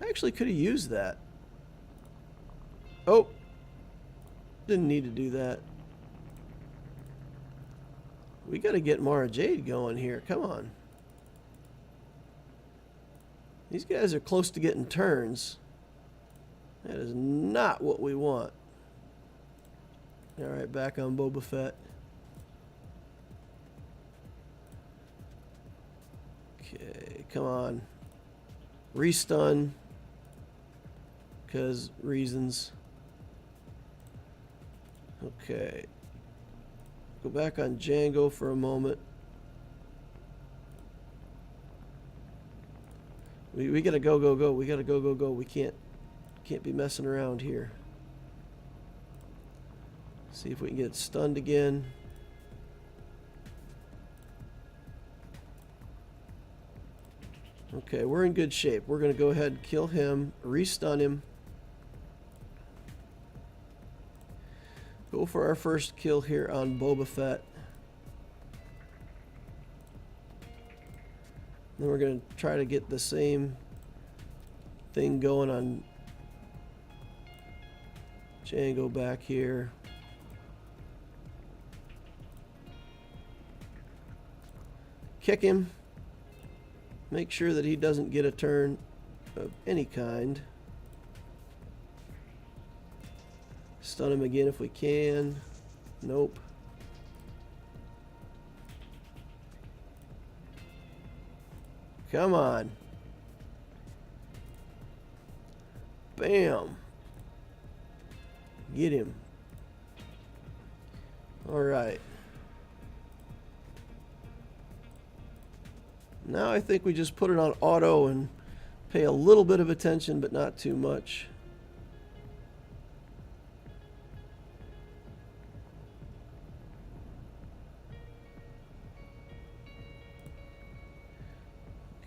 I actually could have used that. Oh, didn't need to do that. We got to get Mara Jade going here. Come on. These guys are close to getting turns. That is not what we want. All right, back on Boba Fett. Okay, come on. Restun. Because reasons. Okay. Go back on Django for a moment. We gotta go, go, go. We gotta go, go, go. We can't be messing around here. See if we can get stunned again. Okay, we're in good shape. We're gonna go ahead and kill him, re-stun him. Go for our first kill here on Boba Fett. Then we're going to try to get the same thing going on Django back here. Kick him. Make sure that he doesn't get a turn of any kind. Stun him again if we can. Nope. Come on. Bam. Get him. All right. Now I think we just put it on auto and pay a little bit of attention, but not too much.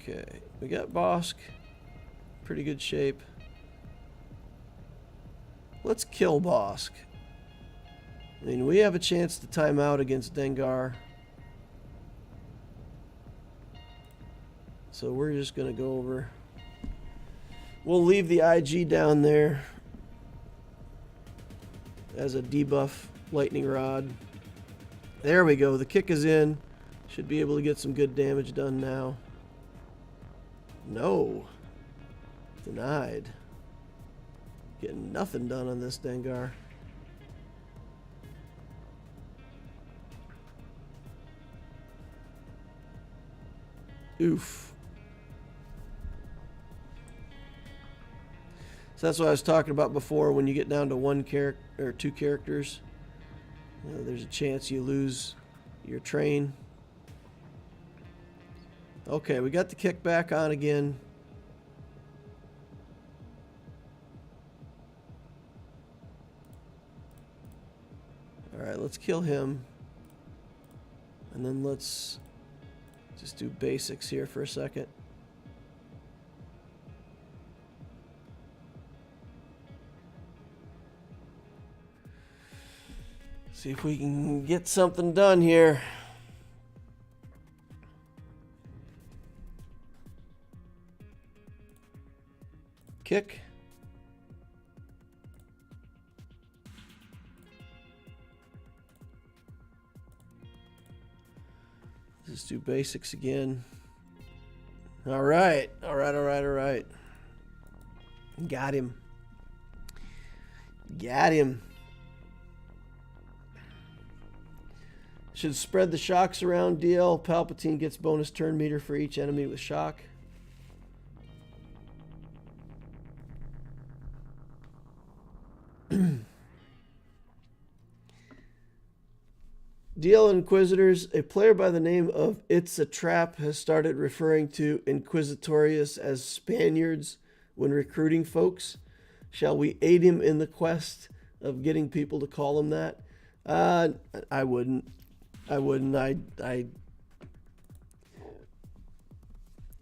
Okay, we got Bosk. Pretty good shape. Let's kill Bosk. I mean, we have a chance to time out against Dengar. So we're just going to go over. We'll leave the IG down there as a debuff lightning rod. There we go. The kick is in. Should be able to get some good damage done now. No. Denied. Getting nothing done on this Dengar. Oof. So that's what I was talking about before. When you get down to one character or two characters, there's a chance you lose your train. Okay, we got the kick back on again. Alright, let's kill him. And then let's just do basics here for a second. See if we can get something done here. Kick. Just do basics again. All right. All right, all right, all right. Got him. Got him. Should spread the shocks around. DL Palpatine gets bonus turn meter for each enemy with shock. DL Inquisitors, a player by the name of It's a Trap has started referring to Inquisitorius as Spaniards when recruiting folks. Shall we aid him in the quest of getting people to call him that? I wouldn't.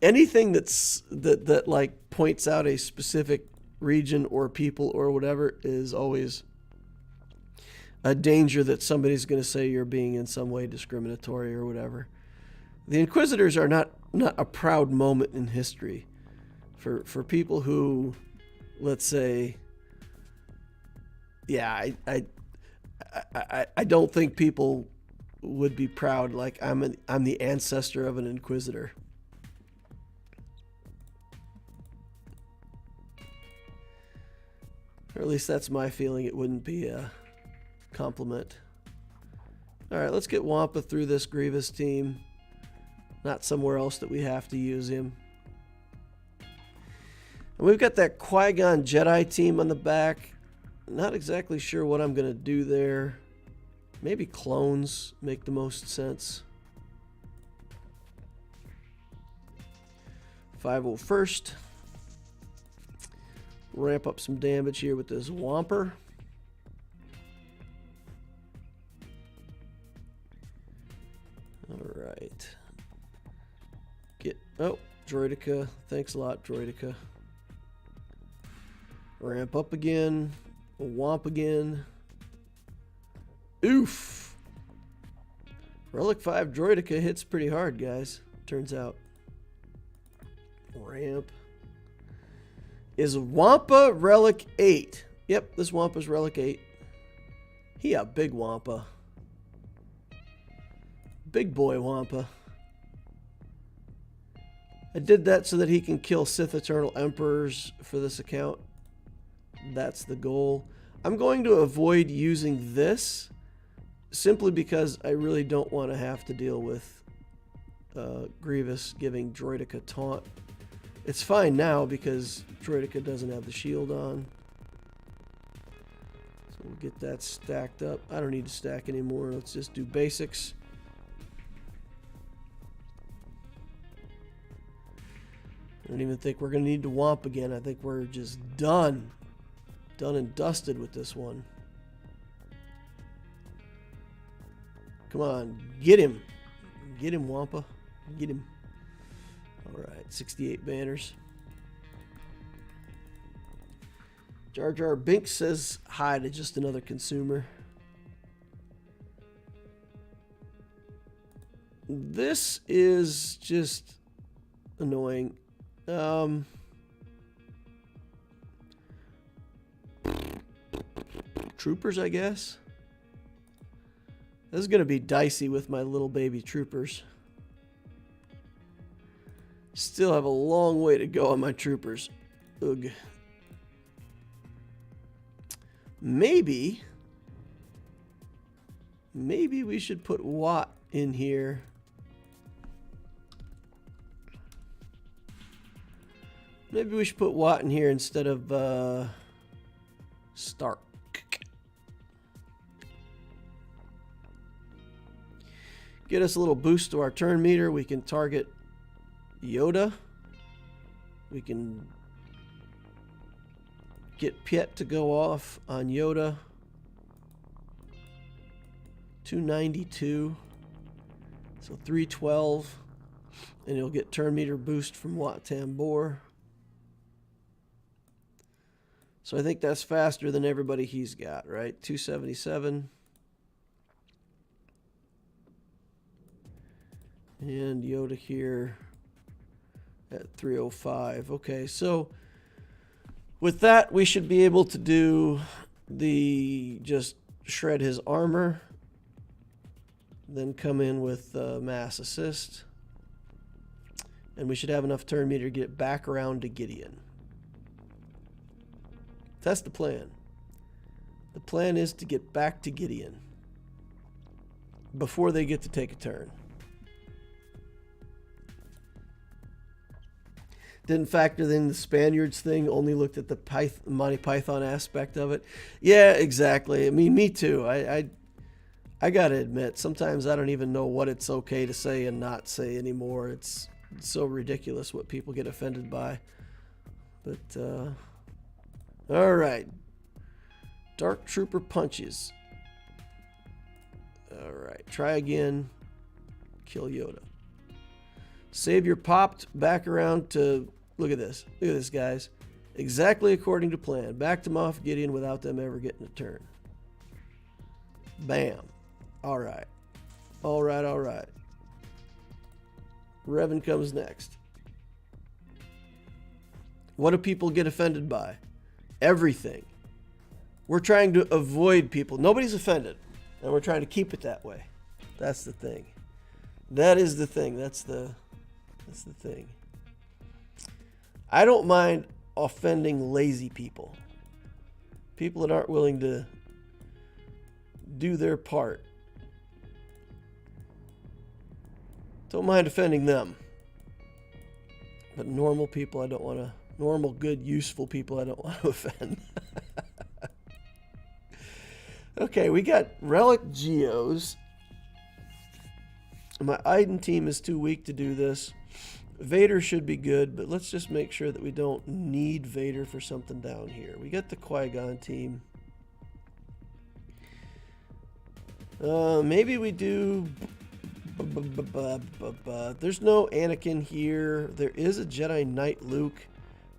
Anything that like points out a specific region or people or whatever is always a danger that somebody's going to say you're being in some way discriminatory or whatever. The Inquisitors are not a proud moment in history for people who, let's say, yeah, I don't think people would be proud like I'm the ancestor of an Inquisitor. Or at least that's my feeling. It wouldn't be a compliment. Alright, let's get Wampa through this Grievous team. Not somewhere else that we have to use him. And we've got that Qui-Gon Jedi team on the back. Not exactly sure what I'm going to do there. Maybe clones make the most sense. 501st. Ramp up some damage here with this Whomper. Alright. Oh, Droideka. Thanks a lot, Droideka. Ramp up again. Whomp again. Oof! Relic 5 Droideka hits pretty hard, guys. Turns out. Ramp. Is Wampa Relic 8? Yep, this Wampa's Relic 8. He a big Wampa. Big boy Wampa. I did that so that he can kill Sith Eternal Emperors for this account. That's the goal. I'm going to avoid using this simply because I really don't want to have to deal with Grievous giving Droideka taunt. It's fine now because Droideka doesn't have the shield on. So we'll get that stacked up. I don't need to stack anymore. Let's just do basics. I don't even think we're going to need to Whomp again. I think we're just done. Done and dusted with this one. Come on, get him. Get him, Wampa. Get him. Alright, 68 banners. Jar Jar Binks says hi to just another consumer. This is just annoying. Troopers, I guess. This is going to be dicey with my little baby troopers. Still have a long way to go on my troopers. Ugh. Maybe we should put Watt in here. Maybe we should put Watt in here instead of Stark. Get us a little boost to our turn meter. We can target Yoda. We can get Piet to go off on Yoda. 292. So 312. And you'll get turn meter boost from Wat Tambor. So I think that's faster than everybody he's got, right? 277. And Yoda here at 305. Okay, so with that, we should be able to do just shred his armor. Then come in with mass assist. And we should have enough turn meter to get back around to Gideon. That's the plan. The plan is to get back to Gideon before they get to take a turn. Didn't factor in the Spaniards thing, only looked at the Monty Python aspect of it. Yeah, exactly. I mean, me too. I gotta admit, sometimes I don't even know what it's okay to say and not say anymore. It's so ridiculous what people get offended by. But, alright. Dark Trooper punches. Alright, try again. Kill Yoda. Savior popped back around to... Look at this. Look at this, guys. Exactly according to plan. Back to Moff Gideon without them ever getting a turn. Bam. Alright. Alright, alright. Revan comes next. What do people get offended by? Everything. We're trying to avoid people. Nobody's offended. And we're trying to keep it that way. That's the thing. That is the thing. That's the thing. I don't mind offending lazy people. People that aren't willing to do their part. Don't mind offending them. But normal people I don't want to... Normal, good, useful people I don't want to offend. Okay. Okay, we got relic geos. My Iden team is too weak to do this. Vader should be good, but let's just make sure that we don't need Vader for something down here. We got the Qui-Gon team. Maybe we do... There's no Anakin here. There is a Jedi Knight Luke.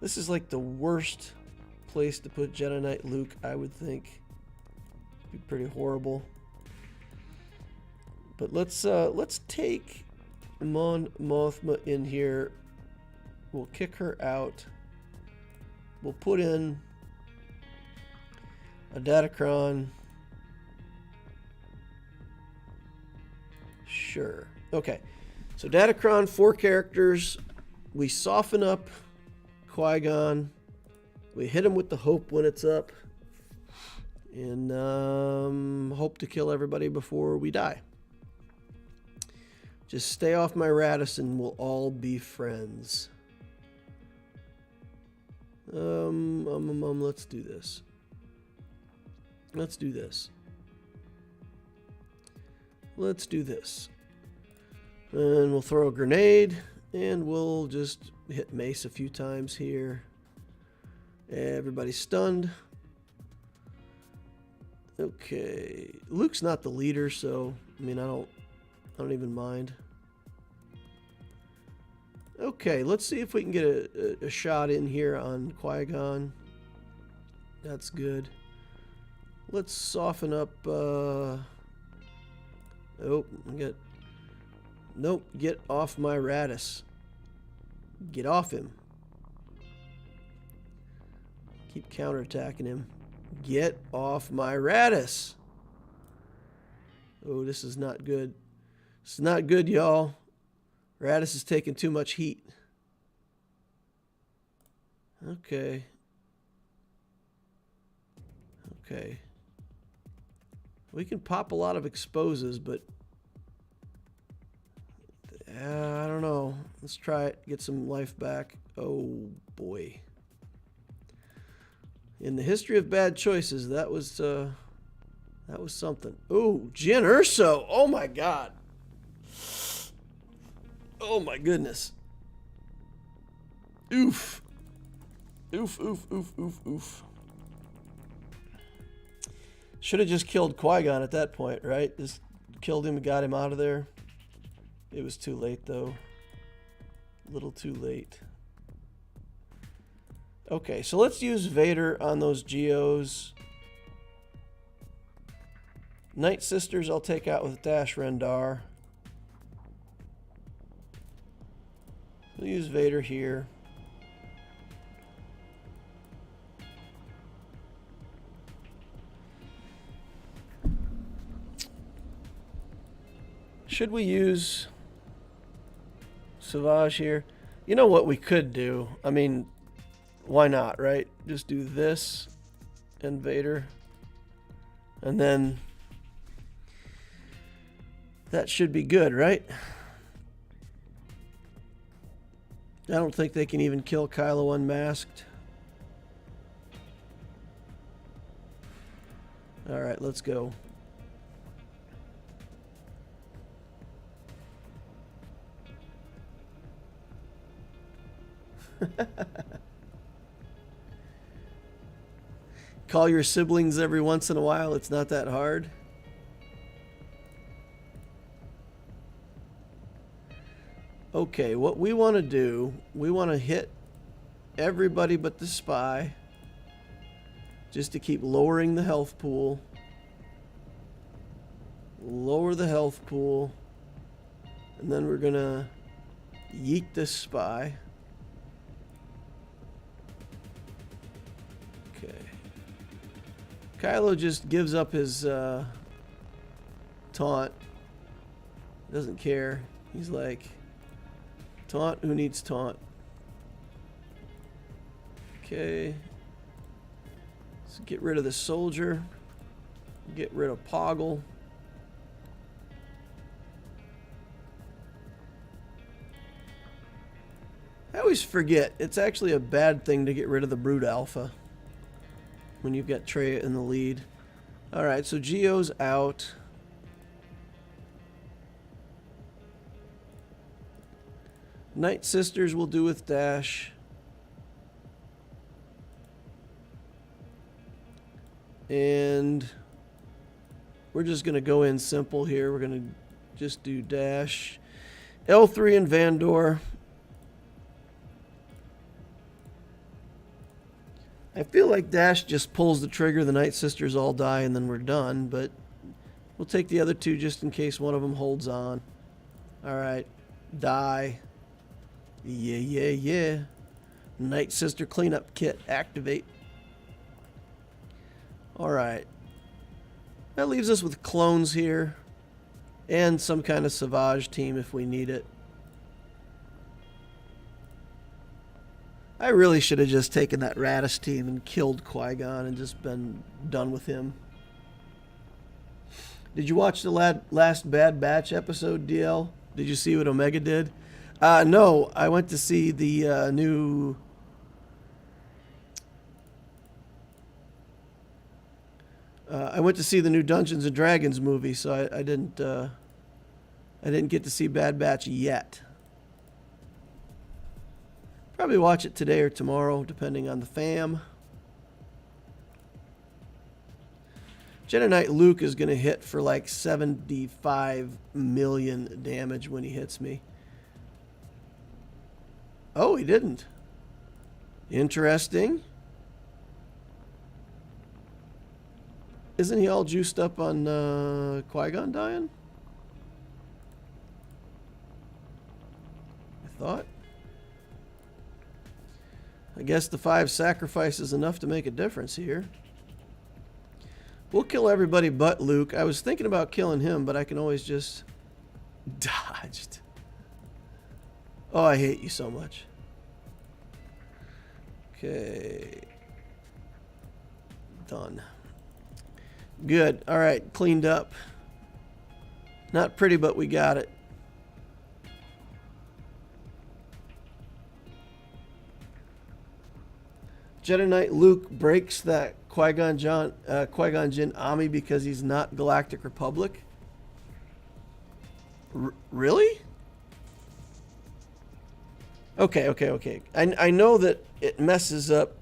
This is like the worst place to put Jedi Knight Luke, I would think. Be pretty horrible. But let's take Mon Mothma in here. We'll kick her out. We'll put in a Datacron. Sure. Okay. So Datacron, 4 characters. We soften up Qui-Gon. We hit him with the hope when it's up. And hope to kill everybody before we die. Just stay off my Radis and we'll all be friends. Let's do this. Let's do this. Let's do this. And we'll throw a grenade. And we'll just hit Mace a few times here. Everybody's stunned. Okay. Luke's not the leader, so I mean I don't even mind. Okay, let's see if we can get a shot in here on Qui-Gon. That's good. Let's soften up. Oh, nope. Get off my Radis. Get off him. Keep counterattacking him. Get off my Radis. Oh, this is not good. This is not good, y'all. Radis is taking too much heat. Okay. Okay. We can pop a lot of exposes, but I don't know. Let's try it. Get some life back. Oh, boy. In the history of bad choices, that was something. Oh, Jyn Erso. Oh, my God. Oh, my goodness. Oof. Oof, oof, oof, oof, oof. Should have just killed Qui-Gon at that point, right? Just killed him and got him out of there. It was too late, though. A little too late. Okay, so let's use Vader on those Geos. Night Sisters I'll take out with Dash Rendar. We'll use Vader here. Should we use Savage here? You know what we could do? I mean, why not, right? Just do this and Vader. And then that should be good, right? I don't think they can even kill Kylo unmasked. All right, let's go. Call your siblings every once in a while. It's not that hard. Okay, what we want to do, we want to hit everybody but the spy, just to keep lowering the health pool. Lower the health pool. And then we're going to yeet this spy. Okay. Kylo just gives up his taunt. Doesn't care. He's like, taunt? Who needs taunt? Okay. Let's get rid of the soldier. Get rid of Poggle. I always forget, it's actually a bad thing to get rid of the Brood Alpha when you've got Trey in the lead. Alright, so Geo's out. Night Sisters will do with Dash. And we're just going to go in simple here. We're going to just do Dash. L3 and Vandor. I feel like Dash just pulls the trigger, the Night Sisters all die, and then we're done. But we'll take the other two just in case one of them holds on. Alright. Die. Yeah, yeah, yeah. Night Sister cleanup kit. Activate. Alright. That leaves us with clones here. And some kind of Savage team if we need it. I really should have just taken that Radis team and killed Qui-Gon and just been done with him. Did you watch the last Bad Batch episode, DL? Did you see what Omega did? No, I went to see the new... I went to see the new Dungeons and Dragons movie, so I didn't get to see Bad Batch yet. Probably watch it today or tomorrow, depending on the fam. Jedi Knight Luke is going to hit for like 75 million damage when he hits me. Oh, he didn't. Interesting. Isn't he all juiced up on Qui-Gon dying? I thought. I guess the 5 sacrifice is enough to make a difference here. We'll kill everybody but Luke. I was thinking about killing him, but I can always just... Dodged. Oh, I hate you so much. Okay. Done. Good. Alright, cleaned up. Not pretty, but we got it. Jedi Knight Luke breaks that Qui-Gon Jinn Ami because he's not Galactic Republic. Really? Okay. I know that it messes up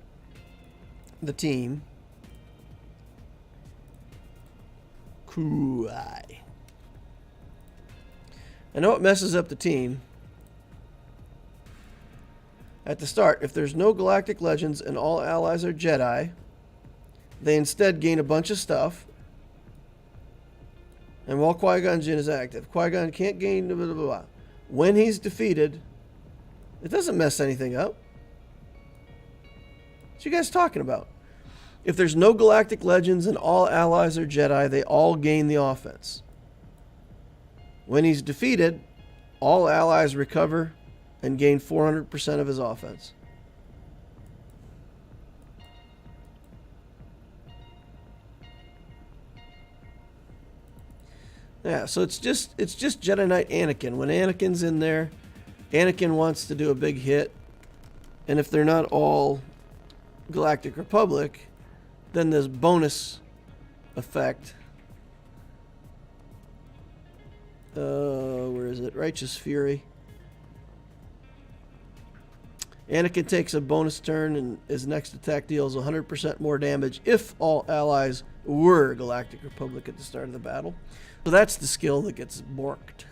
the team. Cool. I know it messes up the team. At the start, if there's no Galactic Legends and all allies are Jedi, they instead gain a bunch of stuff. And while Qui-Gon Jinn is active, Qui-Gon can't gain blah, blah, blah, blah. When he's defeated, it doesn't mess anything up. What you guys talking about? If there's no Galactic Legends and all allies are Jedi, they all gain the offense. When he's defeated, all allies recover and gain 400% of his offense. Yeah, so it's just Jedi Knight Anakin. When Anakin's in there, Anakin wants to do a big hit, and if they're not all Galactic Republic, then this bonus effect. Where is it? Righteous Fury. Anakin takes a bonus turn and his next attack deals 100% more damage if all allies were Galactic Republic at the start of the battle. So that's the skill that gets borked.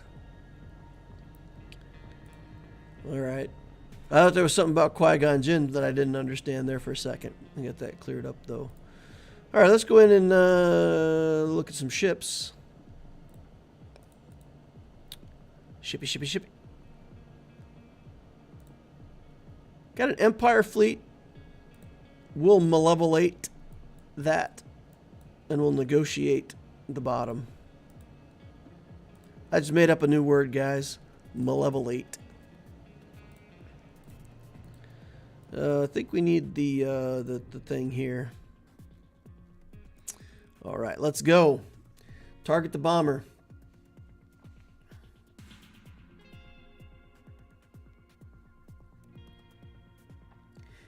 Alright. I thought there was something about Qui-Gon Jinn that I didn't understand there for a second. I'll get that cleared up though. Alright, let's go in and look at some ships. Shippy. Got an Empire fleet. We'll malevolate that. And we'll negotiate the bottom. I just made up a new word, guys. Malevolate. I think we need the thing here. All right, let's go. Target the bomber.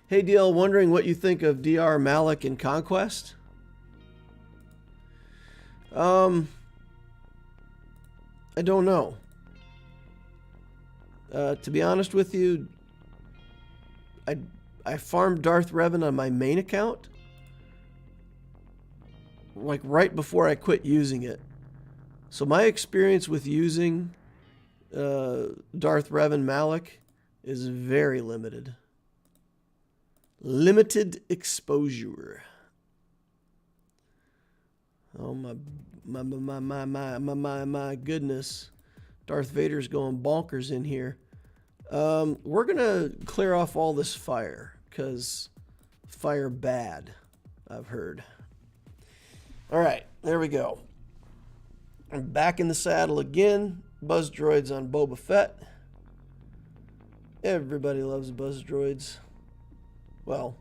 Hey DL, wondering what you think of DR Malik in Conquest? I don't know. To be honest with you, I farmed Darth Revan on my main account, like right before I quit using it. So my experience with using Darth Revan Malak is very limited. Limited exposure. Oh my goodness. Darth Vader's going bonkers in here. We're gonna clear off all this fire, because fire bad, I've heard. Alright, there we go. I'm back in the saddle again. Buzz droids on Boba Fett. Everybody loves buzz droids. Well,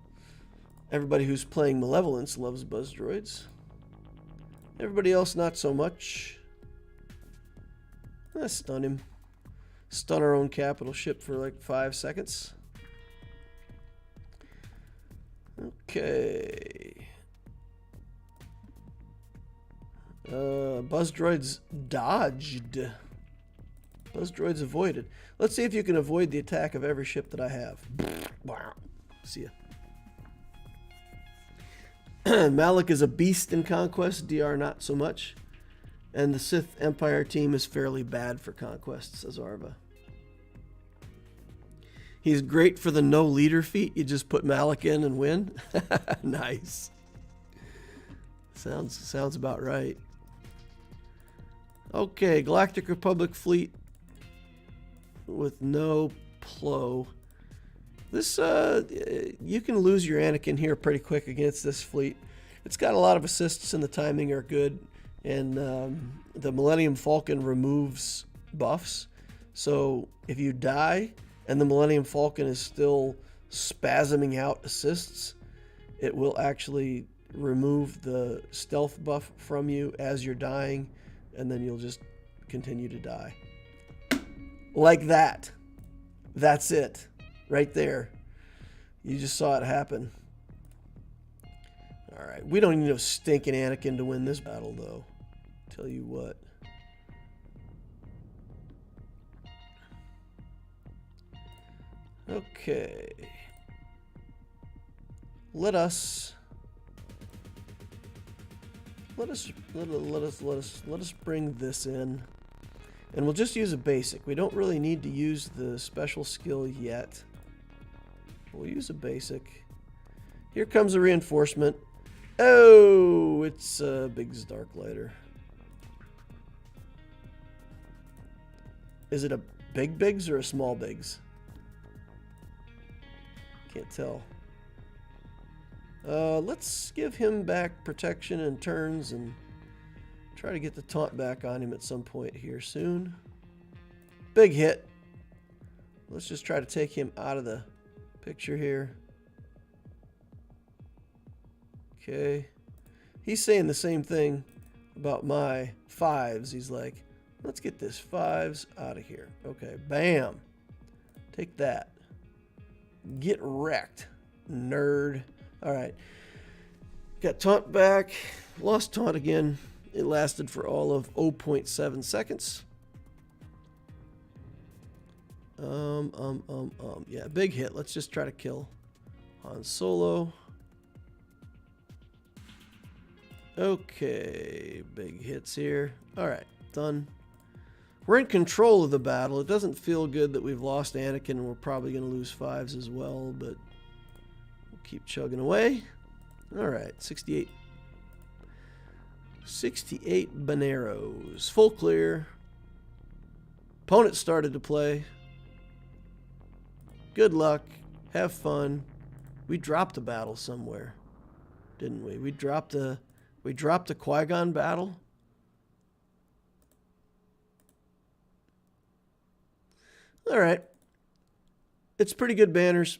everybody who's playing Malevolence loves buzz droids. Everybody else not so much. Stun him. Stun our own capital ship for like 5 seconds. Okay. Buzz droids dodged. Buzz droids avoided. Let's see if you can avoid the attack of every ship that I have. Wow. See ya. Malak is a beast in Conquest. DR not so much. And the Sith Empire team is fairly bad for Conquest, says Arva. He's great for the no leader feat. You just put Malak in and win. Nice. Sounds about right. Okay, Galactic Republic fleet with no plo. This, you can lose your Anakin here pretty quick against this fleet. It's got a lot of assists and the timing are good. And the Millennium Falcon removes buffs. So if you die and the Millennium Falcon is still spasming out assists, it will actually remove the stealth buff from you as you're dying. And then you'll just continue to die. Like that. That's it. Right there. You just saw it happen. Alright, we don't need no stinking Anakin to win this battle, though. Tell you what. Okay. Let us bring this in. And we'll just use a basic. We don't really need to use the special skill yet. We'll use a basic. Here comes a reinforcement. Oh, it's Biggs Darklighter. Is it a big Biggs or a small Biggs? Can't tell. Let's give him back protection and turns and try to get the taunt back on him at some point here soon. Big hit. Let's just try to take him out of the picture here. Okay. He's saying the same thing about my 5s. He's like, let's get this 5s out of here. Okay, bam. Take that. Get wrecked, nerd. Alright. Got taunt back. Lost taunt again. It lasted for all of 0.7 seconds. Yeah, big hit. Let's just try to kill Han Solo. Okay, big hits here. Alright, done. We're in control of the battle. It doesn't feel good that we've lost Anakin and we're probably going to lose 5s as well, but we'll keep chugging away. Alright, 68. 68 Baneros. Full clear. Opponent started to play. Good luck. Have fun. We dropped a battle somewhere, didn't we? We dropped a Qui-Gon battle. All right. It's pretty good banners.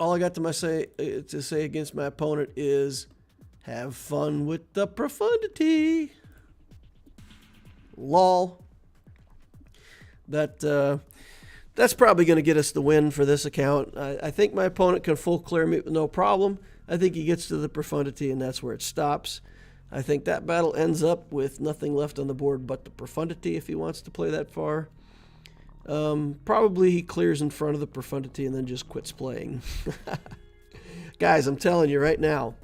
All I got to say against my opponent is have fun with the profundity. Lol. That's probably going to get us the win for this account. I think my opponent can full clear me with no problem. I think he gets to the profundity and that's where it stops. I think that battle ends up with nothing left on the board but the profundity if he wants to play that far. Probably he clears in front of the profundity and then just quits playing. Guys, I'm telling you right now,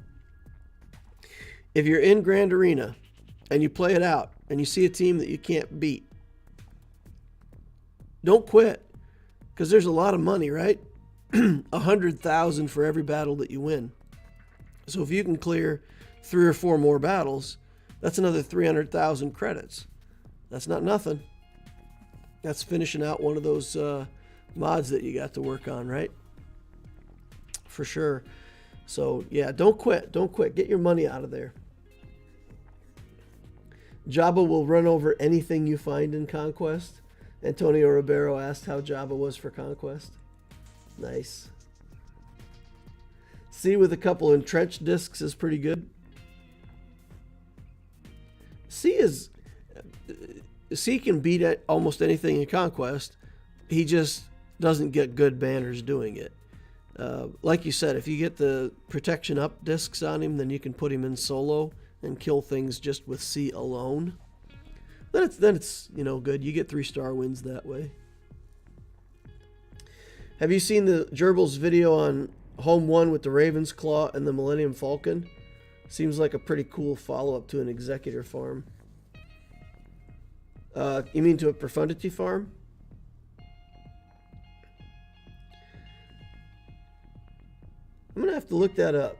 if you're in Grand Arena and you play it out and you see a team that you can't beat, don't quit, because there's a lot of money, right? 100,000 for every battle that you win. So if you can clear 3 or 4 more battles, that's another 300,000 credits. That's not nothing. That's finishing out one of those mods that you got to work on, right? For sure. So yeah, don't quit. Don't quit. Get your money out of there. Jabba will run over anything you find in Conquest. Antonio Ribeiro asked how Jabba was for Conquest. Nice. C with a couple entrenched discs is pretty good. C can beat at almost anything in Conquest. He just doesn't get good banners doing it. Like you said, if you get the protection up discs on him, then you can put him in solo and kill things just with C alone. Then it's good. You get 3-star wins that way. Have you seen the Gerbil's video on Home 1 with the Raven's Claw and the Millennium Falcon? Seems like a pretty cool follow-up to an Executor farm. You mean to a Profundity farm? I'm going to have to look that up.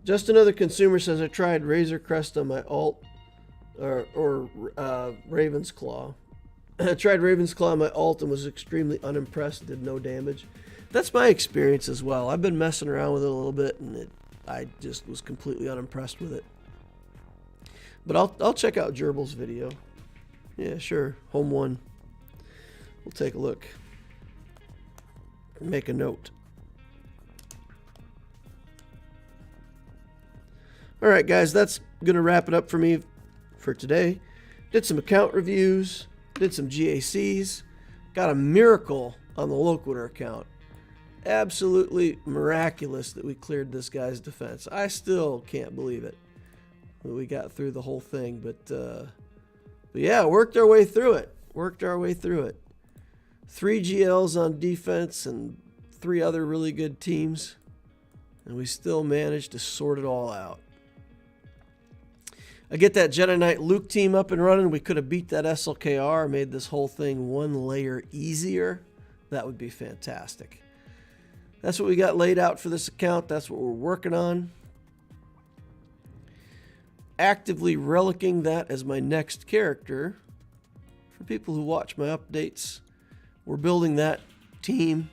Just Another Consumer says, I tried Razor Crest on my alt, or Raven's Claw. I tried Raven's Claw on my alt and was extremely unimpressed, did no damage. That's my experience as well. I've been messing around with it a little bit, and I just was completely unimpressed with it. But I'll check out Gerbil's video. Yeah, sure. Home 1. We'll take a look. Make a note. Alright guys, that's going to wrap it up for me for today. Did some account reviews, did some GACs, got a miracle on the Loquitur account. Absolutely miraculous that we cleared this guy's defense. I still can't believe it. We got through the whole thing, but yeah, worked our way through it. 3 GLs on defense and 3 other really good teams, and we still managed to sort it all out. I get that Jedi Knight Luke team up and running. We could have beat that SLKR, made this whole thing 1 layer easier. That would be fantastic. That's what we got laid out for this account. That's what we're working on. Actively relicking that as my next character. For people who watch my updates, we're building that team.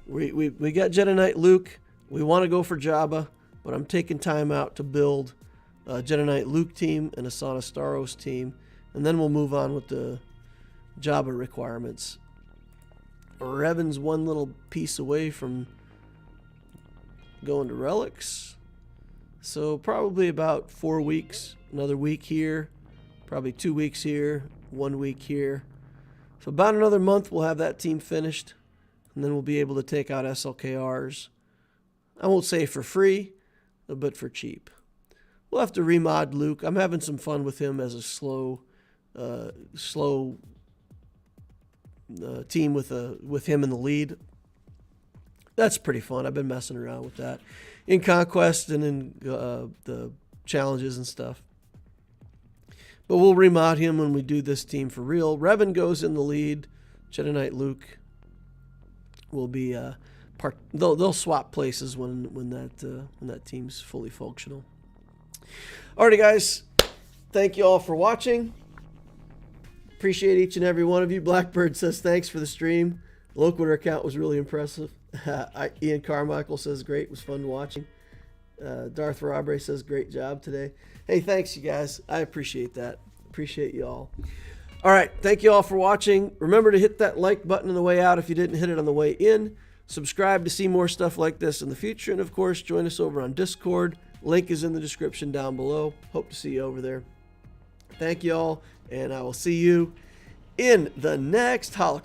We got Jedi Knight Luke. We want to go for Jabba, but I'm taking time out to build a Jedi Knight Luke team and a Sana Staros team, and then we'll move on with the Jabba requirements. Revan's 1 little piece away from going to relics, so probably about 4 weeks. Another week here, probably 2 weeks here, 1 week here. So about another month we'll have that team finished, and then we'll be able to take out SLKRs. I won't say for free, but for cheap. We'll have to remod Luke. I'm having some fun with him as a slow team with him in the lead. That's pretty fun. I've been messing around with that in Conquest and in the challenges and stuff. But we'll remod him when we do this team for real. Revan goes in the lead. Jedi Knight Luke will be they'll swap places when that team's fully functional. Alrighty guys, thank you all for watching. Appreciate each and every one of you. Blackbird says thanks for the stream. The Loquitur account was really impressive. Ian Carmichael says great, was fun watching. Darth Rabre says great job today. Hey, thanks you guys. I appreciate that. Appreciate you all. Alright, thank you all for watching. Remember to hit that like button on the way out if you didn't hit it on the way in. Subscribe to see more stuff like this in the future. And of course, join us over on Discord. Link is in the description down below. Hope to see you over there. Thank you all, and I will see you in the next Holocron.